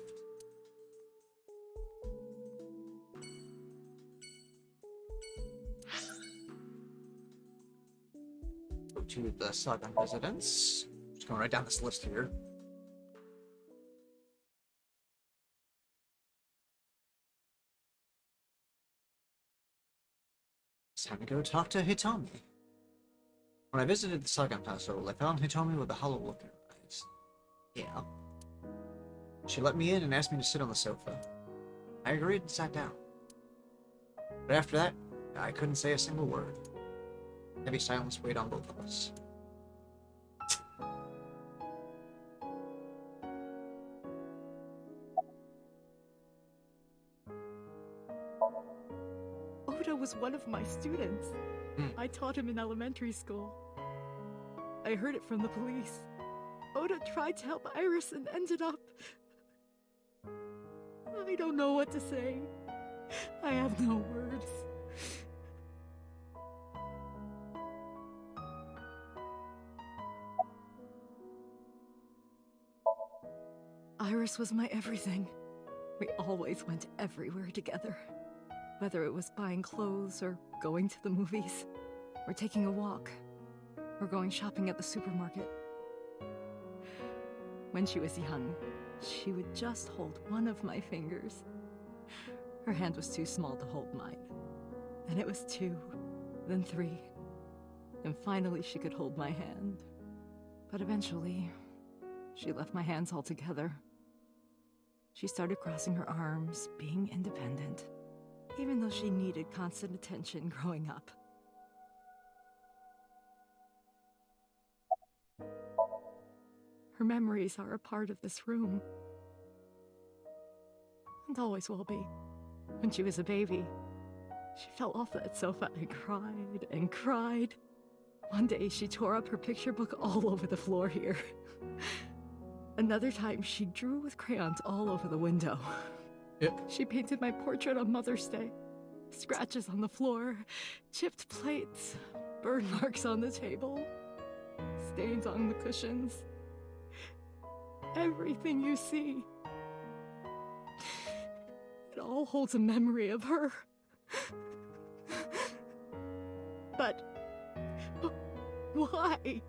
Go to the Sagan residence. Just going right down this list here. It's time to go talk to Hitomi. When I visited the Sagan household, I found Hitomi with a hollow look in her eyes. Yeah. She let me in and asked me to sit on the sofa. I agreed and sat down. But after that, I couldn't say a single word. Heavy silence weighed on both of us. Oda was one of my students. I taught him in elementary school. I heard it from the police. Oda tried to help Iris and ended up... I don't know what to say. I have no words. Iris was my everything. We always went everywhere together. Whether it was buying clothes, or going to the movies, or taking a walk, or going shopping at the supermarket. When she was young, she would just hold one of my fingers. Her hand was too small to hold mine. Then it was 2, then 3, and finally she could hold my hand. But eventually, she left my hands altogether. She started crossing her arms, being independent, even though she needed constant attention growing up. Her memories are a part of this room. And always will be. When she was a baby, she fell off that sofa and cried and cried. One day she tore up her picture book all over the floor here. Another time she drew with crayons all over the window. Yep. She painted my portrait on Mother's Day. Scratches on the floor, chipped plates, burn marks on the table, stains on the cushions. Everything you see. It all holds a memory of her. But why?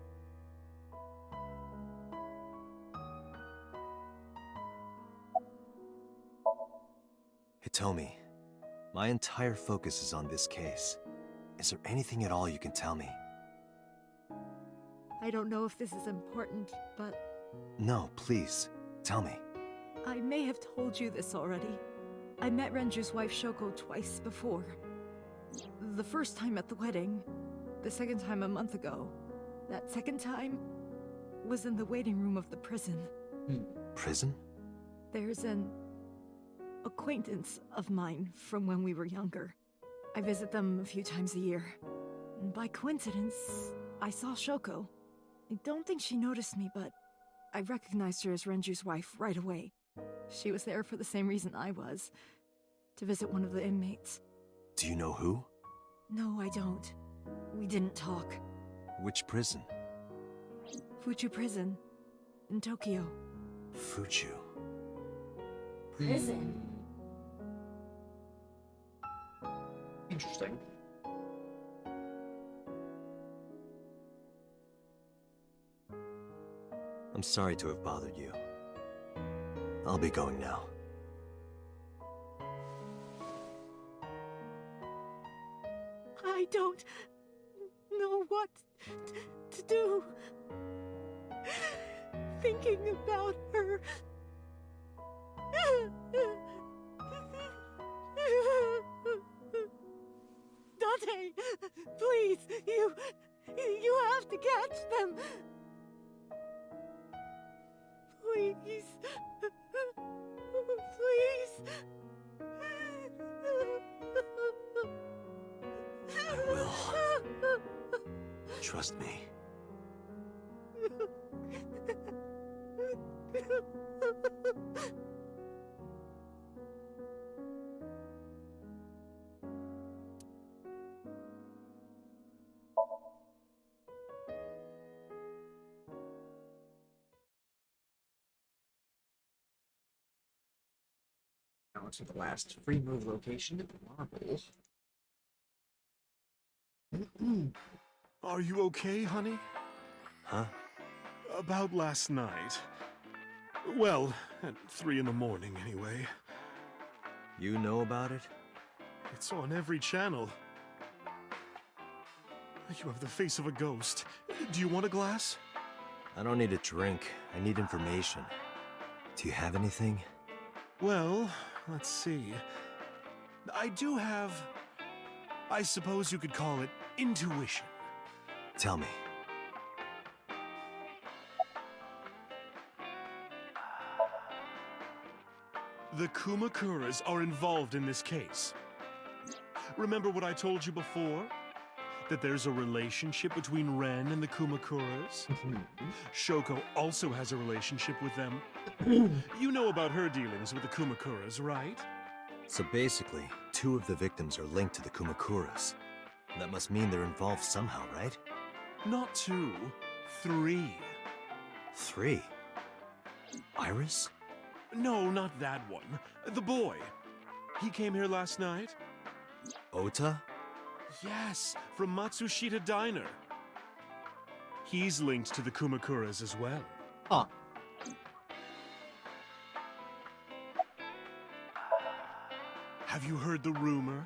Hitomi, my entire focus is on this case. Is there anything at all you can tell me? I don't know if this is important, but No, please, tell me. I may have told you this already. I met Renju's wife Shoko twice before. The first time at the wedding, the second time a month ago. That second time was in the waiting room of the prison. Prison? There's an acquaintance of mine from when we were younger. I visit them a few times a year. And by coincidence, I saw Shoko. I don't think she noticed me, but I recognized her as Renju's wife right away. She was there for the same reason I was, to visit one of the inmates. Do you know who? No, I don't. We didn't talk. Which prison? Fuchu Prison, in Tokyo. Fuchu. Prison? Interesting. I'm sorry to have bothered you. I'll be going now. I don't know what to do. Thinking about her. Dante, please, you have to catch them. Please. Please. I will. Trust me. Now to the last free move location, Marble. Are you okay, honey? Huh? About last night. Well, at 3 in the morning, anyway. You know about it? It's on every channel. You have the face of a ghost. Do you want a glass? I don't need a drink. I need information. Do you have anything? Well, let's see. I do have... I suppose you could call it intuition. Tell me. The Kumakuras are involved in this case. Remember what I told you before? That there's a relationship between Ren and the Kumakuras? Shoko also has a relationship with them. You know about her dealings with the Kumakuras, right? So basically, 2 of the victims are linked to the Kumakuras. That must mean they're involved somehow, right? Not 2, 3. 3? Iris? No, not that one. The boy. He came here last night? Ota? Yes, from Matsushita Diner. He's linked to the Kumakuras as well. Huh. Have you heard the rumor?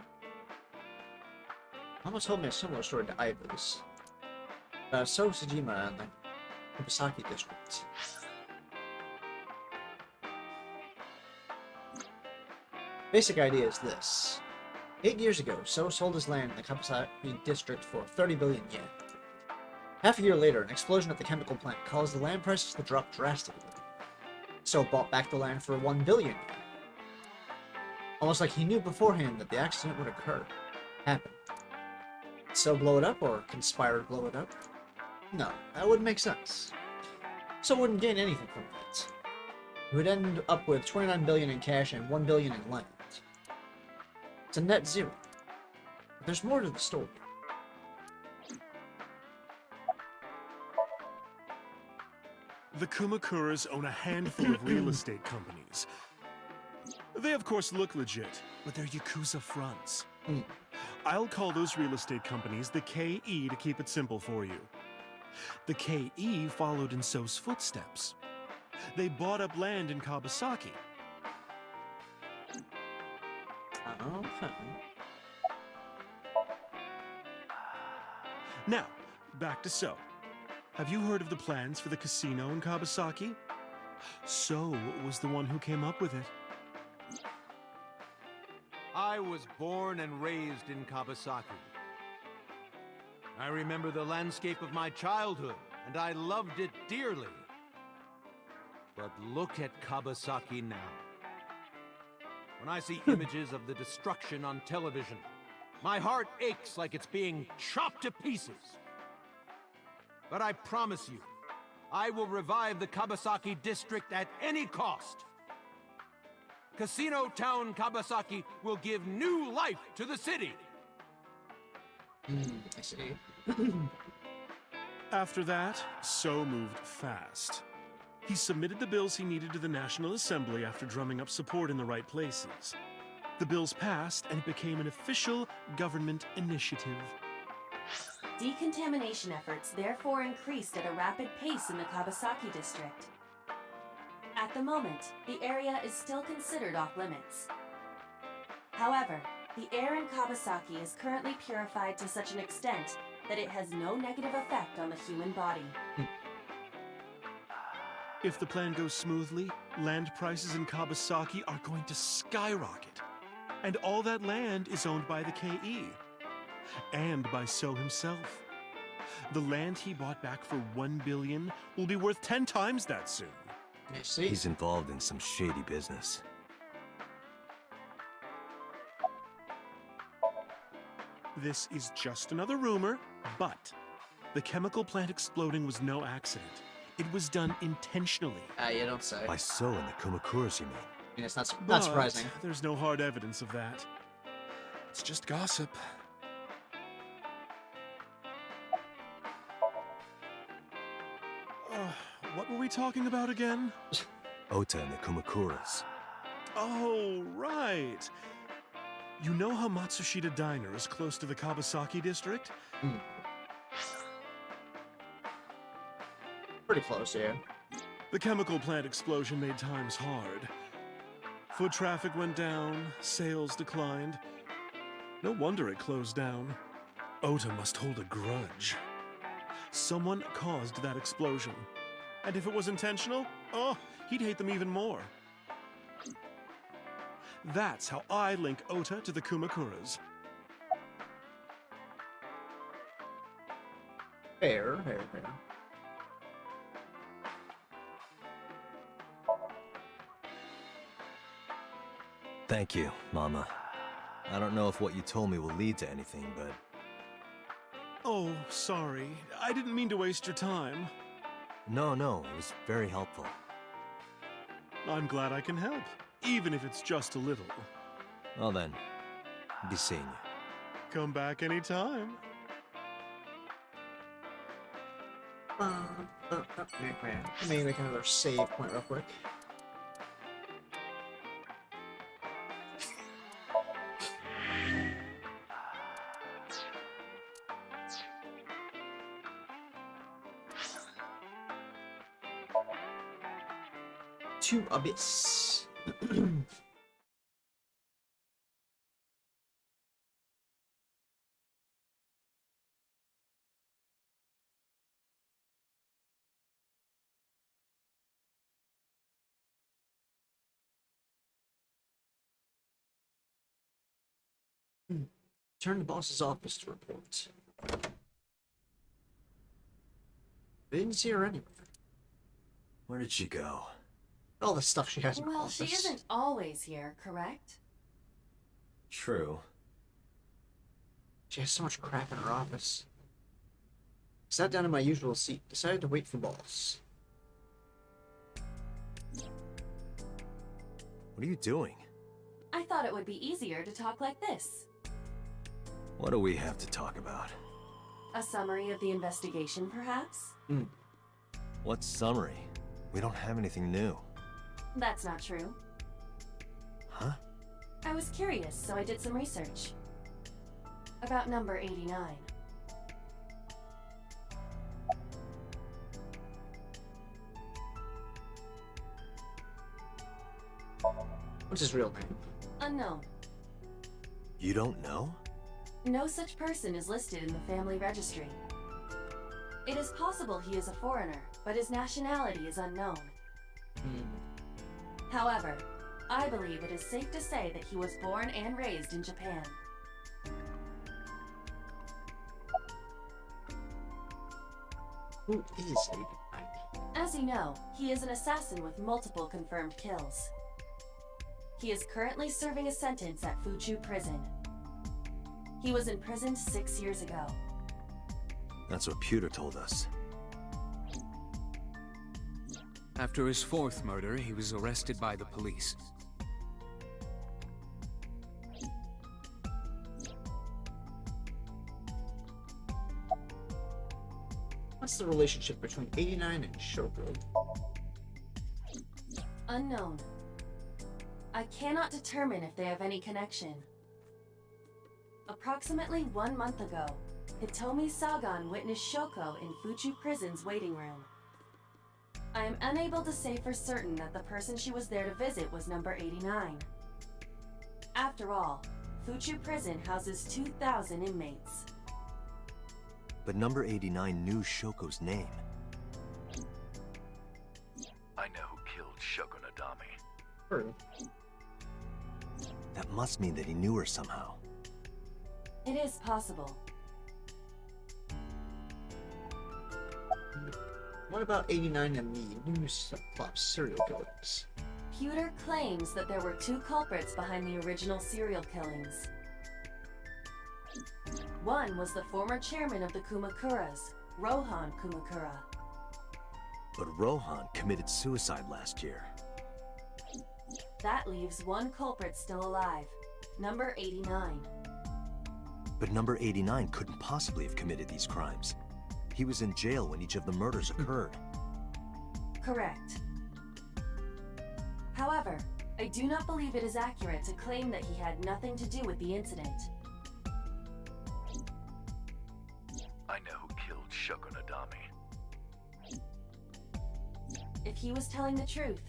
Almost told me a similar story to Aiba's. About So Sejima and the Kubasaki district. Basic idea is this. 8 years ago, So sold his land in the Kabasaki district for 30 billion yen. Half a year later, an explosion at the chemical plant caused the land prices to drop drastically. So bought back the land for 1 billion yen. Almost like he knew beforehand that the accident would occur. Happen. So blow it up or conspire to blow it up? No, that wouldn't make sense. So wouldn't gain anything from it. He would end up with 29 billion in cash and 1 billion in land. It's a net zero. But there's more to the story. The Kumakuras own a handful of real estate companies. They of course look legit, but they're Yakuza fronts. I'll call those real estate companies the KE to keep it simple for you. The KE followed in So's footsteps. They bought up land in Kabasaki. Okay. Now, back to So. Have you heard of the plans for the casino in Kabasaki? So was the one who came up with it. I was born and raised in Kabasaki. I remember the landscape of my childhood, and I loved it dearly. But look at Kabasaki now. When I see images of the destruction on television, my heart aches like it's being chopped to pieces. But I promise you, I will revive the Kabasaki district at any cost. Casino Town Kabasaki will give new life to the city. I see. After that, So moved fast. He submitted the bills he needed to the National Assembly after drumming up support in the right places. The bills passed, and it became an official government initiative. Decontamination efforts therefore increased at a rapid pace in the Kabasaki district. At the moment, the area is still considered off-limits. However, the air in Kabasaki is currently purified to such an extent that it has no negative effect on the human body. If the plan goes smoothly, land prices in Kabasaki are going to skyrocket. And all that land is owned by the KE. And by So himself. The land he bought back for 1 billion will be worth 10 times that soon. I see. He's involved in some shady business. This is just another rumor, but the chemical plant exploding was no accident. It was done intentionally. You don't say. By So and the Kumakuras, you mean? I mean, it's not But surprising. There's no hard evidence of that. It's just gossip. What were we talking about again? Ota and the Kumakuras. Oh, right. You know how Matsushita Diner is close to the Kabasaki district? Pretty close, yeah. The chemical plant explosion made times hard. Foot traffic went down, sales declined. No wonder it closed down. Ota must hold a grudge. Someone caused that explosion. And if it was intentional, oh, he'd hate them even more. That's how I link Ota to the Kumakuras. Fair. Thank you, Mama. I don't know if what you told me will lead to anything, but... Oh, sorry. I didn't mean to waste your time. No, it was very helpful. I'm glad I can help, even if it's just a little. Well then, be seeing you. Come back anytime. Let me make another save point real quick. to Abyss. Turn to boss's office to report. I didn't see her anywhere. Where did she go? All the stuff she has in her Well, office. she isn't always here, correct? True. She has so much crap in her office. Sat down in my usual seat, decided to wait for boss. What are you doing? I thought it would be easier to talk like this. What do we have to talk about? A summary of the investigation, perhaps? What summary? We don't have anything new. That's not true. Huh? I was curious, so I did some research. About number 89. What's his real name? Unknown. You don't know? No such person is listed in the family registry. It is possible he is a foreigner, but his nationality is unknown. However, I believe it is safe to say that he was born and raised in Japan. Who is 89? As you know, he is an assassin with multiple confirmed kills. He is currently serving a sentence at Fuchu Prison. He was imprisoned 6 years ago. That's what Pewter told us. After his fourth murder, he was arrested by the police. What's the relationship between 89 and Shoko? Unknown. I cannot determine if they have any connection. Approximately 1 month ago, Hitomi Sagan witnessed Shoko in Fuchu Prison's waiting room. I am unable to say for certain that the person she was there to visit was number 89. After all, Fuchu Prison houses 2,000 inmates. But number 89 knew Shoko's name. I know who killed Shoko Nadami. True. That must mean that he knew her somehow. It is possible. What about 89 and the new Cyclops serial killings? Pewter claims that there were 2 culprits behind the original serial killings. One was the former chairman of the Kumakuras, Rohan Kumakura. But Rohan committed suicide last year. That leaves 1 culprit still alive, number 89. But number 89 couldn't possibly have committed these crimes. He was in jail when each of the murders occurred. Correct. However, I do not believe it is accurate to claim that he had nothing to do with the incident. I know who killed Shoko Nadami. If he was telling the truth,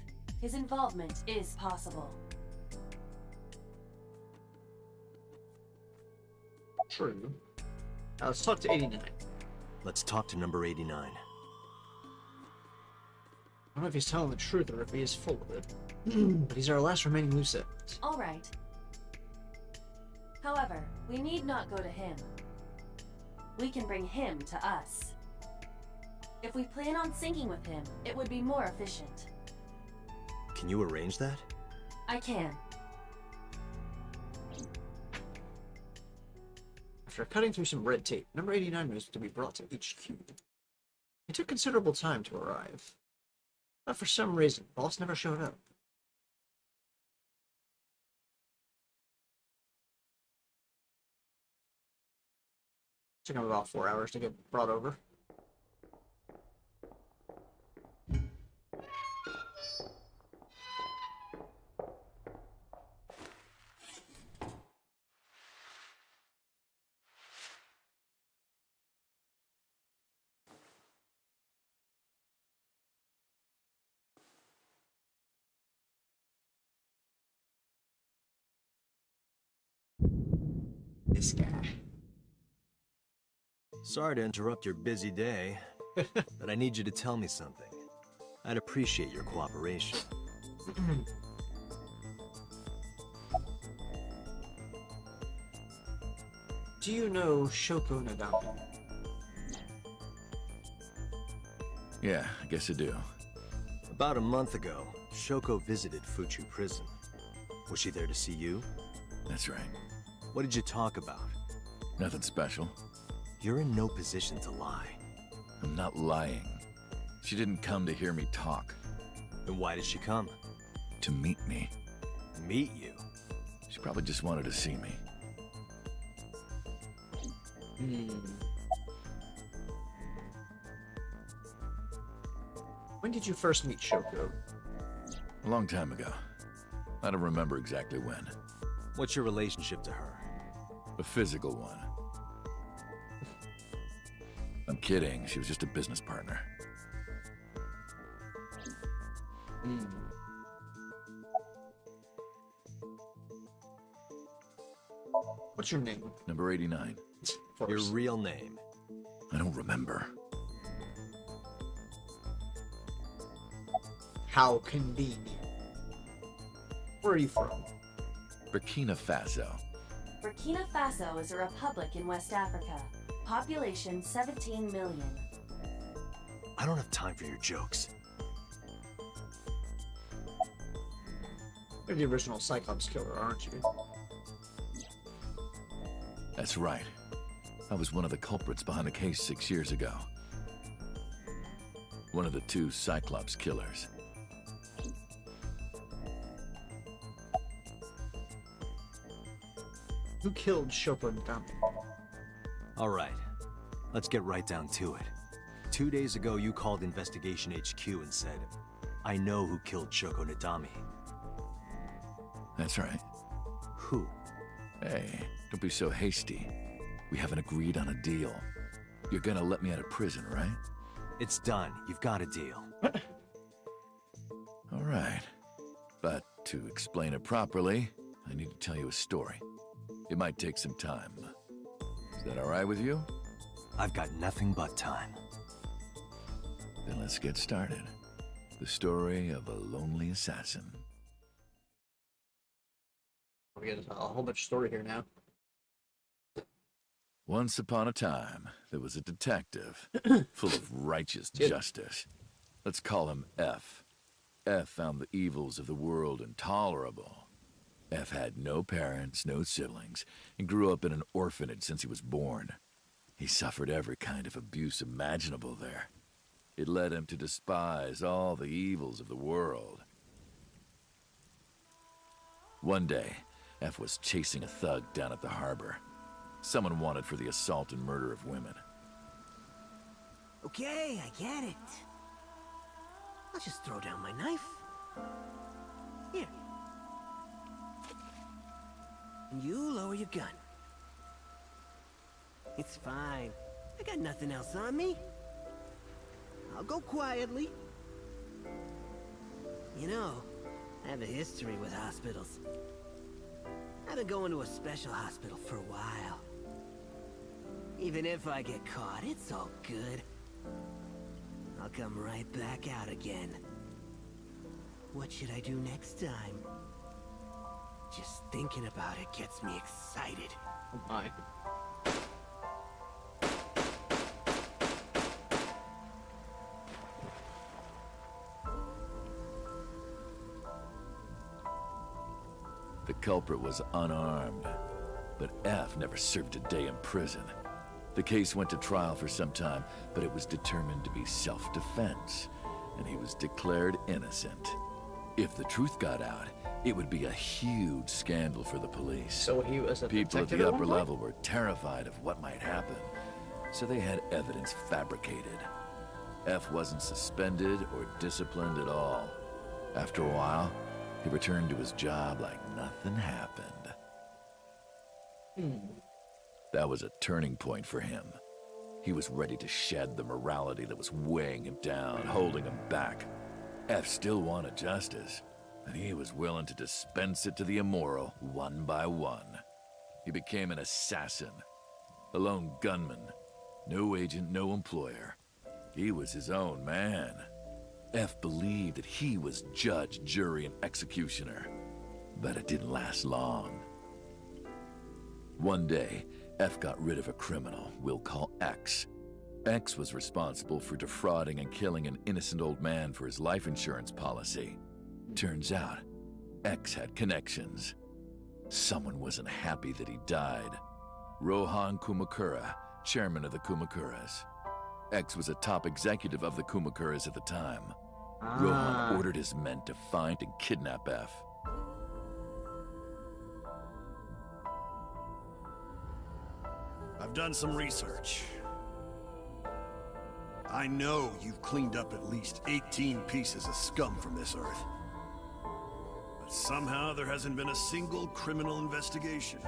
his involvement is possible. True. Now let's talk to 89. Let's talk to number 89. I don't know if he's telling the truth or if he is full of it. But he's our last remaining loose end. Alright. However, we need not go to him. We can bring him to us. If we plan on syncing with him, it would be more efficient. Can you arrange that? I can. After cutting through some red tape, number 89 was to be brought to HQ. It took considerable time to arrive. But for some reason, boss never showed up. Took him about 4 hours to get brought over. This guy. Sorry to interrupt your busy day, but I need you to tell me something. I'd appreciate your cooperation. Do you know Shoko Nadami? Yeah, I guess I do. About a month ago, Shoko visited Fuchu Prison. Was she there to see you? That's right. What did you talk about? Nothing special. You're in no position to lie. I'm not lying. She didn't come to hear me talk. Then why did she come? To meet me. Meet you? She probably just wanted to see me. When did you first meet Shoko? A long time ago. I don't remember exactly when. What's your relationship to her? A physical one. I'm kidding. She was just a business partner. What's your name? Number 89. Your real name? I don't remember. How convenient. Where are you from? Burkina Faso. Burkina Faso is a republic in West Africa. Population 17 million. I don't have time for your jokes. You're the original Cyclops killer, aren't you? That's right. I was one of the culprits behind the case 6 years ago. One of the 2 Cyclops killers. Who killed Shoko Nadami? All right, let's get right down to it. 2 days ago, you called Investigation HQ and said, I know who killed Shoko Nadami. That's right. Who? Hey, don't be so hasty. We haven't agreed on a deal. You're gonna let me out of prison, right? It's done. You've got a deal. All right. But to explain it properly, I need to tell you a story. It might take some time. Is that all right with you? I've got nothing but time. Then let's get started. The story of a lonely assassin. We get a whole bunch of story here now. Once upon a time, there was a detective, full of righteous justice. Let's call him F. F found the evils of the world intolerable. F had no parents, no siblings, and grew up in an orphanage since he was born. He suffered every kind of abuse imaginable there. It led him to despise all the evils of the world. One day, F was chasing a thug down at the harbor. Someone wanted for the assault and murder of women. Okay, I get it. I'll just throw down my knife. Here. And you lower your gun. It's fine. I got nothing else on me. I'll go quietly. You know, I have a history with hospitals. I've been going to a special hospital for a while. Even if I get caught, it's all good. I'll come right back out again. What should I do next time? Just thinking about it gets me excited. Oh my. The culprit was unarmed, but F never served a day in prison. The case went to trial for some time, but it was determined to be self-defense, and he was declared innocent. If the truth got out, it would be a huge scandal for the police. So he was a People at detective the at upper one point? level were terrified of what might happen, so they had evidence fabricated. F wasn't suspended or disciplined at all. After a while, he returned to his job like nothing happened. That was a turning point for him. He was ready to shed the morality that was weighing him down, holding him back. F still wanted justice, and he was willing to dispense it to the immoral one by one. He became an assassin. A lone gunman. No agent, no employer. He was his own man. F believed that he was judge, jury, and executioner. But it didn't last long. One day, F got rid of a criminal we'll call X. X was responsible for defrauding and killing an innocent old man for his life insurance policy. Turns out, X had connections. Someone wasn't happy that he died. Rohan Kumakura, chairman of the Kumakuras. X was a top executive of the Kumakuras at the time. Rohan ordered his men to find and kidnap F. I've done some research. I know you've cleaned up at least 18 pieces of scum from this earth. But somehow there hasn't been a single criminal investigation.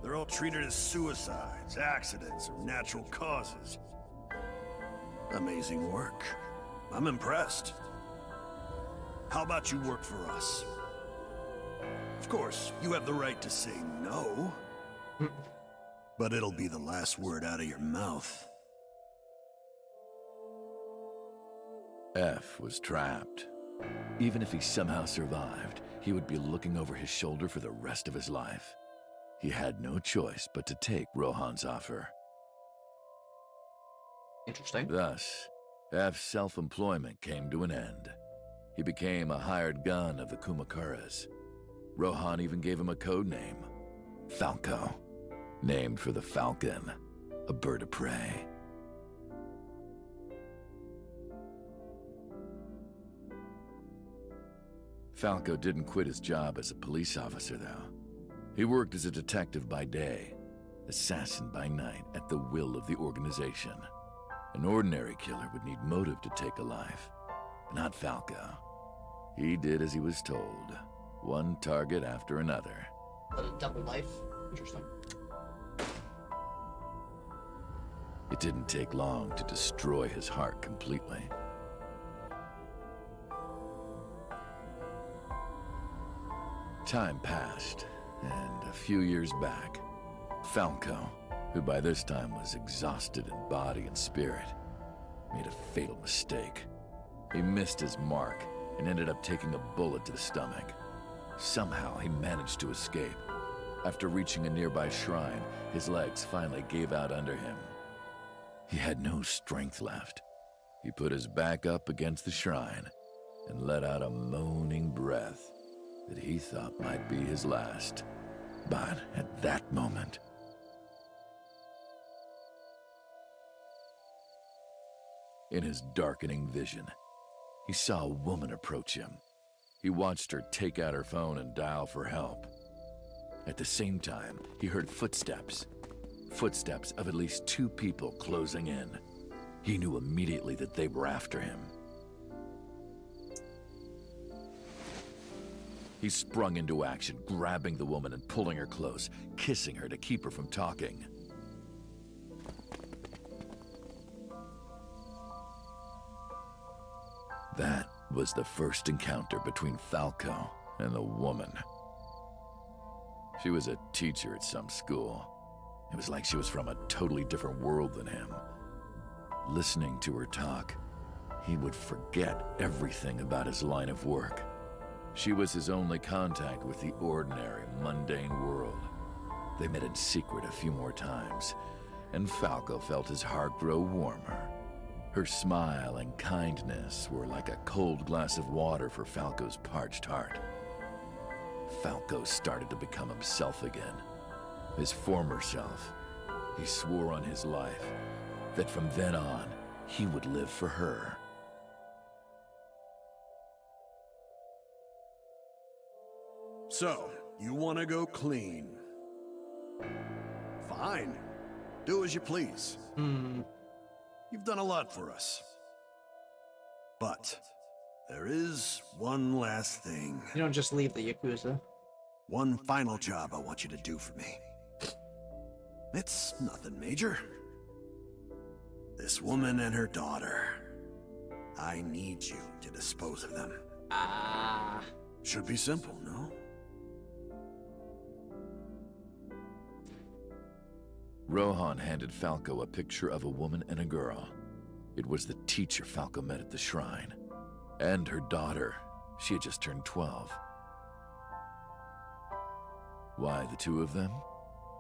They're all treated as suicides, accidents, or natural causes. Amazing work. I'm impressed. How about you work for us? Of course, you have the right to say no. But it'll be the last word out of your mouth. F was trapped. Even if he somehow survived, he would be looking over his shoulder for the rest of his life. He had no choice but to take Rohan's offer. Interesting. Thus, F's self-employment came to an end. He became a hired gun of the Kumakuras. Rohan even gave him a code name, Falco, named for the falcon, a bird of prey. Falco didn't quit his job as a police officer, though. He worked as a detective by day, assassin by night, at the will of the organization. An ordinary killer would need motive to take a life, but not Falco. He did as he was told, one target after another. A double life? Interesting. It didn't take long to destroy his heart completely. Time passed, and a few years back, Falco, who by this time was exhausted in body and spirit, made a fatal mistake. He missed his mark and ended up taking a bullet to the stomach. Somehow he managed to escape. After reaching a nearby shrine, his legs finally gave out under him. He had no strength left. He put his back up against the shrine and let out a moaning breath that he thought might be his last. But at that moment, in his darkening vision, he saw a woman approach him. He watched her take out her phone and dial for help. At the same time, he heard footsteps. Footsteps of at least 2 people closing in. He knew immediately that they were after him. He sprung into action, grabbing the woman and pulling her close, kissing her to keep her from talking. That was the first encounter between Falco and the woman. She was a teacher at some school. It was like she was from a totally different world than him. Listening to her talk, he would forget everything about his line of work. She was his only contact with the ordinary, mundane world. They met in secret a few more times, and Falco felt his heart grow warmer. Her smile and kindness were like a cold glass of water for Falco's parched heart. Falco started to become himself again. His former self. He swore on his life that from then on, he would live for her. So, you want to go clean? Fine. Do as you please. You've done a lot for us. But there is one last thing. You don't just leave the Yakuza. One final job I want you to do for me. It's nothing major. This woman and her daughter. I need you to dispose of them. Should be simple, no? Rohan handed Falco a picture of a woman and a girl. It was the teacher Falco met at the shrine. And her daughter. She had just turned 12. Why the two of them?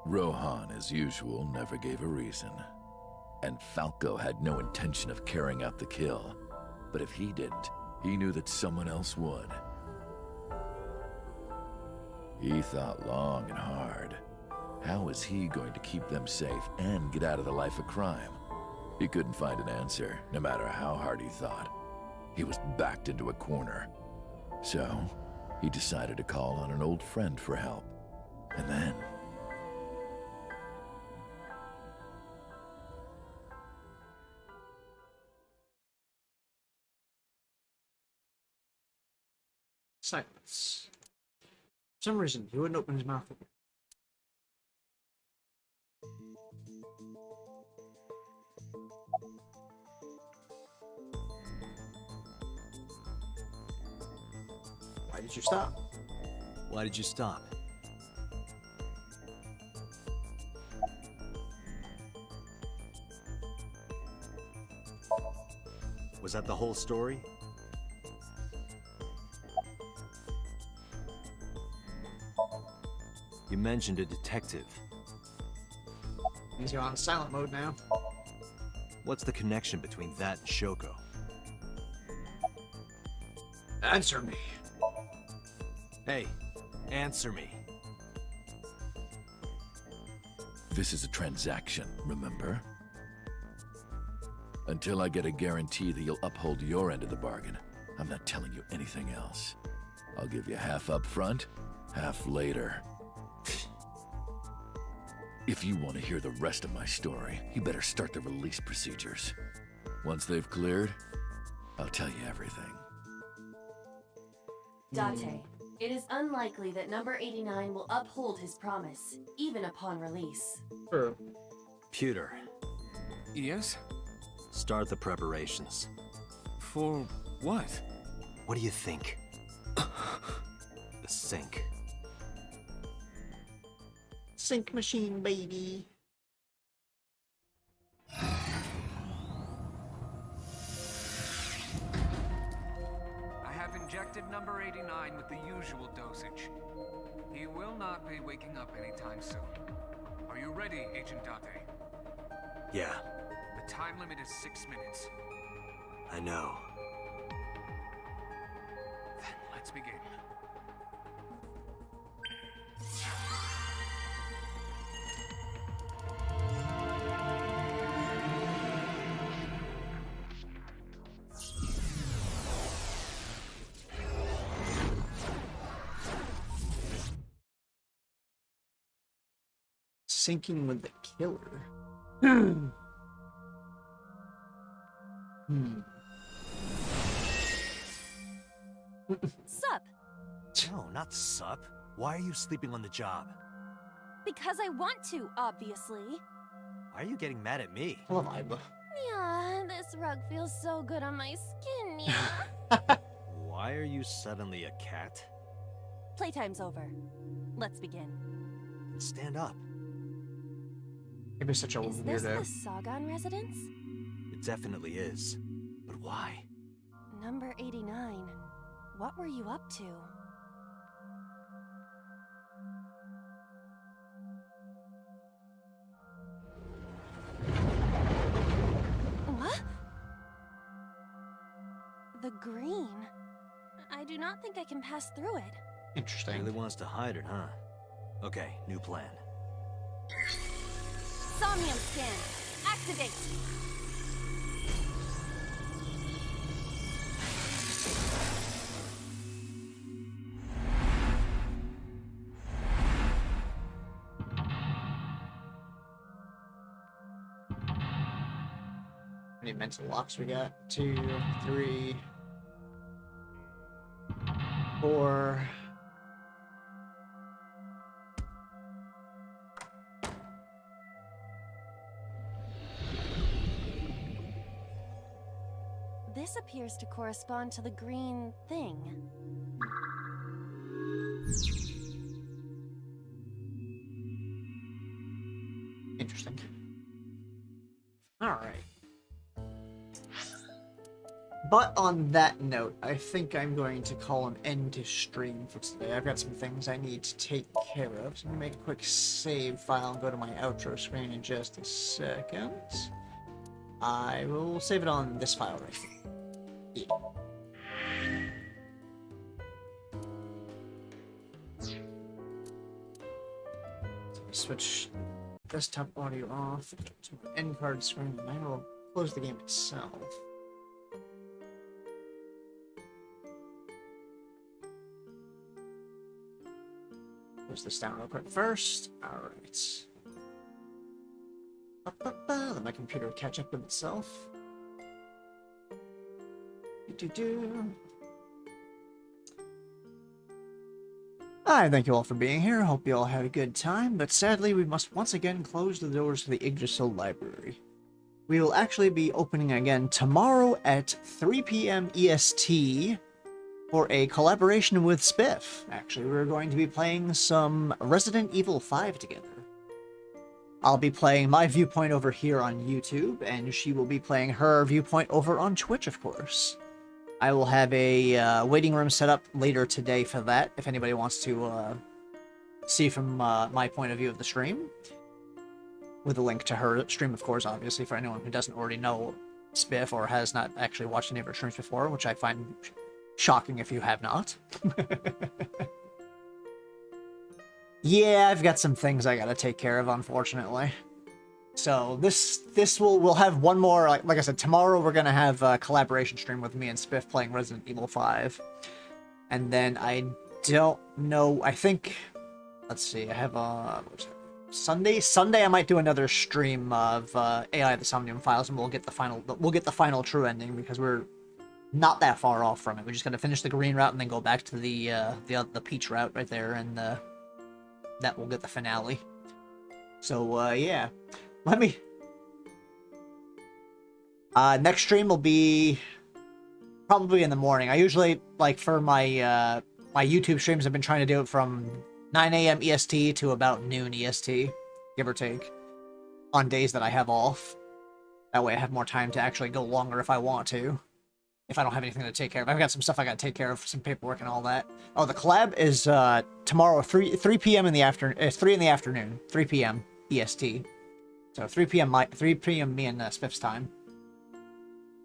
Rohan, as usual, never gave a reason. And Falco had no intention of carrying out the kill. But if he didn't, he knew that someone else would. He thought long and hard. How was he going to keep them safe and get out of the life of crime? He couldn't find an answer, no matter how hard he thought. He was backed into a corner. So, he decided to call on an old friend for help. And then... Silence. For some reason, he wouldn't open his mouth again. Why did you stop? Why did you stop? Was that the whole story? You mentioned a detective. Means you're on silent mode now. What's the connection between that and Shoko? Answer me. Hey, answer me. This is a transaction, remember? Until I get a guarantee that you'll uphold your end of the bargain, I'm not telling you anything else. I'll give you half up front, half later. If you want to hear the rest of my story, you better start the release procedures. Once they've cleared, I'll tell you everything. Date, it is unlikely that number 89 will uphold his promise, even upon release. True. Pewter. Yes? Start the preparations. For what? What do you think? The sink. Sink machine, baby. I have injected number 89 with the usual dosage. He will not be waking up anytime soon. Are you ready, Agent Date? Yeah, The time limit is 6 minutes. I know. Then let's begin. Sinking with the killer. Sup? No, not sup. Why are you sleeping on the job? Because I want to, obviously. Why are you getting mad at me? I love Iba. Yeah, this rug feels so good on my skin, yeah. Why are you suddenly a cat? Playtime's over. Let's begin. Stand up. It'd be such a Is this weirdo. the Sagan residence? It definitely is. But why? Number 89. What were you up to? What? The green? I do not think I can pass through it. Interesting. Really wants to hide it, huh? Okay, new plan. Somnium scan! Activate! How many mental locks we got? 2, 3, 4. This appears to correspond to the green thing. Interesting. Alright. But on that note, I think I'm going to call an end to stream for today. I've got some things I need to take care of, so I'm going to make a quick save file and go to my outro screen in just a second. I will save it on this file right here. Yeah. So switch desktop audio off to my end card screen, and I will close the game itself. Close this down real quick first. Alright. Let my computer catch up with itself. I thank you all for being here. Hope you all had a good time, but sadly we must once again close the doors to the Yggdrasil Library. We will actually be opening again tomorrow at 3 p.m. EST for a collaboration with Spiff. Actually, we're going to be playing some Resident Evil 5 together. I'll be playing my viewpoint over here on YouTube, and she will be playing her viewpoint over on Twitch, of course. I will have a waiting room set up later today for that, if anybody wants to see from my point of view of the stream. With a link to her stream, of course, obviously, for anyone who doesn't already know Spiff or has not actually watched any of her streams before, which I find shocking if you have not. Yeah, I've got some things I gotta take care of, unfortunately. So we'll have one more, like I said, tomorrow we're gonna have a collaboration stream with me and Spiff playing Resident Evil 5. And then I don't know, I think, let's see, I have Sunday I might do another stream of AI the Somnium files, and we'll get the final true ending, because we're not that far off from it. We're just gonna finish the green route and then go back to the peach route right there, and that will get the finale. So yeah, let me. Next stream will be probably in the morning. I usually, like, for my my YouTube streams, I've been trying to do it from 9 a.m. EST to about noon EST, give or take, on days that I have off. That way I have more time to actually go longer if I want to. If I don't have anything to take care of. I've got some stuff I gotta take care of, some paperwork and all that. Oh, the collab is tomorrow, 3 p.m. in the afternoon. It's 3 in the afternoon, 3 p.m. EST. So 3 p.m. me and Spiff's time.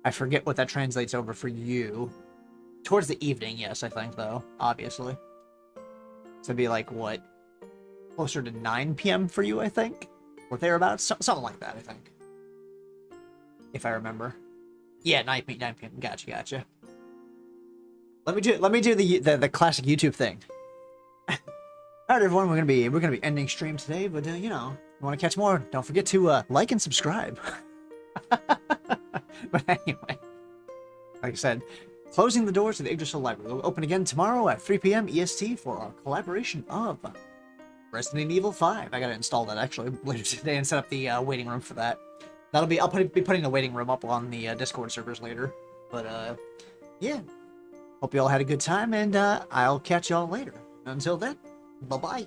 I forget what that translates over for you. Towards the evening, yes, I think, though, obviously. So it'd be like, what? Closer to 9 p.m. for you, I think? Or thereabouts? Something like that, I think. If I remember. Yeah, 9 p.m. Gotcha. Let me do the classic YouTube thing. All right, everyone, we're gonna be ending stream today, but you know, you want to catch more? Don't forget to like and subscribe. But anyway, like I said, closing the doors to the Yggdrasil Library. We'll open again tomorrow at 3 p.m. EST for our collaboration of Resident Evil 5. I gotta install that actually later today and set up the waiting room for that. I'll be putting the waiting room up on the Discord servers later. But, yeah. Hope you all had a good time, and I'll catch y'all later. Until then, bye-bye.